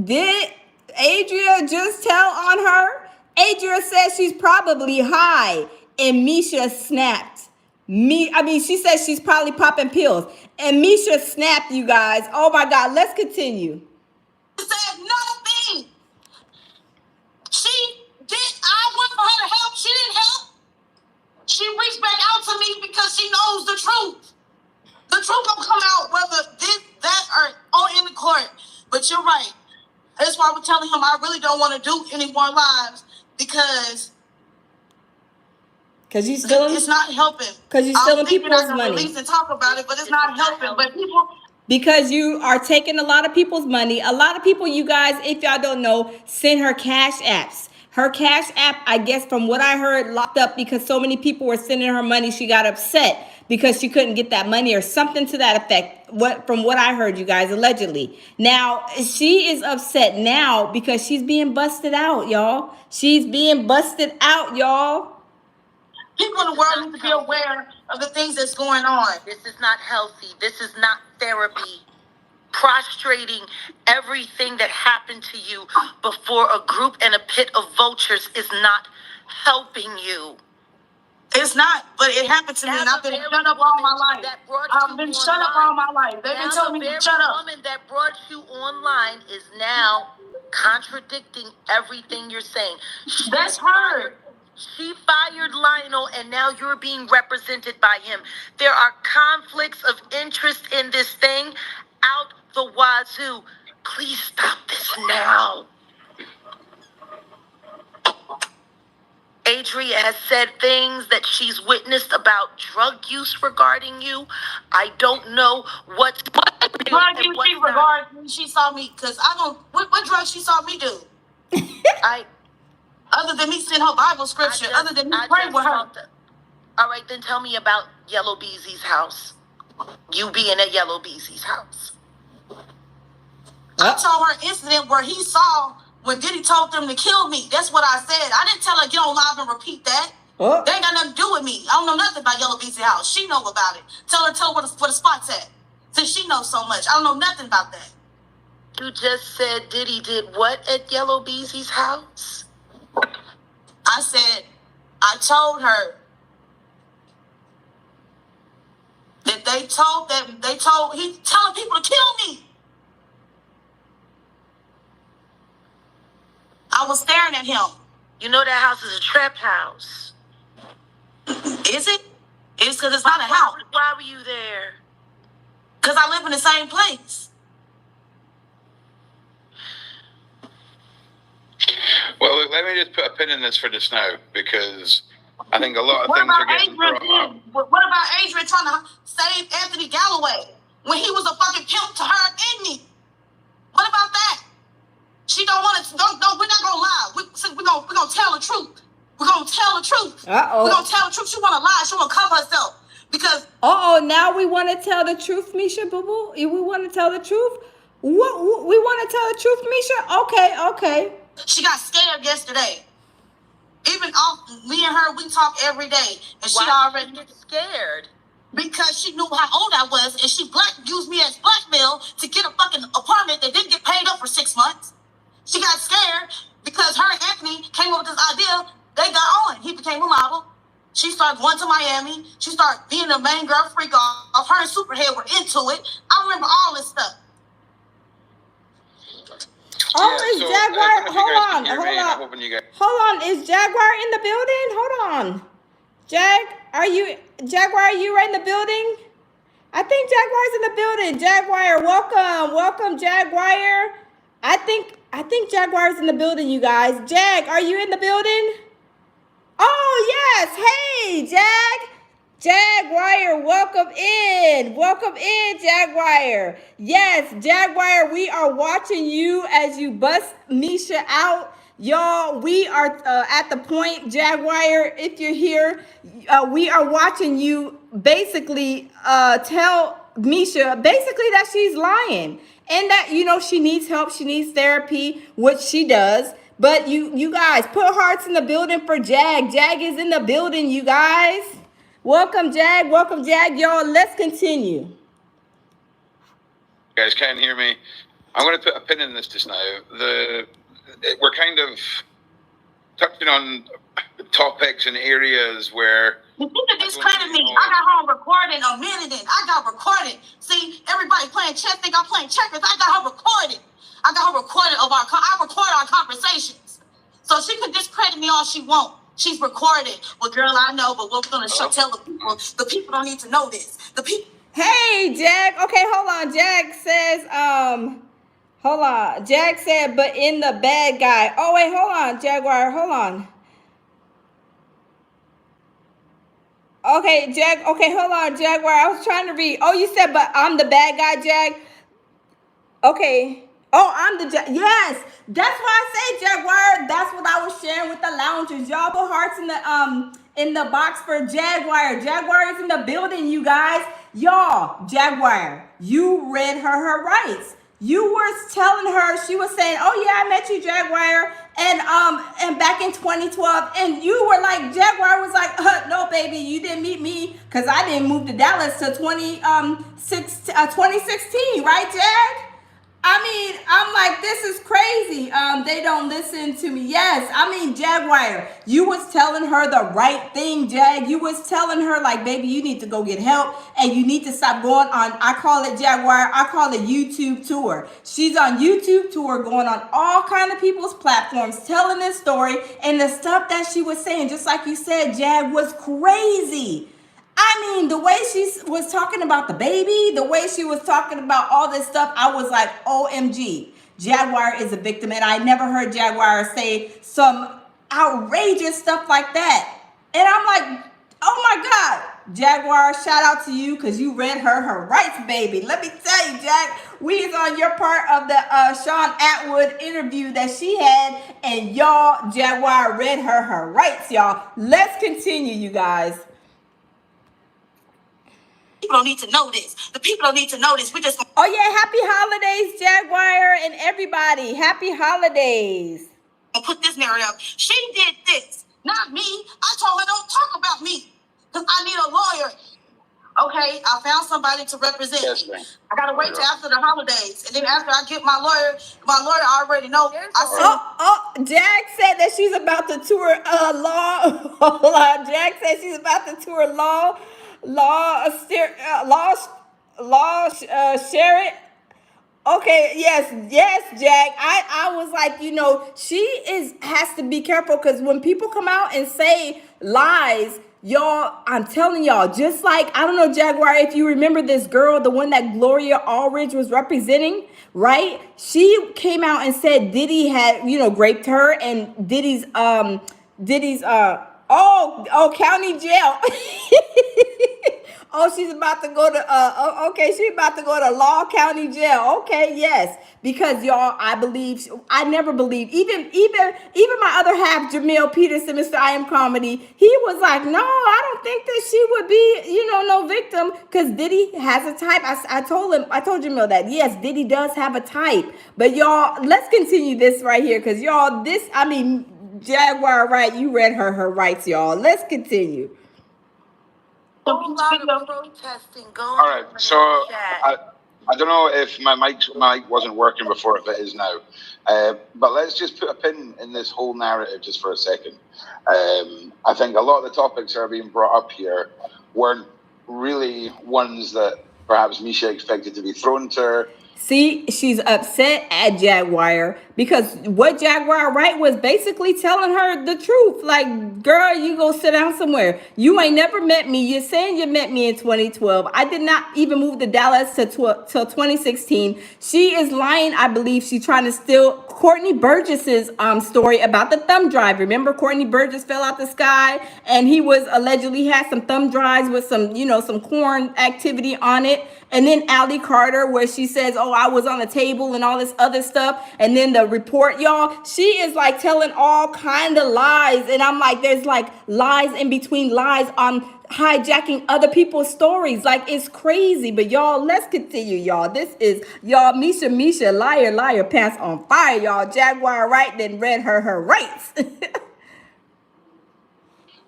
did Adria just tell on her? Adria says she's probably high, and Misha snapped. She says she's probably popping pills, and Misha snapped. You guys, oh my God, let's continue. Said nothing. She did. I went for her to help. She didn't help. She reached back out to me because she knows the truth. The truth will come out whether this, that, or in the court. But you're right. That's why I was telling him I really don't want to do any more lives because you stealing. It's not helping. Because you stealing people's money. Release and talk about it, but it's not helping. But people. Because you are taking a lot of people's money. A lot of people, you guys, if y'all don't know, send her cash apps. Her cash app, I guess from what I heard, locked up because so many people were sending her money. She got upset because she couldn't get that money or something to that effect. From what I heard, you guys, allegedly. Now, she is upset now because she's being busted out, y'all. She's being busted out, y'all. People in the world need to be aware of the things that's going on. This is not healthy. This is not therapy. Prostrating everything that happened to you before a group and a pit of vultures is not helping you. It's not, but it happened to me, and I've been shut up all my life. I've been shut up all my life. They've been telling me to shut up. The woman that brought you online is now contradicting everything you're saying. That's her. She fired Lionel, and now you're being represented by him. There are conflicts of interest in this thing out the wazoo. Please stop this now. Adria has said things that she's witnessed about drug use regarding you. I don't know what drug use she regarding. She saw me because I don't. What drug she saw me do? Other than me send her Bible scripture, other than me praying with her. All right, then tell me about Yellow Beezy's house. You being at Yellow Beezy's house. I told her incident where he saw when Diddy told them to kill me. That's what I said. I didn't tell her get on live and repeat that. Oh. They ain't got nothing to do with me. I don't know nothing about Yellow Beezy's house. She know about it. Tell her where the spot's at. Since she knows so much, I don't know nothing about that. You just said Diddy did what at Yellow Beezy's house? I said, I told her that he's telling people to kill me. I was staring at him. You know that house is a trap house. Is it? It's because it's not a house. Why were you there? Because I live in the same place. Well, look, let me just put a pin in this for just now, because I think a lot of things are getting brought up. What about Adrian trying to save Anthony Galloway when he was a fucking pimp to her and me? What about that? She don't want to. No, we're not gonna lie. We're gonna tell the truth. We're gonna tell the truth. Uh-oh. We're gonna tell the truth. She want to lie. She want to cover herself because. Now we want to tell the truth, Misha, boo boo. We want to tell the truth. What we want to tell the truth, Misha? Okay. She got scared yesterday. Even me and her, we talk every day, and she already get scared because she knew how old I was, and she used me as blackmail to get a fucking apartment that didn't get paid up for 6 months. She got scared because her and Anthony came up with this idea. They got on. He became a model. She started going to Miami. She started being the main girl freak off. Her and Superhead were into it. I remember all this stuff. Is Jaguar? Hold on. Is Jaguar in the building? Hold on. Jaguar, are you right in the building? I think Jaguar's in the building. Jaguar, welcome, Jaguar. I think I think Jaguar's in the building, you guys. Jag, are you in the building? Oh, yes. Hey, Jag. Jaguar, welcome in. Welcome in, Jaguar. Yes, Jaguar, we are watching you as you bust Misha out. Y'all, we are at the point, Jaguar, if you're here, we are watching you basically tell Misha basically that she's lying and that, you know, she needs help, she needs therapy, which she does. But you guys, put hearts in the building for Jag. Jag is in the building, you guys. Welcome, Jag. Welcome, Jag. Y'all, let's continue. You guys can't hear me. I'm going to put a pin in this just now. We're kind of touching on topics and areas where... You can discredit me. I got home recording a minute in. I got recorded. See, everybody playing chess think I'm playing checkers. I got her recorded. I got her recorded I record our conversations. So she can discredit me all she want. She's recorded. Well, girl, I know, but we're going to tell the people. The people don't need to know this. The people... Hey, Jag. Okay, hold on. Jag says, hold on. Jag said, but in the bad guy. Oh, wait, hold on, Jaguar. Hold on. Okay, Jag. Okay, hold on, Jaguar. I was trying to read. Oh, you said, but I'm the bad guy, Jag. Okay. Oh, I'm the yes. That's why I say Jaguar. That's what I was sharing with the loungers. Y'all put hearts in the box for Jaguar. Jaguar is in the building, you guys. Y'all, Jaguar, you read her rights. You were telling her, she was saying, "Oh yeah, I met you, Jaguar, and back in 2012," and you were like, Jaguar was like, "No, baby, you didn't meet me because I didn't move to Dallas till 2016, right, Jag?" I mean, I'm like, this is crazy. They don't listen to me. Yes, I mean, Jaguar, you was telling her the right thing, Jag. You was telling her, like, baby, you need to go get help and you need to stop going on, I call it, Jaguar, I call it YouTube tour. She's on YouTube tour, going on all kind of people's platforms, telling this story, and the stuff that she was saying, just like you said, Jag, was crazy. I mean, the way she was talking about the baby, the way she was talking about all this stuff, I was like, OMG, Jaguar is a victim. And I never heard Jaguar say some outrageous stuff like that. And I'm like, oh my God, Jaguar, shout out to you because you read her rights, baby. Let me tell you, Jack, we is on your part of the Sean Atwood interview that she had, and y'all, Jaguar read her rights, y'all. Let's continue, you guys. People don't need to know this. The people don't need to know this. We just... Oh yeah, happy holidays, Jaguar, and everybody. Happy holidays. I'll put this narrative up. She did this, not me. I told her don't talk about me because I need a lawyer. Okay, I found somebody to represent me. I gotta wait till after the holidays, and then after I get my lawyer I already know. Jag said that she's about to tour law. Hold on, Jag said she's about to tour law. Share it. Okay, yes, Jag. I was like, you know, she has to be careful because when people come out and say lies, y'all, I'm telling y'all, just like, I don't know, Jaguar, if you remember this girl, the one that Gloria Allridge was representing, right? She came out and said Diddy had, you know, raped her, and Diddy's county jail. Oh, she's about to go to okay, she's about to go to Law County Jail. Okay, yes. Because y'all, I never believed, even my other half, Jamil Peterson, Mr. I Am Comedy, he was like, no, I don't think that she would be, you know, no victim, because Diddy has a type. I told Jamil that, yes, Diddy does have a type. But y'all, let's continue this right here, because y'all, Jaguar, right, you read her rights, y'all. Let's continue. A lot of protesting going on. All right, so I don't know if my mic wasn't working before, if it is now. But let's just put a pin in this whole narrative just for a second. I think a lot of the topics that are being brought up here weren't really ones that perhaps Misha expected to be thrown to her. See, she's upset at Jaguar because what Jaguar Wright was basically telling her the truth. Like, girl, you go sit down somewhere. You ain't never met me. You're saying you met me in 2012. I did not even move to Dallas till 2016. She is lying. I believe she's trying to steal Courtney Burgess's story about the thumb drive. Remember, Courtney Burgess fell out the sky, and he was allegedly had some thumb drives with some, some corn activity on it. And then Allie Carter, where she says, "Oh, I was on the table," and all this other stuff. And then the report, y'all, she is like telling all kind of lies. And I'm like, there's like lies in between lies on hijacking other people's stories. Like, it's crazy. But y'all, let's continue, y'all. This is y'all, Misha, liar, pants on fire, y'all. Jaguar Wright then read her rights.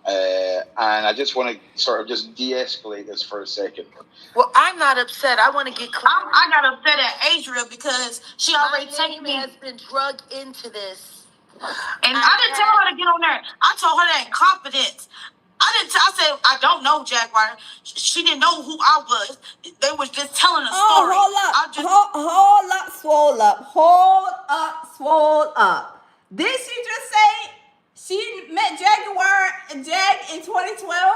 And I just want to sort of just de-escalate this for a second. Well, I'm not upset. I want to get clear. I got upset at Adria because she already taken me. has been drugged into this. And I didn't tell her to get on there. I told her that in confidence. I said, I don't know Jaguar. She didn't know who I was. They was just telling a story. Swole up. Did she just say she met Jag in 2012?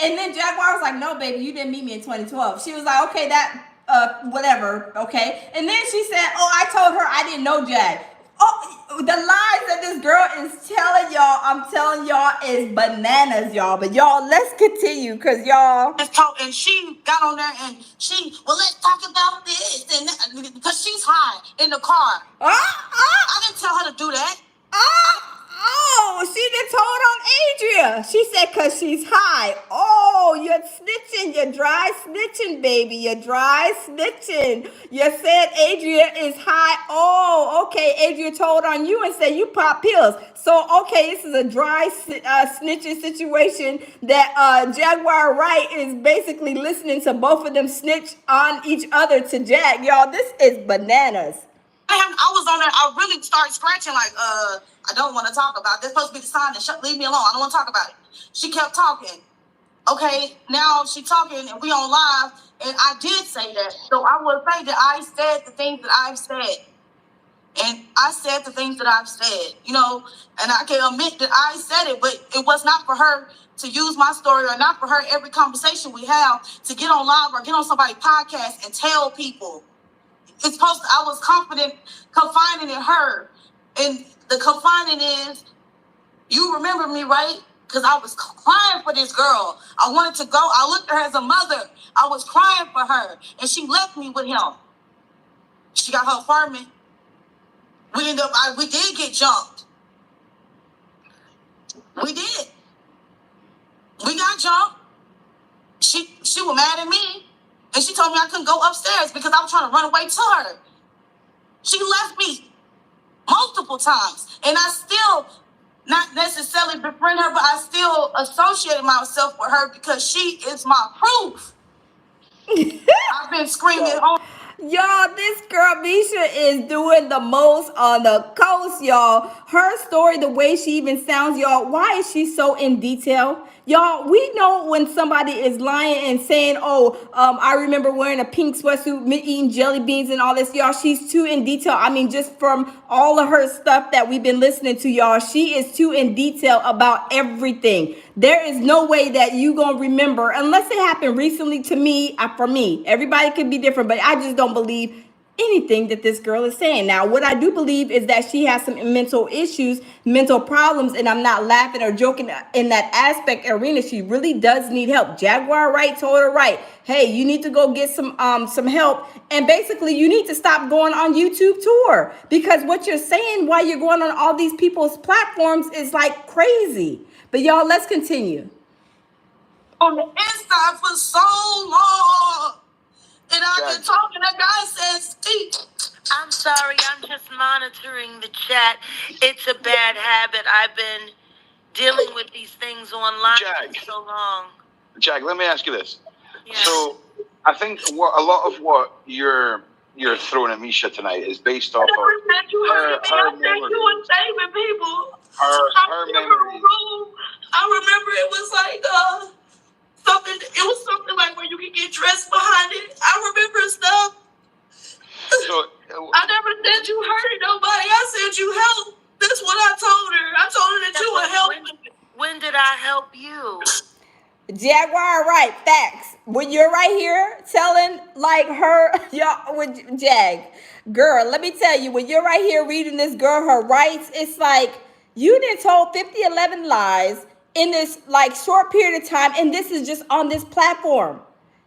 And then Jaguar was like, "No, baby, you didn't meet me in 2012. She was like, "Okay, whatever, okay." And then she said, "Oh, I told her I didn't know Jag." Oh, the lies that this girl is telling y'all, I'm telling y'all, is bananas, y'all. But y'all, let's continue, because y'all. And she got on there and let's talk about this. And because she's high in the car. I didn't tell her to do that. She done told on Adria. She said because she's high. Oh, you're snitching. You're dry snitching, baby. You're dry snitching. You said Adria is high. Oh, okay. Adria told on you and said you pop pills. So, okay, this is a dry snitching situation that Jaguar Wright is basically listening to both of them snitch on each other to Jag. Y'all, this is bananas. I was on there. I really started scratching like, I don't want to talk about it. This supposed to be the sign to leave me alone. I don't want to talk about it. She kept talking. Okay, now she talking and we on live, and I did say that. So I will say that I said the things that I've said. And I said the things that I've said, and I can admit that I said it, but it was not for her to use my story, or not for her every conversation we have to get on live or get on somebody's podcast and tell people. It's supposed to, I was confiding in her. And the confiding is, you remember me, right? Because I was crying for this girl. I wanted to go. I looked at her as a mother. I was crying for her. And she left me with him. She got her apartment. We did get jumped. We did. We got jumped. She was mad at me. And she told me I couldn't go upstairs because I was trying to run away to her. She left me multiple times. And I still, not necessarily befriend her, but I still associated myself with her because she is my proof. I've been screaming on. Y'all, this girl Misha is doing the most on the coast, y'all. Her story, the way she even sounds, y'all, why is she so in detail? Y'all, we know when somebody is lying and saying, I remember wearing a pink sweatsuit, eating jelly beans and all this, y'all. She's too in detail. I mean, just from all of her stuff that we've been listening to, y'all, she is too in detail about everything. There is no way that you gonna remember, unless it happened recently to me, for me. Everybody could be different, but I just don't believe anything that this girl is saying. Now, what I do believe is that she has some mental issues, mental problems, and I'm not laughing or joking in that aspect arena. She really does need help. Jaguar Wright told her, right, hey, you need to go get some help, and basically you need to stop going on YouTube tour, because what you're saying while you're going on all these people's platforms is like crazy. But y'all, let's continue. On the inside for so long. And I've been talking, that guy says, speak. I'm sorry, I'm just monitoring the chat. It's a bad habit. I've been dealing with these things online for so long. Jag, let me ask you this. Yeah. So I think a lot of what you're throwing at Misha tonight is based off of her memories. You were saving people. Her memories. I remember it was like something. It was something like where you could get dressed behind it. I remember stuff. So I never said you hurt nobody. I said you helped. That's what I told her. I told her that you would help. When did I help you? Jaguar, right? Facts. When you're right here telling like her, y'all with Jag, girl, let me tell you, when you're right here reading this girl her rights, it's like you done told 50, 11 lies in this like short period of time, and this is just on this platform.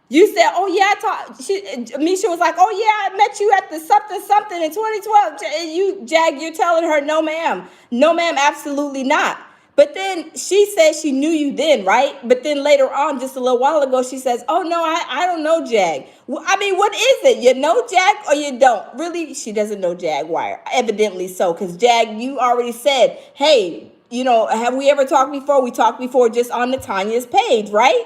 You said, "Oh yeah, I talked." Misha was like, "Oh yeah, I met you at the something something in 2012." And you, Jag, you're telling her, "No, ma'am, no, ma'am, absolutely not." But then she said she knew you then, right? But then later on, just a little while ago, she says, "Oh no, I don't know Jag." Well, I mean, what is it? You know Jag or you don't? Really, she doesn't know Jaguar. Evidently so, because Jag, you already said, "Hey, you know, have we ever talked before?" We talked before just on the Tanya's page, right?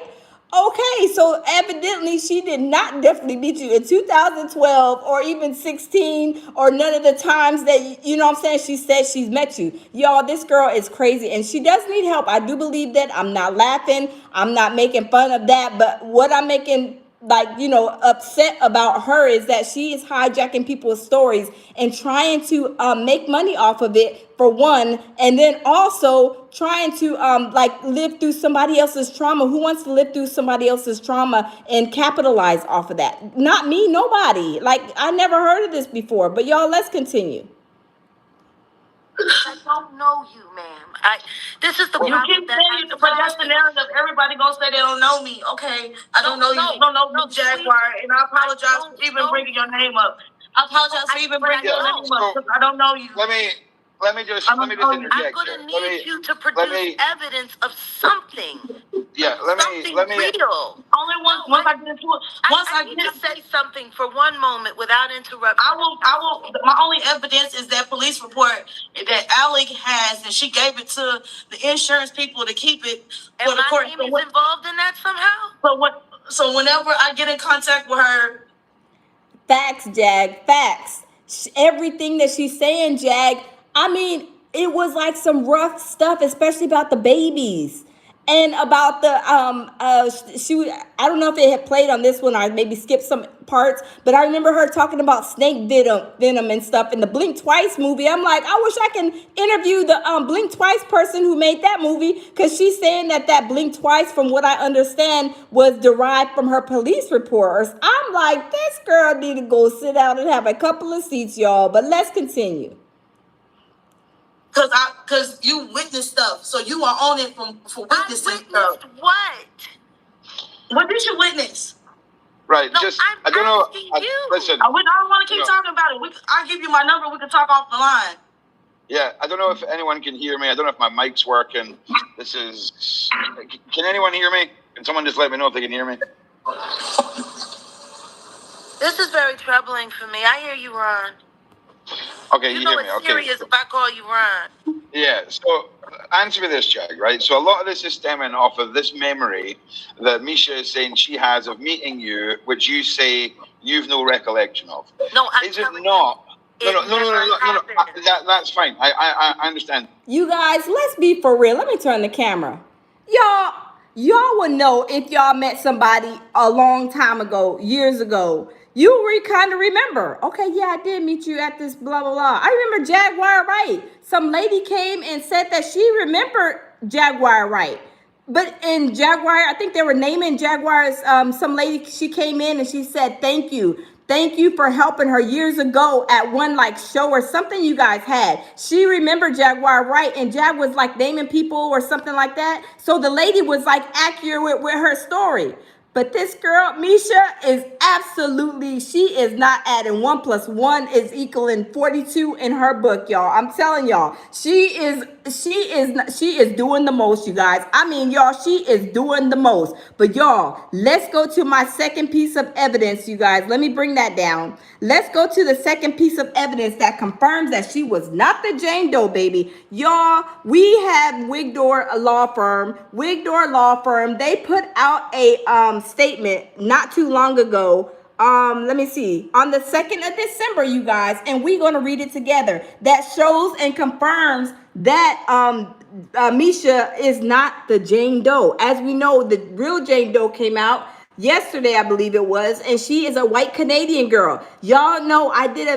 Okay, so evidently she did not definitely meet you in 2012 or even 16 or none of the times that, you know what I'm saying, she said she's met you. Y'all, this girl is crazy and she does need help. I do believe that. I'm not laughing. I'm not making fun of that. But what I'm making like, you know, upset about her is that she is hijacking people's stories and trying to make money off of it, for one, and then also trying to like live through somebody else's trauma. Who wants to live through somebody else's trauma and capitalize off of that? Not me, nobody. Like, I never heard of this before. But y'all, let's continue. I don't know you, ma'am. This is the You keep saying, but that's the narrative. Everybody gonna say they don't know me. Okay, I don't know you. You don't know me, Jaguar, and I apologize for even bringing your name up. I apologize for even bringing your name up because I don't know you. Let me just interject. I'm gonna need you to produce evidence of something. Yeah, let me real. Only once I get into it. I need to say something for one moment without interrupting. I will. My only evidence is that police report that Alec has, and she gave it to the insurance people to keep it. And my name is involved in that somehow. So whenever I get in contact with her, facts, Jag, facts. Everything that she's saying, Jag. I mean, it was like some rough stuff, especially about the babies. And about the she, I don't know if it had played on this one or maybe skipped some parts, but I remember her talking about snake venom and stuff in the Blink Twice movie. I'm like, I wish I can interview the Blink Twice person who made that movie, because she's saying that Blink Twice, from what I understand, was derived from her police reports. I'm like, this girl need to go sit down and have a couple of seats, y'all. But let's continue. Cause you witnessed stuff, so you are on it for witnessing stuff. What? What did you witness? Right, no, just I don't know. Listen, I don't want to keep talking about it. I'll give you my number. We can talk off the line. Yeah, I don't know if anyone can hear me. I don't know if my mic's working. This is. Can anyone hear me? Can someone just let me know if they can hear me? This is very troubling for me. I hear you, Ron. Okay, you hear me? It's serious if I call you Ron. Yeah, so answer me this, Jag, right? So a lot of this is stemming off of this memory that Misha is saying she has of meeting you, which you say you've no recollection of. No, is it not? No. That's fine. I understand. You guys, let's be for real. Let me turn the camera. Y'all would know if y'all met somebody a long time ago, years ago. You kind of remember. Okay, yeah, I did meet you at this blah, blah, blah. I remember Jaguar Wright. Some lady came and said that she remembered Jaguar Wright. But in Jaguar, I think they were naming Jaguars. Some lady, she came in and she said, thank you. Thank you for helping her years ago at one like show or something you guys had. She remembered Jaguar Wright, and Jag was like naming people or something like that. So the lady was like accurate with her story. But this girl, Misha, is absolutely, she is not adding 1 + 1 is equaling 42 in her book, y'all. I'm telling y'all, she is doing the most, you guys. I mean, y'all, she is doing the most. But y'all, let's go to my second piece of evidence, you guys. Let me bring that down. Let's go to the second piece of evidence that confirms that she was not the Jane Doe, baby. Y'all, we have Wigdor Law Firm. Wigdor Law Firm, they put out a statement not too long ago. Let me see. On the 2nd of December, you guys, and we're going to read it together. That shows and confirms that Misha is not the Jane Doe. As we know, the real Jane Doe came out yesterday, I believe it was, and she is a white Canadian girl. Y'all know I did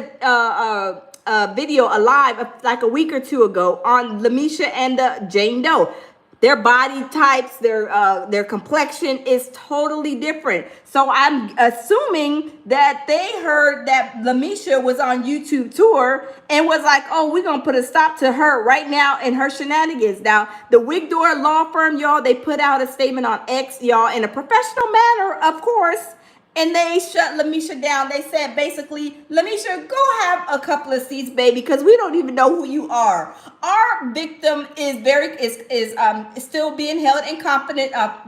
a video, a live, like a week or two ago on Misha and the Jane Doe. Their body types, their complexion is totally different. So I'm assuming that they heard that Misha was on YouTube tour and was like, oh, we're gonna put a stop to her right now and her shenanigans. Now, the Wigdor law firm, y'all, they put out a statement on X, y'all, in a professional manner, of course. And they shut Misha down. They said basically, Misha, go have a couple of seats, baby, because we don't even know who you are. Our victim is still being held in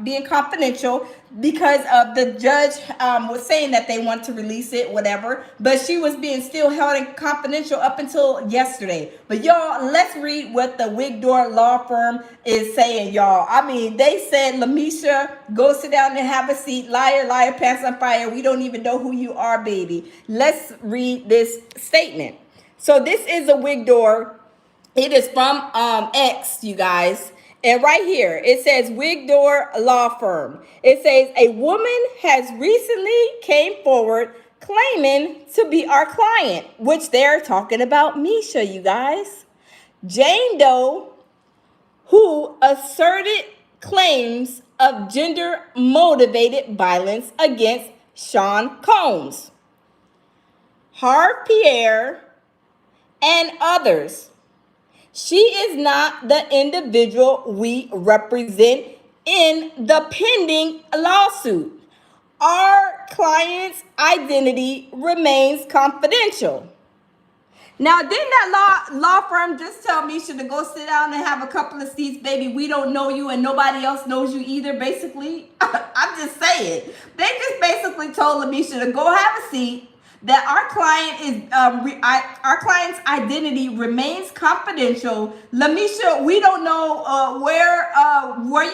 being confidential because of the judge was saying that they want to release it, whatever. But she was being still held in confidential up until yesterday. But y'all, let's read what the Wigdor law firm is saying, y'all. I mean, they said, Misha, go sit down and have a seat. Liar, liar, pants on fire. We don't even know who you are, baby. Let's read this statement. So this is a Wigdor. It is from X, you guys. And right here, it says Wigdor Law Firm. It says a woman has recently came forward claiming to be our client, which they're talking about Misha, you guys. Jane Doe, who asserted claims of gender-motivated violence against Sean Combs, Harv Pierre, and others. She is not the individual we represent in the pending lawsuit. Our client's identity remains confidential. Now, didn't that law firm just tell Misha to go sit down and have a couple of seats, baby? We don't know you and nobody else knows you either, basically. I'm just saying. They just basically told Misha to go have a seat, that our client's identity remains confidential. Misha, we don't know where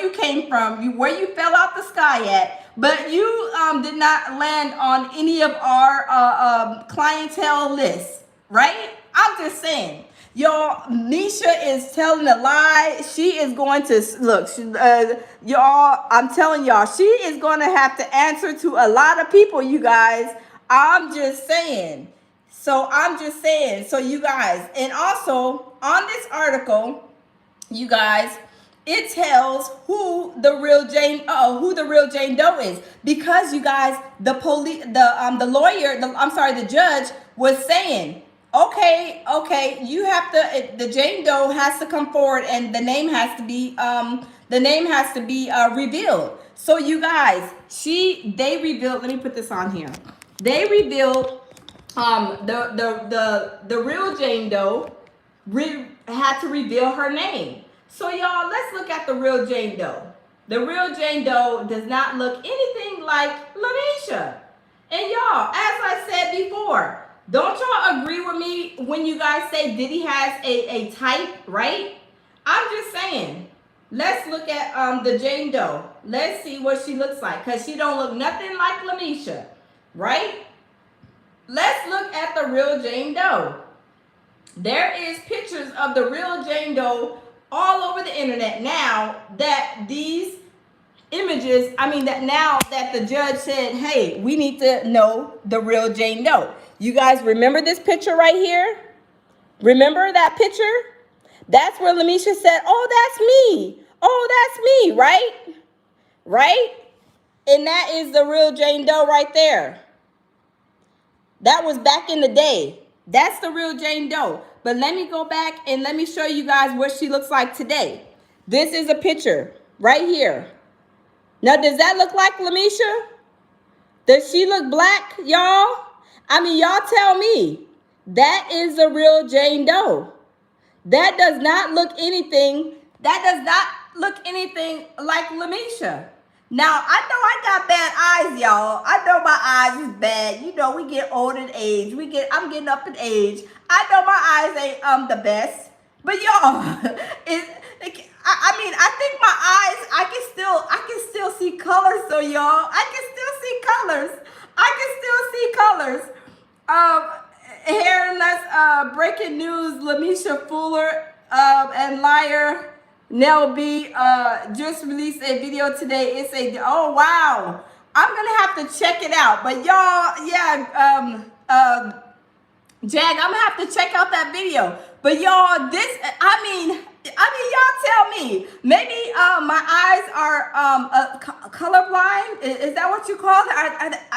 you came from, where you fell out the sky at, but you did not land on any of our clientele lists, right? I'm just saying. Y'all, Misha is telling a lie. She is going to look, y'all. I'm telling y'all, she is going to have to answer to a lot of people, you guys. I'm just saying. So you guys, and also on this article, you guys, it tells who the real Jane Doe is, because you guys, the lawyer, the judge was saying, okay, you have to, the Jane Doe has to come forward and the name has to be revealed. So you guys, they revealed, let me put this on here. They revealed the real Jane Doe had to reveal her name. So y'all, let's look at the real Jane Doe. The real Jane Doe does not look anything like Misha. And y'all, as I said before, don't y'all agree with me when you guys say Diddy has a type, right? I'm just saying. Let's look at the Jane Doe. Let's see what she looks like, because she don't look nothing like Misha, right? Let's look at the real Jane Doe. There is pictures of the real Jane Doe all over the internet now that these images, that now that the judge said, hey, we need to know the real Jane Doe. You guys remember this picture right here? Remember that picture? That's where Misha said, oh, that's me. Oh, that's me, right? Right? And that is the real Jane Doe right there. That was back in the day. That's the real Jane Doe. But let me go back and let me show you guys what she looks like today. This is a picture right here. Now, does that look like Misha? Does she look black, y'all? Y'all tell me. That is the real Jane Doe. That does not look anything like Misha. Now, I know I got bad eyes, y'all. I know my eyes is bad. You know, we get old in age. I'm getting up in age. I know my eyes ain't the best. But y'all, I think my eyes, I can still see colors, so y'all. I can still see colors. Here, let's breaking news, Misha Fuller and liar Nell B just released a video today. It's oh wow. I'm gonna have to check it out. But y'all, yeah, Jag, I'm gonna have to check out that video. But y'all, y'all tell me. Maybe my eyes are colorblind. Is that what you call it?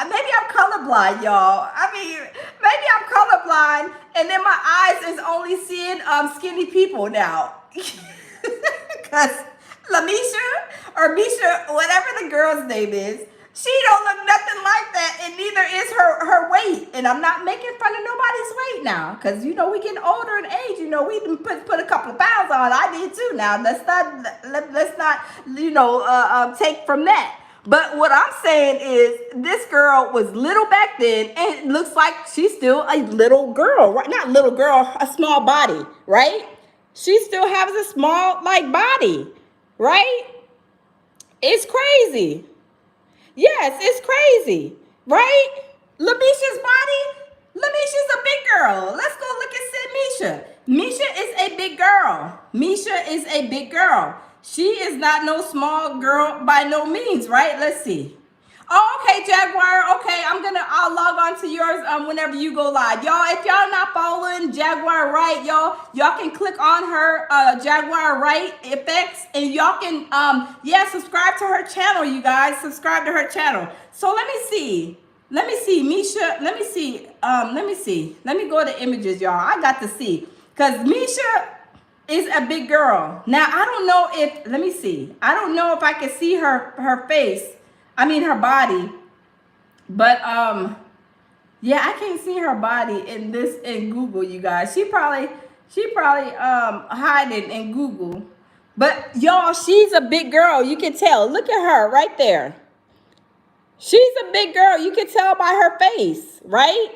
Maybe I'm colorblind, y'all. Maybe I'm colorblind, and then my eyes is only seeing skinny people now. Because Lamisha or Misha, whatever the girl's name is, she don't look nothing like that, and neither is her weight. And I'm not making fun of nobody's weight now, because you know we getting older in age. You know we can put a couple of pounds on. I did too. Now let's not take from that. But what I'm saying is, this girl was little back then, and it looks like she's still a little girl, right? Not little girl, a small body, right? She still has a small body, right? It's crazy. Yes, it's crazy, right? Lamisha's body. Lamisha's a big girl. Let's go look at Misha. Misha is a big girl. Misha is a big girl. She is not no small girl by no means, right? Let's see. Oh, okay, Jaguar. Okay, I'll log on to yours whenever you go live. Y'all, if y'all not following Jaguar Right, y'all can click on her Jaguar Right effects, and y'all can subscribe to her channel, you guys. Subscribe to her channel. So let me see. Misha, let me see. Let me go to images, y'all. I got to see. Because Misha is a big girl. Now, I don't know if, let me see. I don't know if I can see her face. Her body. But yeah, I can't see her body in Google, you guys. She probably hiding in Google. But y'all, she's a big girl. You can tell. Look at her right there. She's a big girl. You can tell by her face, right?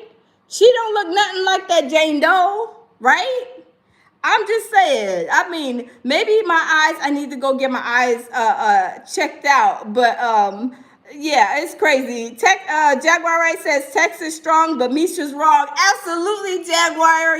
She don't look nothing like that Jane Doe, right? I'm just saying. Maybe my eyes, I need to go get my eyes checked out. But yeah, it's crazy. Jaguar Ray says Tex is strong, but Misha's wrong. Absolutely, Jaguar.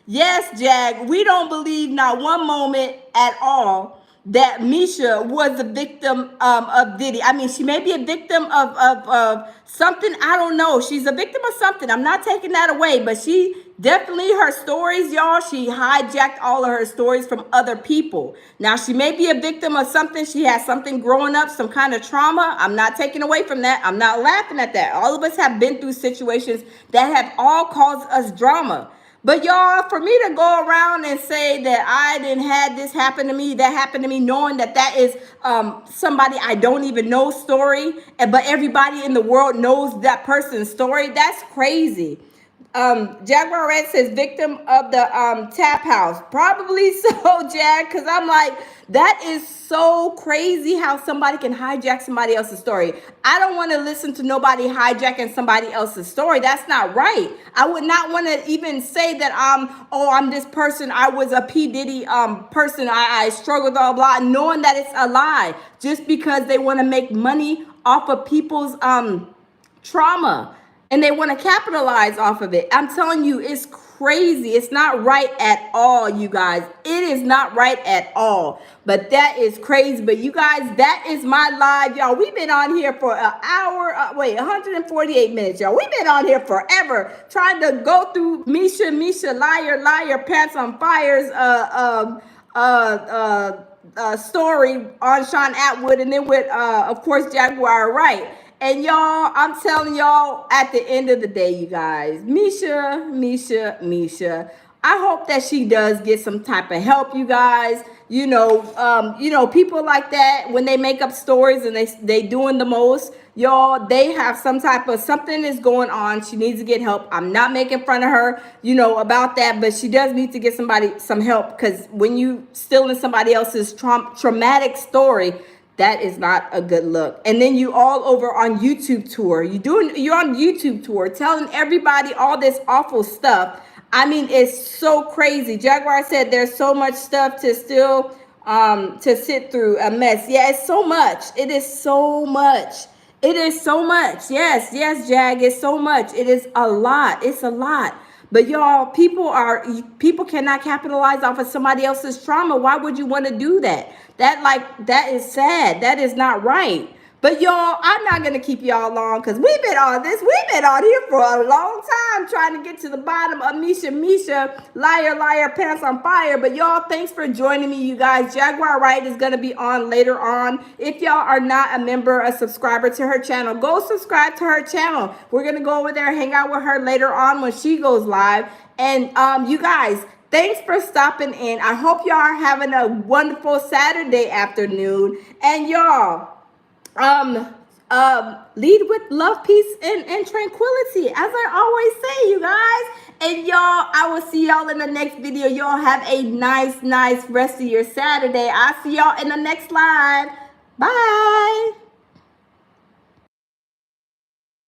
Yes, Jag. We don't believe not one moment at all that Misha was a victim of Diddy. She may be a victim of something. I don't know. She's a victim of something. I'm not taking that away, but she definitely, her stories, y'all, she hijacked all of her stories from other people. Now, she may be a victim of something. She has something growing up, some kind of trauma. I'm not taking away from that. I'm not laughing at that. All of us have been through situations that have all caused us drama. But y'all, for me to go around and say that I didn't have this happen to me, that happened to me, knowing that is somebody I don't even know story, but everybody in the world knows that person's story, that's crazy. Jaguar Red says victim of the tap house. Probably so, Jag, because I'm like, that is so crazy how somebody can hijack somebody else's story. I don't want to listen to nobody hijacking somebody else's story. That's not right. I would not want to even say that I'm this person. I was a P. Diddy person. I struggled, blah, blah, knowing that it's a lie just because they want to make money off of people's trauma. And they want to capitalize off of it. I'm telling you, it's crazy. It's not right at all, you guys. It is not right at all. But that is crazy. But you guys, that is my live, y'all. We've been on here for an hour. 148 minutes, y'all. We've been on here forever trying to go through Misha, liar, pants on fire's story on Sean Atwood, and then with of course Jaguar Right. And y'all, I'm telling y'all, at the end of the day, you guys, Misha, I hope that she does get some type of help, you guys. People like that, when they make up stories and they doing the most, y'all, they have some type of something is going on. She needs to get help. I'm not making fun of her, about that, but she does need to get some help, because when you stealing somebody else's traumatic story, that is not a good look. And then you all over on YouTube tour. You're on YouTube tour telling everybody all this awful stuff. It's so crazy. Jaguar said there's so much stuff to still to sit through, a mess. Yeah, it's so much. It is so much. Yes, Jag, it's so much. It is a lot. It's a lot. But y'all, people cannot capitalize off of somebody else's trauma. Why would you want to do that? That is sad. That is not right. But y'all, I'm not gonna keep y'all long because we've been on here for a long time trying to get to the bottom of Misha, liar, pants on fire. But y'all, thanks for joining me, you guys. Jaguar Wright is gonna be on later on. If y'all are not a member, a subscriber to her channel, go subscribe to her channel. We're gonna go over there, hang out with her later on when she goes live. And you guys, thanks for stopping in. I hope y'all are having a wonderful Saturday afternoon. And y'all, lead with love, peace, and tranquility, as I always say, you guys. And y'all, I will see y'all in the next video. Y'all have a nice rest of your Saturday. I'll see y'all in the next live. Bye.